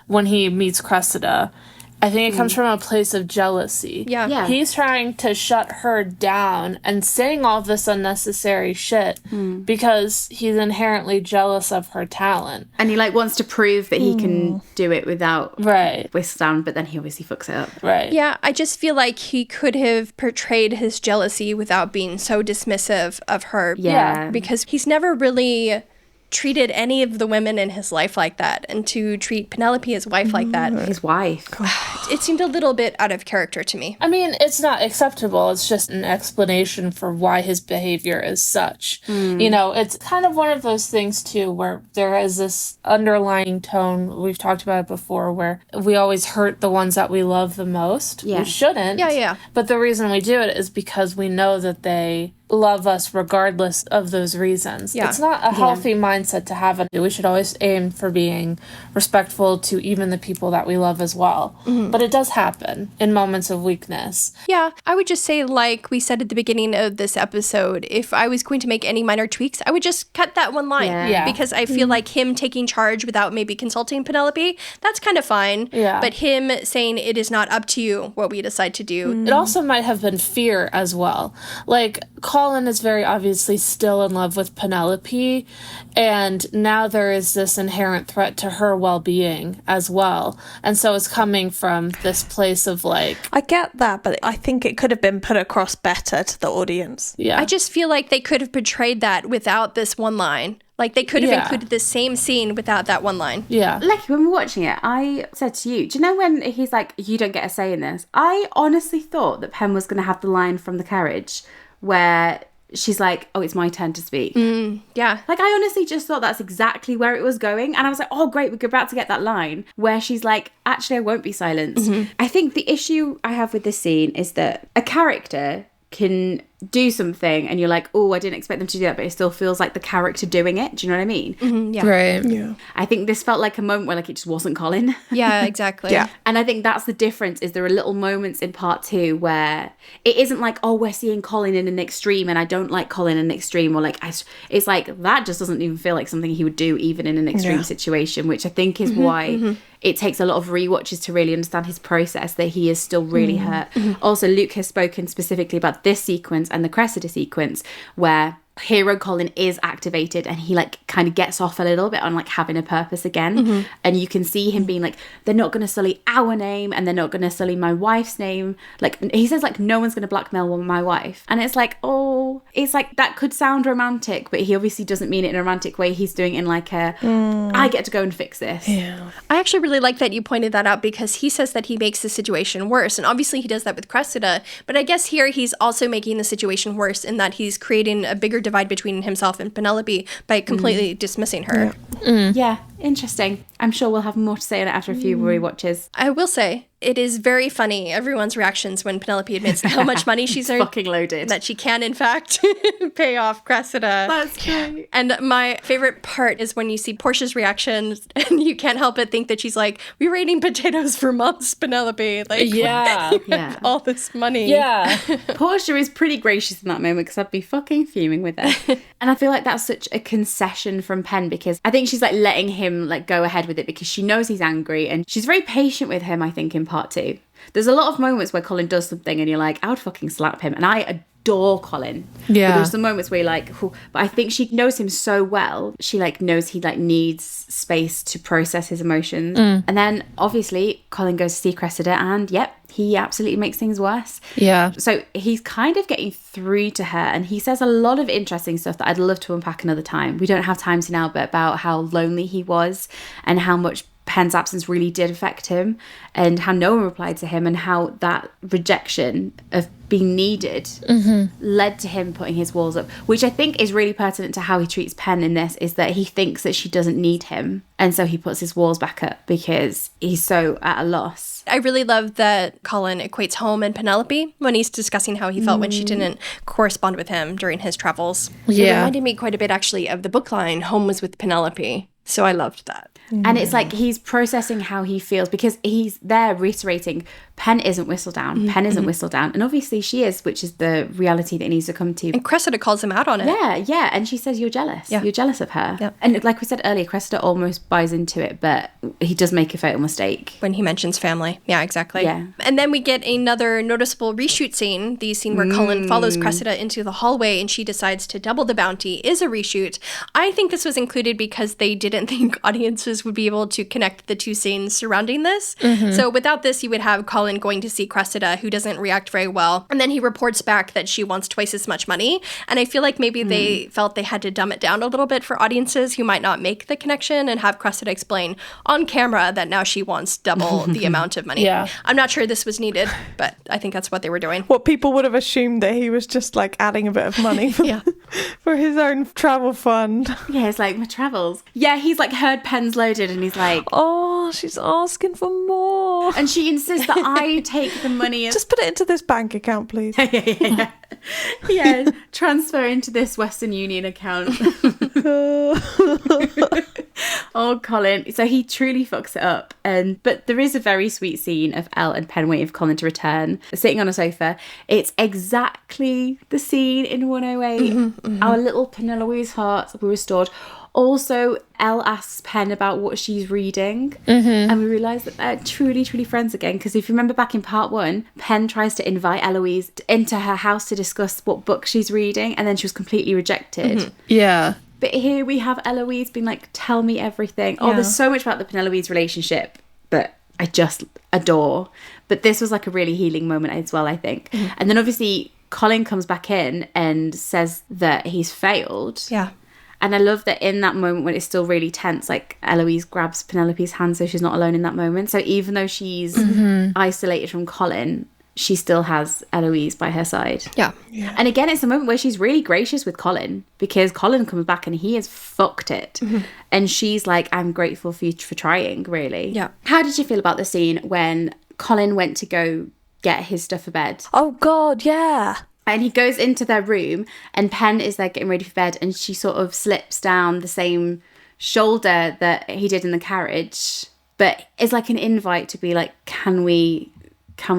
when he meets Cressida. I think it comes from a place of jealousy. Yeah. He's trying to shut her down and saying all this unnecessary shit because he's inherently jealous of her talent. And he like wants to prove that he can do it without Whistledown, but then he obviously fucks it up. Right. Yeah, I just feel like he could have portrayed his jealousy without being so dismissive of her. Yeah. Because he's never really treated any of the women in his life like that, and to treat Penelope, his wife, like that, His wife. it seemed a little bit out of character to me. I mean, it's not acceptable. It's just an explanation for why his behavior is such. You know, it's kind of one of those things, too, where there is this underlying tone, we've talked about it before, where we always hurt the ones that we love the most. Yeah. We shouldn't. Yeah. But the reason we do it is because we know that they love us regardless of those reasons. Yeah. It's not a healthy mindset to have, and we should always aim for being respectful to even the people that we love as well. But it does happen in moments of weakness. Yeah, I would just say, like we said at the beginning of this episode, if I was going to make any minor tweaks, I would just cut that one line. Yeah. Because I feel like him taking charge without maybe consulting Penelope, that's kind of fine. Yeah. But him saying it is not up to you what we decide to do. It also might have been fear as well. Like, Colin is very obviously still in love with Penelope, and now there is this inherent threat to her well-being as well. And so it's coming from this place of, like... I get that, but I think it could have been put across better to the audience. Yeah. I just feel like they could have portrayed that without this one line. Like, they could have included the same scene without that one line. Yeah. Like, when we're watching it, I said to you, do you know when he's like, you don't get a say in this? I honestly thought that Pen was going to have the line from the carriage where she's like, oh, it's my turn to speak. Yeah. Like, I honestly just thought that's exactly where it was going. And I was like, oh, great, we're about to get that line where she's like, actually, I won't be silenced. I think the issue I have with this scene is that a character can do something and you're like, oh, I didn't expect them to do that, but it still feels like the character doing it. Do you know what I mean? Yeah. Right. Yeah. I think this felt like a moment where like it just wasn't Colin. Yeah, exactly. Yeah. And I think that's the difference, is there are little moments in part 2 where it isn't like, oh, we're seeing Colin in an extreme and I don't like Colin in an extreme, or like, it's like that just doesn't even feel like something he would do even in an extreme situation, which I think is why it takes a lot of rewatches to really understand his process, that he is still really hurt. Also, Luke has spoken specifically about this sequence and the Cressida sequence where hero Colin is activated and he like kind of gets off a little bit on like having a purpose again, and you can see him being like, they're not going to sully our name and they're not going to sully my wife's name. Like, he says like, no one's going to blackmail my wife, and it's like, oh, it's like that could sound romantic, but he obviously doesn't mean it in a romantic way. He's doing it in like a I get to go and fix this. I actually really like that you pointed that out, because he says that he makes the situation worse. And obviously he does that with Cressida. But I guess here he's also making the situation worse in that he's creating a bigger divide between himself and Penelope by completely dismissing her. Yeah, interesting. I'm sure we'll have more to say on it after a few rewatches. I will say, it is very funny, everyone's reactions when Penelope admits how much money she's earned. Fucking loaded. That she can, in fact, pay off Cressida. That's great. And my favorite part is when you see Portia's reaction, and you can't help but think that she's like, we're eating potatoes for months, Penelope. Like, Yeah. Yeah. all this money. Yeah. Portia is pretty gracious in that moment, because I'd be fucking fuming with her. And I feel like that's such a concession from Pen, because I think she's like letting him like go ahead with it because she knows he's angry, and she's very patient with him, I think, in part 2. There's a lot of moments where Colin does something and you're like, I would fucking slap him. And I adore Colin. Yeah. But there's some moments where you're like, oh, but I think she knows him so well. She like knows he like needs space to process his emotions. And then obviously Colin goes to see Cressida, and yep, he absolutely makes things worse. Yeah. So he's kind of getting through to her, and he says a lot of interesting stuff that I'd love to unpack another time. We don't have time to now, but about how lonely he was and how much Pen's absence really did affect him, and how no one replied to him, and how that rejection of being needed led to him putting his walls up, which I think is really pertinent to how he treats Pen in this, is that he thinks that she doesn't need him, and so he puts his walls back up because he's so at a loss. I really love that Colin equates home and Penelope when he's discussing how he felt when she didn't correspond with him during his travels. It Yeah. reminded me quite a bit, actually, of the book line, Home Was With Penelope. So I loved that. And it's like he's processing how he feels, because he's there reiterating, Pen isn't Whistledown. Pen isn't Whistledown. And obviously she is, which is the reality that he needs to come to. And Cressida calls him out on it. Yeah. And she says, you're jealous. Yeah. You're jealous of her. Yeah. And like we said earlier, Cressida almost buys into it, but he does make a fatal mistake. When he mentions family. Yeah, exactly. Yeah. And then we get another noticeable reshoot scene. The scene where Colin follows Cressida into the hallway and she decides to double the bounty is a reshoot. I think this was included because they didn't think audiences would be able to connect the two scenes surrounding this. So without this, you would have Colin going to see Cressida, who doesn't react very well. And then he reports back that she wants twice as much money. And I feel like maybe they felt they had to dumb it down a little bit for audiences who might not make the connection, and have Cressida explain on camera that now she wants double the amount of money. Yeah. I'm not sure this was needed, but I think that's what they were doing. What people would have assumed that he was just like adding a bit of money for, Yeah. for his own travel fund. Yeah, it's like, my travels. Yeah, he's like heard Pen's loaded and he's like, Oh, she's asking for more. and she insists that I take the money. Just put it into this bank account, please. Yeah, transfer into this Western Union account. Oh, Colin. So he truly fucks it up. But there is a very sweet scene of Elle and Pen waiting for Colin to return, sitting on a sofa. It's exactly the scene in 108. Our little Penelope's hearts were restored. Also, Elle asks Pen about what she's reading, and we realise that they're truly, truly friends again. Because if you remember back in part 1, Pen tries to invite Eloise into her house to discuss what book she's reading, and then she was completely rejected. Yeah. But here we have Eloise being like, tell me everything. Oh, there's so much about the Penelope's relationship that I just adore. But this was like a really healing moment as well, I think. And then obviously Colin comes back in and says that he's failed. Yeah. And I love that in that moment when it's still really tense, like Eloise grabs Penelope's hand so she's not alone in that moment. So even though she's isolated from Colin, she still has Eloise by her side. Yeah. And again, it's a moment where she's really gracious with Colin, because Colin comes back and he has fucked it. And she's like, I'm grateful for you for trying, really. Yeah. How did you feel about the scene when Colin went to go get his stuff for bed? Oh, God, yeah. And he goes into their room and Pen is there getting ready for bed, and she sort of slips down the same shoulder that he did in the carriage. But it's like an invite to be like, can we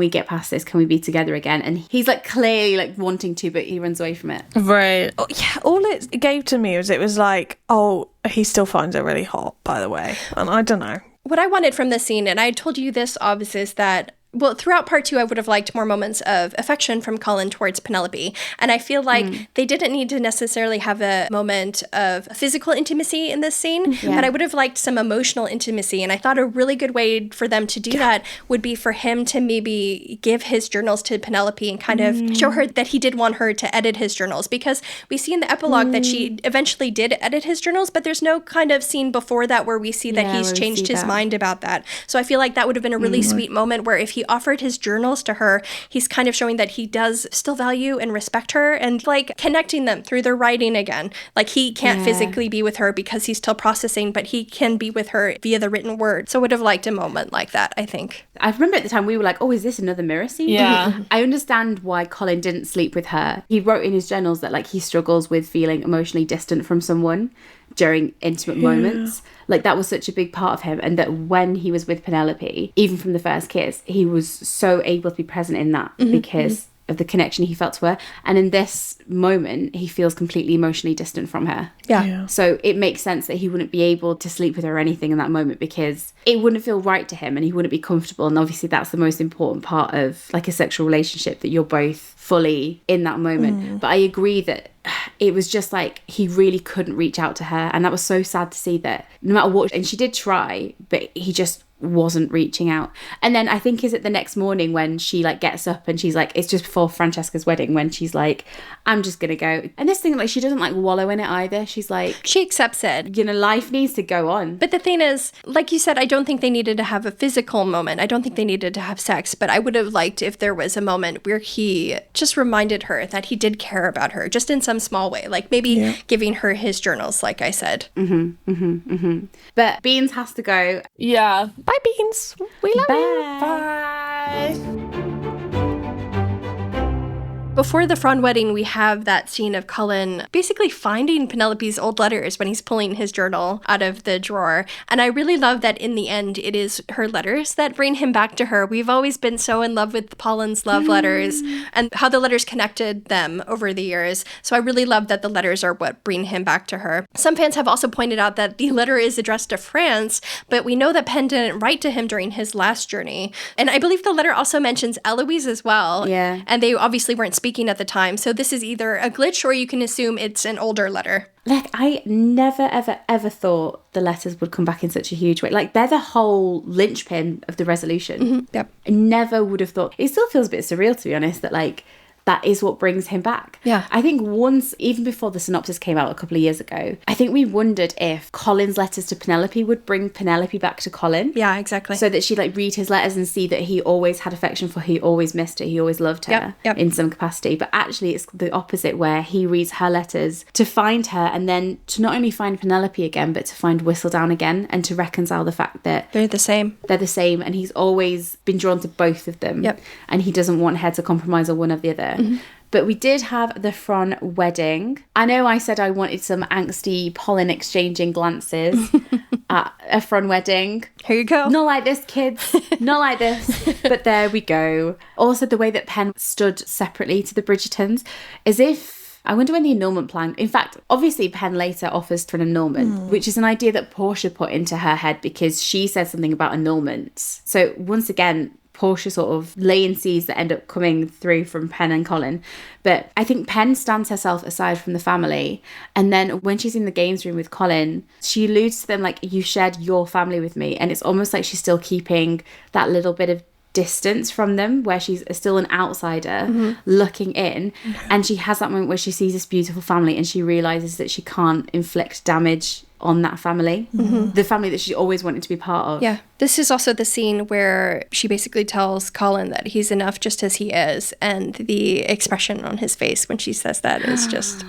get past this? Can we be together again? And he's like clearly like wanting to, but he runs away from it. Right. Oh, yeah, all it gave to me was it was like, oh, he still finds her really hot, by the way. And I don't know. What I wanted from this scene, and I told you this, Obviously, is that throughout part 2, I would have liked more moments of affection from Colin towards Penelope. And I feel like they didn't need to necessarily have a moment of physical intimacy in this scene, but I would have liked some emotional intimacy. And I thought a really good way for them to do that would be for him to maybe give his journals to Penelope and kind of show her that he did want her to edit his journals. Because we see in the epilogue that she eventually did edit his journals, but there's no kind of scene before that where we see that he's changed his mind about that. So I feel like that would have been a really sweet moment where if he offered his journals to her, he's kind of showing that he does still value and respect her, and like connecting them through their writing again. Like he can't physically be with her because he's still processing, but he can be with her via the written word. So I would have liked a moment like that, I think. I remember at the time we were like, oh, is this another mirror scene? Yeah. I understand why Colin didn't sleep with her. He wrote in his journals that like he struggles with feeling emotionally distant from someone during intimate moments. Like that was such a big part of him, and that when he was with Penelope, even from the first kiss, he was so able to be present in that because of the connection he felt to her. And in this moment, he feels completely emotionally distant from her. Yeah. So it makes sense that he wouldn't be able to sleep with her or anything in that moment, because it wouldn't feel right to him and he wouldn't be comfortable. And obviously that's the most important part of like a sexual relationship, that you're both fully in that moment. But I agree that it was just like he really couldn't reach out to her, and that was so sad to see that no matter what, and she did try, but he just wasn't reaching out. And then I think is it the next morning when she like gets up and she's like, it's just before Francesca's wedding, when she's like, I'm just gonna go. And this thing, like, she doesn't like wallow in it either. She's like, she accepts it. You know, life needs to go on. But the thing is, like you said, I don't think they needed to have a physical moment. I don't think they needed to have sex, but I would have liked if there was a moment where he just reminded her that he did care about her, just in some small way, like maybe giving her his journals, like I said. But Beans has to go. Yeah. Bye, Beans. We love you. Bye. Before the Fron wedding, we have that scene of Cullen basically finding Penelope's old letters when he's pulling his journal out of the drawer. And I really love that in the end, it is her letters that bring him back to her. We've always been so in love with Polin's love letters and how the letters connected them over the years. So I really love that the letters are what bring him back to her. Some fans have also pointed out that the letter is addressed to France, but we know that Penn didn't write to him during his last journey. And I believe the letter also mentions Eloise as well. Yeah. And they obviously weren't speaking at the time. So this is either a glitch or you can assume it's an older letter. Like, I never, ever, ever thought the letters would come back in such a huge way. Like, they're the whole linchpin of the resolution. Yep. I never would have thought. It still feels a bit surreal, to be honest, that, like, that is what brings him back. Yeah. I think once, even before the synopsis came out a couple of years ago, I think we wondered if Colin's letters to Penelope would bring Penelope back to Colin. Yeah, exactly. So that she'd like read his letters and see that he always had affection for her, he always missed her, he always loved her in some capacity. But actually it's the opposite, where he reads her letters to find her, and then to not only find Penelope again, but to find Whistledown again, and to reconcile the fact that they're the same. And he's always been drawn to both of them. Yep. And he doesn't want her to compromise on one or the other. But we did have the Fron wedding. I know I said I wanted some angsty Polin exchanging glances at a Fron wedding. Here you go. Not like this, kids. Not like this. But there we go. Also, the way that Pen stood separately to the Bridgertons, as if... I wonder when the annulment plan... In fact, obviously, Pen later offers for an annulment, which is an idea that Portia put into her head because she said something about annulments. So once again, Portia sort of laying seeds that end up coming through from Pen and Colin. But I think Pen stands herself aside from the family. And then when she's in the games room with Colin, she alludes to them like, you shared your family with me. And it's almost like she's still keeping that little bit of distance from them, where she's still an outsider looking in, and she has that moment where she sees this beautiful family and she realizes that she can't inflict damage on that family, the family that she always wanted to be part of. Yeah. This is also the scene where she basically tells Colin that he's enough just as he is, and the expression on his face when she says that is just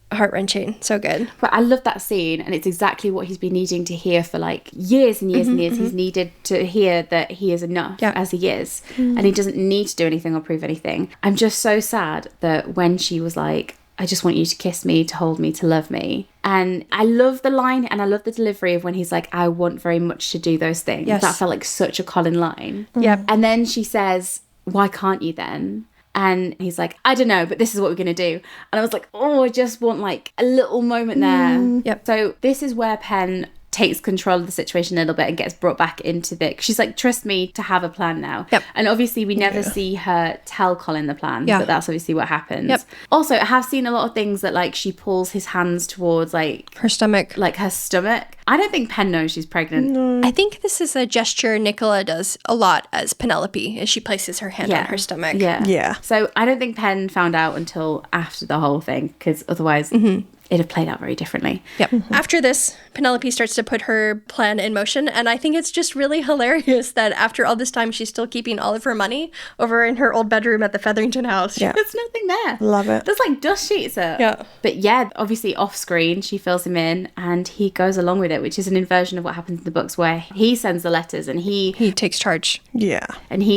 heart-wrenching. So good. But I love that scene, and it's exactly what he's been needing to hear for like years and years and years. He's needed to hear that he is enough as he is, and he doesn't need to do anything or prove anything. I'm just so sad that when she was like, I just want you to kiss me, to hold me, to love me. And I love the line and I love the delivery of when he's like, I want very much to do those things. Yes. That felt like such a Colin line. Yep. And then she says, why can't you then? And he's like, I don't know, but this is what we're going to do. And I was like, oh, I just want like a little moment there. Yep. So this is where Pen takes control of the situation a little bit and gets brought back into the... She's like, trust me to have a plan now. Yep. And obviously we never see her tell Colin the plan, Yeah. but that's obviously what happens. Yep. Also, I have seen a lot of things that like she pulls his hands towards like Her stomach. like her stomach. I don't think Pen knows she's pregnant. I think this is a gesture Nicola does a lot as Penelope, as she places her hand on her stomach. Yeah. So I don't think Pen found out until after the whole thing, because otherwise it'd have played out very differently. Yep. After this, Penelope starts to put her plan in motion, and I think it's just really hilarious that after all this time, she's still keeping all of her money over in her old bedroom at the Featherington house. Yeah. There's nothing there. Love it. There's like dust sheets up. Yeah. But yeah, obviously off screen, she fills him in and he goes along with it, which is an inversion of what happens in the books where he sends the letters and he takes charge. Yeah.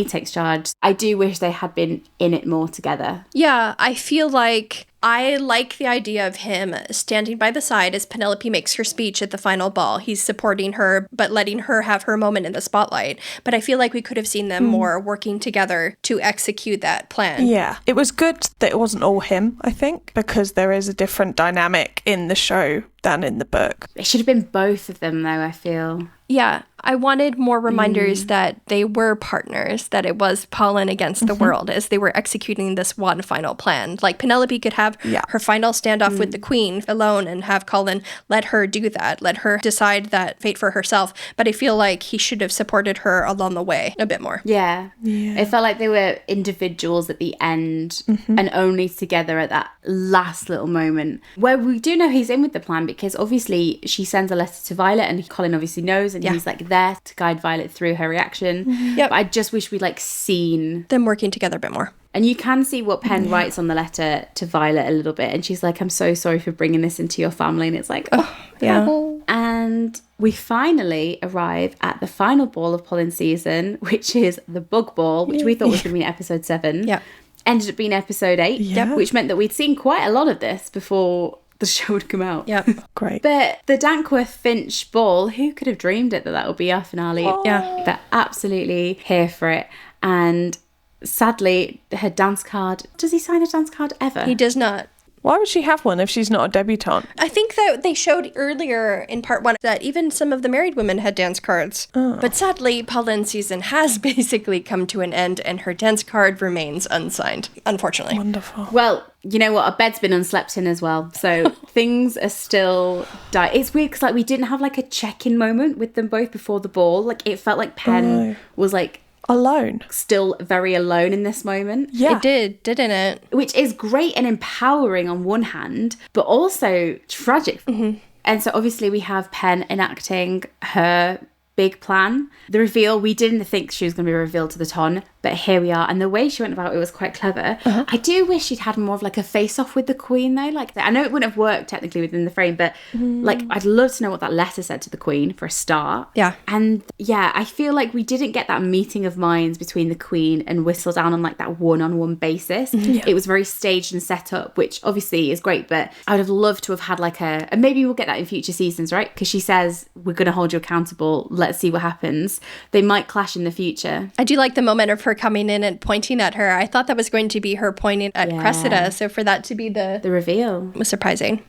takes charge. I do wish they had been in it more together. Yeah, I feel like I like the idea of him standing by the side as Penelope makes her speech at the final ball. He's supporting her, but letting her have her moment in the spotlight. But I feel like we could have seen them more working together to execute that plan. Yeah. It was good that it wasn't all him, I think, because there is a different dynamic in the show than in the book. It should have been both of them, though, I feel. Yeah, I wanted more reminders that they were partners, that it was Polin against the world as they were executing this one final plan. Like Penelope could have her final standoff with the queen alone and have Colin let her do that, let her decide that fate for herself. But I feel like he should have supported her along the way a bit more. Yeah. It felt like they were individuals at the end and only together at that last little moment where we do know he's in with the plan, because obviously she sends a letter to Violet and Colin obviously knows, and he's like there to guide Violet through her reaction. Yep. But I just wish we'd like seen them working together a bit more. And you can see what Pen writes on the letter to Violet a little bit, and she's like, I'm so sorry for bringing this into your family. And it's like, oh yeah. And we finally arrive at the final ball of Polin's season, which is the Bug Ball, which we thought was going to be in episode 7. Yeah. Ended up being episode 8, which meant that we'd seen quite a lot of this before the show would come out. Yep. Great. But the Dankworth-Finch ball, who could have dreamed it that would be our finale? Yeah. But absolutely here for it. And sadly, her dance card... Does he sign a dance card ever? He does not. Why would she have one if she's not a debutante? I think that they showed earlier in part 1 that even some of the married women had dance cards. But sadly, Polin's season has basically come to an end and her dance card remains unsigned, unfortunately. Wonderful. Well, you know what? Our bed's been unslept in as well. So things are still dying. It's weird because like, we didn't have like a check-in moment with them both before the ball. Like it felt like Pen was like... alone. Still very alone in this moment. Yeah. It did, didn't it? Which is great and empowering on one hand, but also tragic. And so obviously we have Pen enacting her big plan. The reveal, we didn't think she was going to be revealed to the Ton. But here we are. And the way she went about it was quite clever. I do wish she'd had more of like a face-off with the Queen, though. Like, I know it wouldn't have worked technically within the frame, but like, I'd love to know what that letter said to the Queen for a start. Yeah. And yeah, I feel like we didn't get that meeting of minds between the Queen and Whistledown on like that one-on-one basis. It was very staged and set up, which obviously is great, but I would have loved to have had like and maybe we'll get that in future seasons, right? Because she says, we're going to hold you accountable. Let's see what happens. They might clash in the future. I do like the moment of her coming in and pointing at her. I thought that was going to be her pointing at Cressida. So for that to be the reveal was surprising.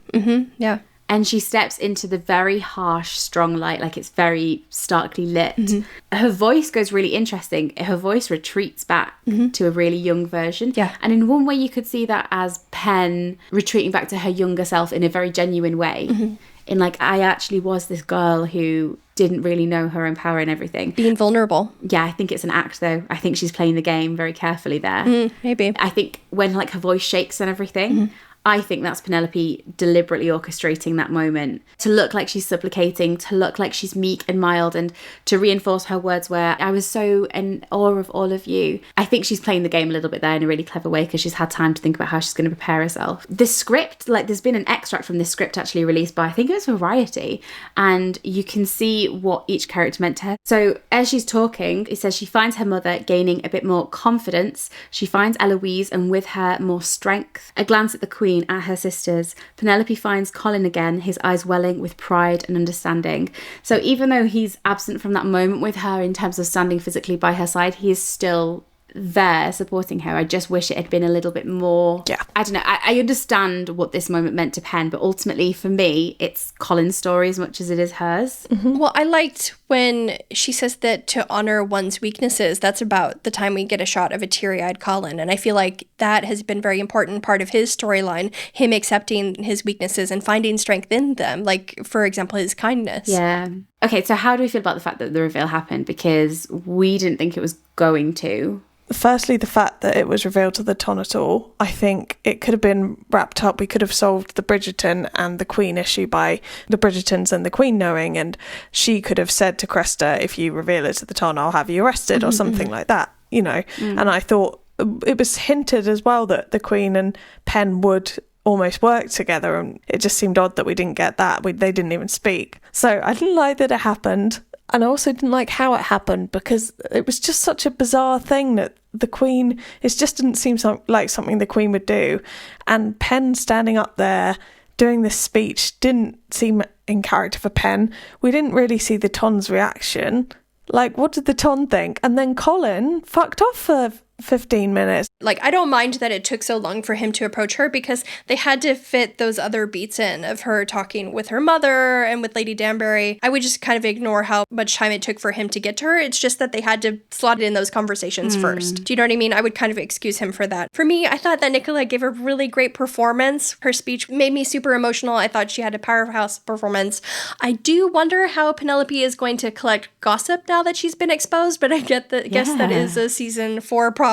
Yeah. And she steps into the very harsh, strong light, like it's very starkly lit. Her voice goes really interesting. Her voice retreats back to a really young version. Yeah. And in one way, you could see that as Pen retreating back to her younger self in a very genuine way. In like, I actually was this girl who didn't really know her own power and everything. Being vulnerable. Yeah, I think it's an act, though. I think she's playing the game very carefully there. Maybe. I think when like her voice shakes and everything, I think that's Penelope deliberately orchestrating that moment to look like she's supplicating, to look like she's meek and mild, and to reinforce her words where I was so in awe of all of you. I think she's playing the game a little bit there in a really clever way because she's had time to think about how she's going to prepare herself. The script, like there's been an extract from this script actually released by, I think it was Variety, and you can see what each character meant to her. So as she's talking, it says she finds her mother gaining a bit more confidence. She finds Eloise and with her more strength. A glance at the Queen, at her sisters. Penelope finds Colin again, his eyes welling with pride and understanding. So even though he's absent from that moment with her in terms of standing physically by her side, he is still there supporting her. I just wish it had been a little bit more. Yeah. I don't know. I understand what this moment meant to Pen, but ultimately for me, it's Colin's story as much as it is hers. Well, I liked when she says that to honor one's weaknesses, that's about the time we get a shot of a teary-eyed Colin. And I feel like that has been very important part of his storyline, him accepting his weaknesses and finding strength in them. Like, for example, his kindness. Yeah. Okay, so how do we feel about the fact that the reveal happened? Because we didn't think it was going to. Firstly, the fact that it was revealed to the Ton at all, I think it could have been wrapped up. We could have solved the Bridgerton and the Queen issue by the Bridgertons and the Queen knowing, and she could have said to Cresta, if you reveal it to the Ton, I'll have you arrested or something like that, you know. And I thought it was hinted as well that the Queen and Pen would almost work together, and it just seemed odd that we didn't get that. They didn't even speak. So I didn't like that it happened. And I also didn't like how it happened because it was just such a bizarre thing that the Queen, it just didn't seem like something the Queen would do. And Pen standing up there doing this speech didn't seem in character for Pen. We didn't really see the Ton's reaction. Like, what did the Ton think? And then Colin fucked off for 15 minutes. Like, I don't mind that it took so long for him to approach her because they had to fit those other beats in of her talking with her mother and with Lady Danbury. I would just kind of ignore how much time it took for him to get to her. It's just that they had to slot it in those conversations first. Do you know what I mean? I would kind of excuse him for that. For me, I thought that Nicola gave a really great performance. Her speech made me super emotional. I thought she had a powerhouse performance. I do wonder how Penelope is going to collect gossip now that she's been exposed, but I guess that is a season 4 problem.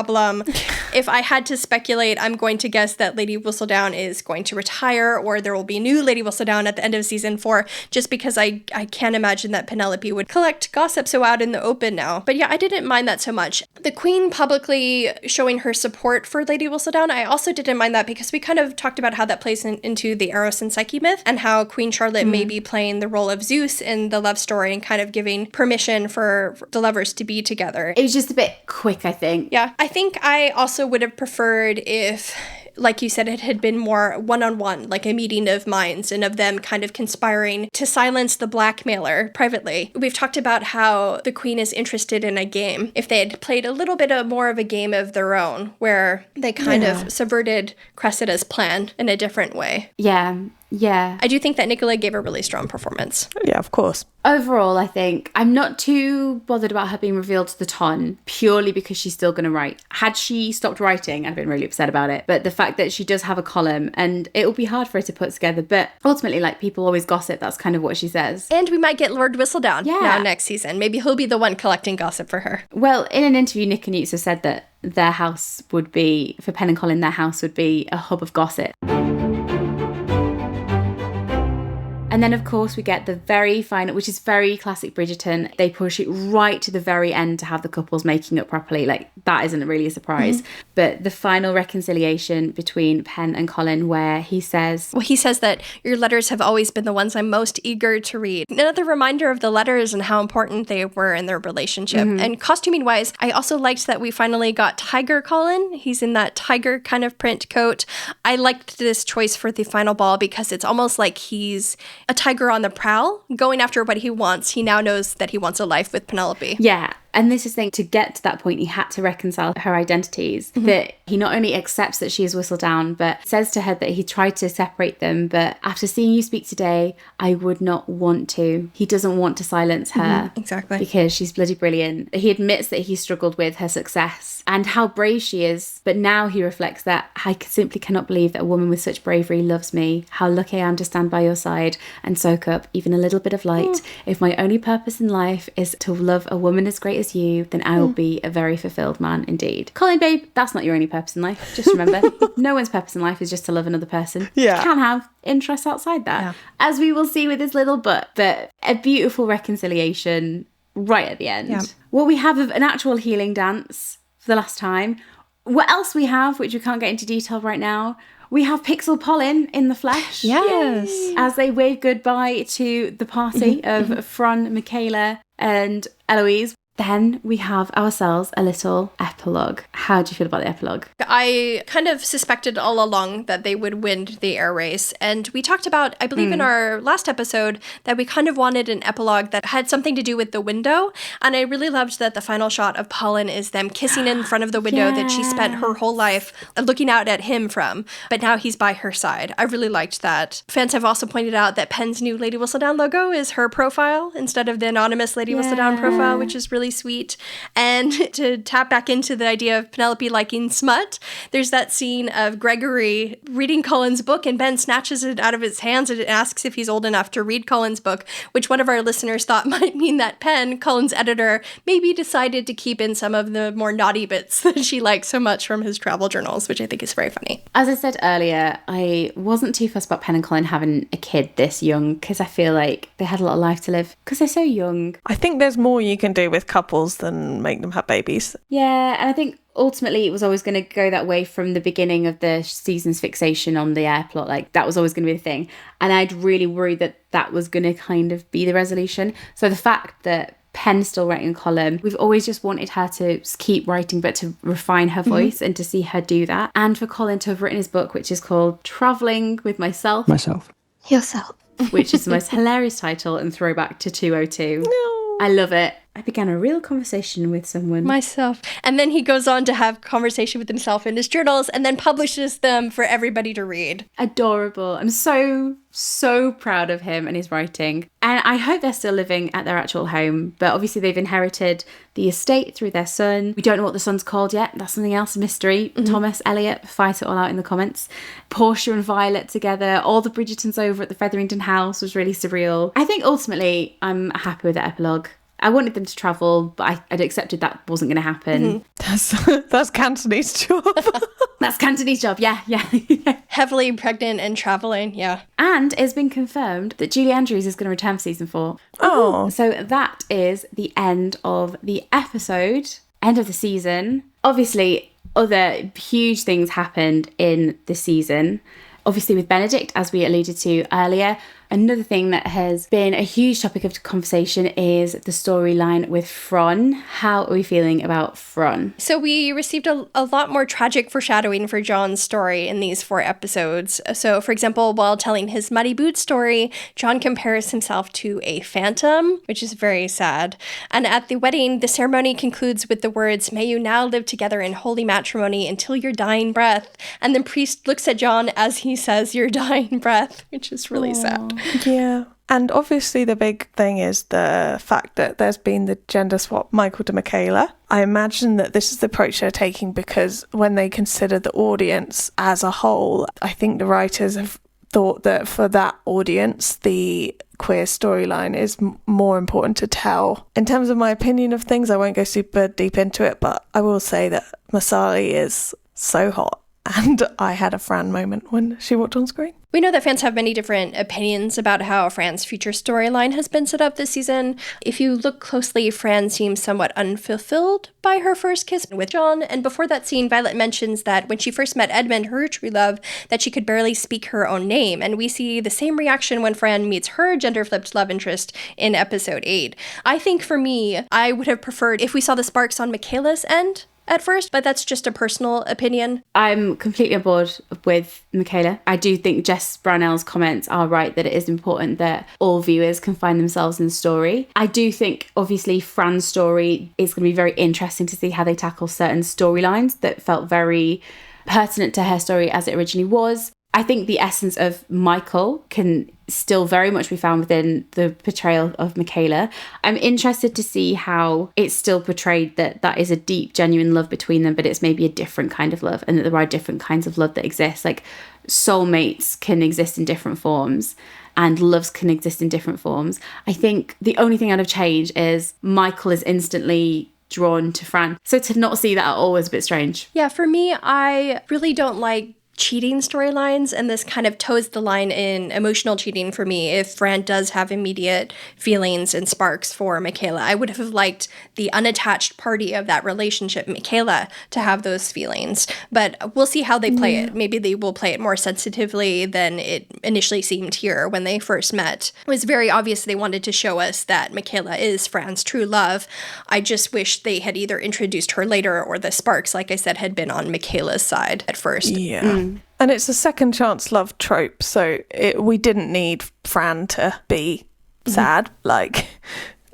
If I had to speculate, I'm going to guess that Lady Whistledown is going to retire, or there will be new Lady Whistledown at the end of season 4, just because I can't imagine that Penelope would collect gossip so out in the open now. But yeah, I didn't mind that so much. The Queen publicly showing her support for Lady Whistledown, I also didn't mind that because we kind of talked about how that plays into the Eros and Psyche myth, and how Queen Charlotte may be playing the role of Zeus in the love story and kind of giving permission for the lovers to be together. It was just a bit quick, I think. Yeah, I think I also would have preferred if, like you said, it had been more one-on-one, like a meeting of minds and of them kind of conspiring to silence the blackmailer privately. We've talked about how the Queen is interested in a game. If they had played a little bit more of a game of their own, where they kind of subverted Cressida's plan in a different way. Yeah. I do think that Nicola gave a really strong performance. Yeah, of course. Overall, I think I'm not too bothered about her being revealed to the Ton, purely because she's still going to write. Had she stopped writing, I'd been really upset about it. But the fact that she does have a column, and it will be hard for her to put together, but ultimately, like, people always gossip. That's kind of what she says. And we might get Lord Whistledown now next season. Maybe he'll be the one collecting gossip for her. Well, in an interview, Nick and Newts have said that their house would be, for Pen and Colin, their house would be a hub of gossip. And then, of course, we get the very final, which is very classic Bridgerton. They push it right to the very end to have the couples making up properly. Like, that isn't really a surprise. But the final reconciliation between Pen and Colin, where he says... Well, he says that your letters have always been the ones I'm most eager to read. Another reminder of the letters and how important they were in their relationship. And costuming-wise, I also liked that we finally got Tiger Colin. He's in that tiger kind of print coat. I liked this choice for the final ball because it's almost like he's a tiger on the prowl, going after what he wants. He now knows that he wants a life with Penelope. Yeah. And this is the thing, to get to that point, he had to reconcile her identities. That he not only accepts that she is Whistledown, but says to her that he tried to separate them. But after seeing you speak today, I would not want to. He doesn't want to silence her. Exactly. Because she's bloody brilliant. He admits that he struggled with her success and how brave she is. But now he reflects that I simply cannot believe that a woman with such bravery loves me. How lucky I am to stand by your side and soak up even a little bit of light. If my only purpose in life is to love a woman as great as you, then I will be a very fulfilled man indeed. Colin, babe, that's not your only purpose in life. Just remember, no one's purpose in life is just to love another person. Yeah. You can have interests outside that, as we will see with his little butt. But a beautiful reconciliation right at the end. Yeah. What we have of an actual healing dance for the last time. What else we have, which we can't get into detail right now, we have Pixel Polin in the flesh. Yes. Yay. As they wave goodbye to the party of Fran, Michaela and Eloise. Then we have ourselves a little epilogue. How do you feel about the epilogue? I kind of suspected all along that they would win the air race. And we talked about, I believe in our last episode, that we kind of wanted an epilogue that had something to do with the window. And I really loved that the final shot of Polin is them kissing in front of the window that she spent her whole life looking out at him from. But now he's by her side. I really liked that. Fans have also pointed out that Pen's new Lady Whistledown logo is her profile instead of the anonymous Lady Whistledown profile, which is really sweet. And to tap back into the idea of Penelope liking smut, there's that scene of Gregory reading Colin's book and Ben snatches it out of his hands and asks if he's old enough to read Colin's book, which one of our listeners thought might mean that Pen, Colin's editor, maybe decided to keep in some of the more naughty bits that she likes so much from his travel journals, which I think is very funny. As I said earlier, I wasn't too fussed about Pen and Colin having a kid this young because I feel like they had a lot of life to live because they're so young. I think there's more you can do with couples than make them have babies. Yeah, and I think ultimately it was always going to go that way from the beginning of the season's fixation on the air plot. Like, that was always going to be the thing. And I'd really worried that that was going to kind of be the resolution. So the fact that Pen's still writing a column, we've always just wanted her to keep writing, but to refine her voice and to see her do that. And for Colin to have written his book, which is called Travelling with Myself. Yourself. Which is the most hilarious title and throwback to 202. No. I love it. I began a real conversation with someone. Myself. And then he goes on to have conversation with himself in his journals and then publishes them for everybody to read. Adorable. I'm so proud of him and his writing. And I hope they're still living at their actual home. But obviously they've inherited the estate through their son. We don't know what the son's called yet. That's something else, a mystery. Thomas, Elliot, fight it all out in the comments. Portia and Violet together. All the Bridgertons over at the Featherington house was really surreal. I think ultimately I'm happy with the epilogue. I wanted them to travel, but I'd accepted that wasn't going to happen. That's Cantonese job. That's Cantonese job, yeah. Heavily pregnant and traveling, yeah. And it's been confirmed that Julie Andrews is going to return for season 4. Oh. So that is the end of the episode, end of the season. Obviously, other huge things happened in the season. Obviously with Benedict, as we alluded to earlier. Another thing that has been a huge topic of conversation is the storyline with Fran. How are we feeling about Fran? So we received a lot more tragic foreshadowing for John's story in these 4 episodes. So, for example, while telling his muddy boot story, John compares himself to a phantom, which is very sad. And at the wedding, the ceremony concludes with the words, "May you now live together in holy matrimony until your dying breath." And the priest looks at John as he says, "Your dying breath," which is really sad. Yeah. And obviously the big thing is the fact that there's been the gender swap Michael to Michaela. I imagine that this is the approach they're taking because when they consider the audience as a whole, I think the writers have thought that for that audience, the queer storyline is more important to tell. In terms of my opinion of things, I won't go super deep into it, but I will say that Masali is so hot. And I had a Fran moment when she walked on screen. We know that fans have many different opinions about how Fran's future storyline has been set up this season. If you look closely, Fran seems somewhat unfulfilled by her first kiss with John, and before that scene, Violet mentions that when she first met Edmund, her true love, that she could barely speak her own name, and we see the same reaction when Fran meets her gender-flipped love interest in episode 8. I think for me, I would have preferred if we saw the sparks on Michaela's end at first, but that's just a personal opinion. I'm completely on board with Michaela. I do think Jess Brownell's comments are right that it is important that all viewers can find themselves in the story. I do think, obviously, Fran's story is going to be very interesting to see how they tackle certain storylines that felt very pertinent to her story as it originally was. I think the essence of Michael can still very much be found within the portrayal of Michaela. I'm interested to see how it's still portrayed that is a deep, genuine love between them, but it's maybe a different kind of love, and that there are different kinds of love that exist. Like, soulmates can exist in different forms, and loves can exist in different forms. I think the only thing I'd have changed is Michael is instantly drawn to Fran. So to not see that at all is a bit strange. Yeah, for me, I really don't like cheating storylines, and this kind of toes the line in emotional cheating for me if Fran does have immediate feelings and sparks for Michaela. I would have liked the unattached party of that relationship, Michaela, to have those feelings, but we'll see how they play it. Maybe they will play it more sensitively than it initially seemed here when they first met. It was very obvious they wanted to show us that Michaela is Fran's true love. I just wish they had either introduced her later, or the sparks, like I said, had been on Michaela's side at first. Yeah. And it's a second chance love trope, so we didn't need Fran to be sad, like,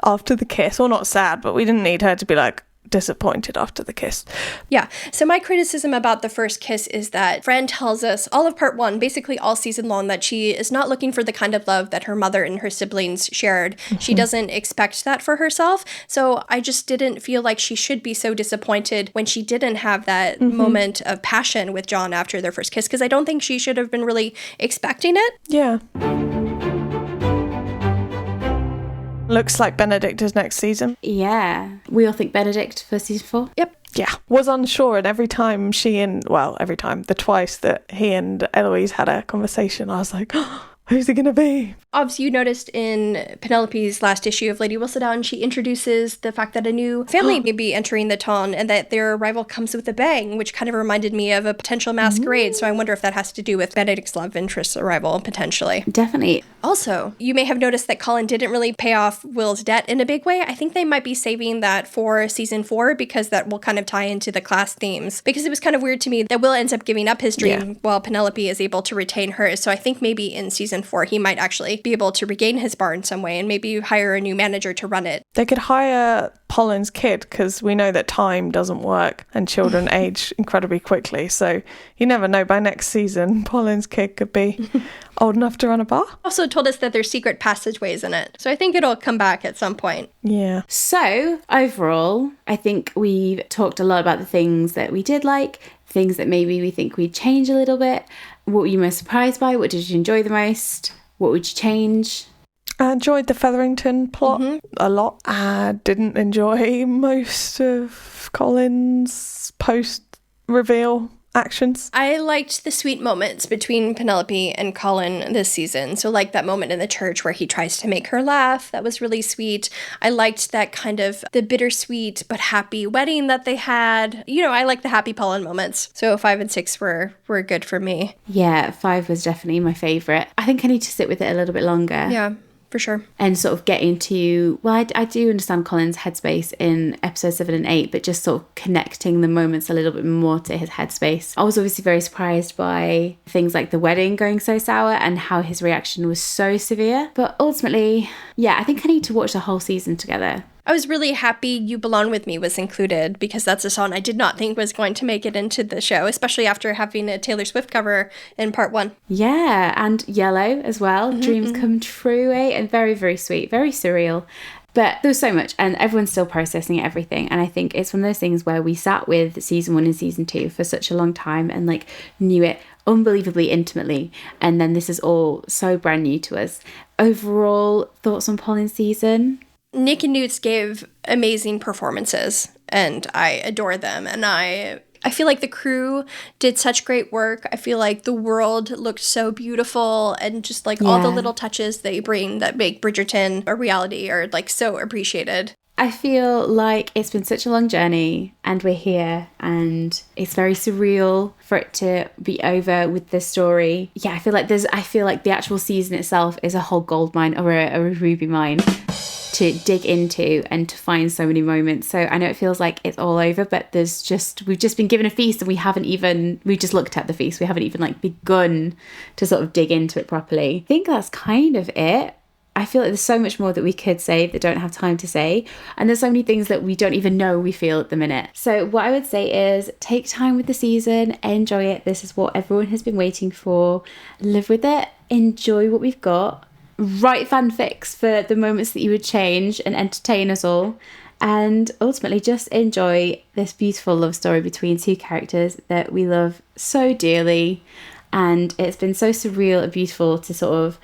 after the kiss. Or not sad, but we didn't need her to be, like, disappointed after the kiss. Yeah. So my criticism about the first kiss is that Fran tells us all of part 1, basically all season long, that she is not looking for the kind of love that her mother and her siblings shared. She doesn't expect that for herself. So I just didn't feel like she should be so disappointed when she didn't have that moment of passion with John after their first kiss, because I don't think she should have been really expecting it. Yeah. Looks like Benedict is next season. Yeah. We all think Benedict for season 4? Yep. Yeah. Was unsure, and every time the twice that he and Eloise had a conversation, I was like, oh, who's he going to be? Obviously, you noticed in Penelope's last issue of Lady Whistledown, she introduces the fact that a new family may be entering the town and that their arrival comes with a bang, which kind of reminded me of a potential masquerade. So I wonder if that has to do with Benedict's love interest's arrival, potentially. Definitely. Also, you may have noticed that Colin didn't really pay off Will's debt in a big way. I think they might be saving that for season 4, because that will kind of tie into the class themes. Because it was kind of weird to me that Will ends up giving up his dream while Penelope is able to retain hers. So I think maybe in season 4 he might actually be able to regain his bar in some way, and maybe hire a new manager to run it. They could hire Polin's kid, because we know that time doesn't work and children age incredibly quickly. So you never know, by next season, Polin's kid could be old enough to run a bar. Also told us that there's secret passageways in it. So I think it'll come back at some point. Yeah. So overall, I think we've talked a lot about the things that we did like, things that maybe we think we'd change a little bit. What were you most surprised by? What did you enjoy the most? What would you change? I enjoyed the Featherington plot a lot. I didn't enjoy most of Colin's post-reveal actions. I liked the sweet moments between Penelope and Colin this season. So like that moment in the church where he tries to make her laugh. That was really sweet. I liked that kind of the bittersweet but happy wedding that they had. You know, I like the happy Polin moments. So 5 and 6 were good for me. Yeah, 5 was definitely my favourite. I think I need to sit with it a little bit longer. Yeah. For sure. And sort of get into, well, I do understand Colin's headspace in episode 7 and 8, but just sort of connecting the moments a little bit more to his headspace. I was obviously very surprised by things like the wedding going so sour and how his reaction was so severe. But ultimately, yeah, I think I need to watch the whole season together. I was really happy You Belong With Me was included, because that's a song I did not think was going to make it into the show, especially after having a Taylor Swift cover in part 1. Yeah, and Yellow as well. Dreams Come True, and very, very sweet, very surreal. But there was so much, and everyone's still processing everything. And I think it's one of those things where we sat with season 1 and season 2 for such a long time and like knew it unbelievably intimately. And then this is all so brand new to us. Overall, thoughts on Polin's season? Nick and Newt gave amazing performances, and I adore them. And I I feel like the crew did such great work. I feel like the world looked so beautiful, and just like all the little touches they bring that make Bridgerton a reality are like so appreciated. I feel like it's been such a long journey and we're here, and it's very surreal for it to be over with this story. Yeah, I feel like the actual season itself is a whole gold mine or a ruby mine to dig into and to find so many moments. So I know it feels like it's all over, but we've just been given a feast and we've just looked at the feast. We haven't even like begun to sort of dig into it properly. I think that's kind of it. I feel like there's so much more that we could say that don't have time to say. And there's so many things that we don't even know we feel at the minute. So what I would say is take time with the season, enjoy it. This is what everyone has been waiting for. Live with it, enjoy what we've got. Write fanfics for the moments that you would change and entertain us all. And ultimately just enjoy this beautiful love story between two characters that we love so dearly. And it's been so surreal and beautiful to sort of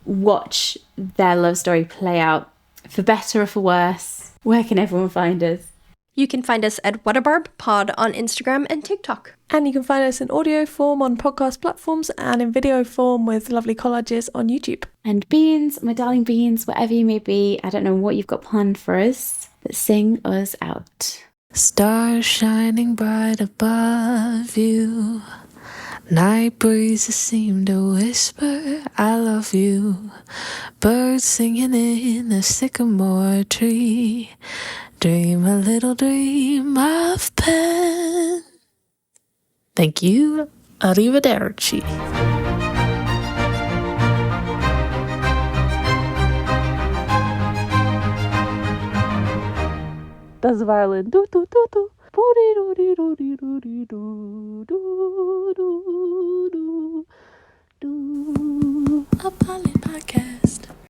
watch their love story play out, for better or for worse. Where can everyone find us? You can find us at WhatABarbPod on Instagram and TikTok. And you can find us in audio form on podcast platforms and in video form with lovely collages on YouTube. And Beans, my darling Beans, wherever you may be, I don't know what you've got planned for us, but sing us out. Stars shining bright above you. Night breezes seem to whisper, I love you. Birds singing in a sycamore tree. Dream a little dream of pen. Thank you. Arrivederci. Das violin. Do do do do. Do do do do do do do.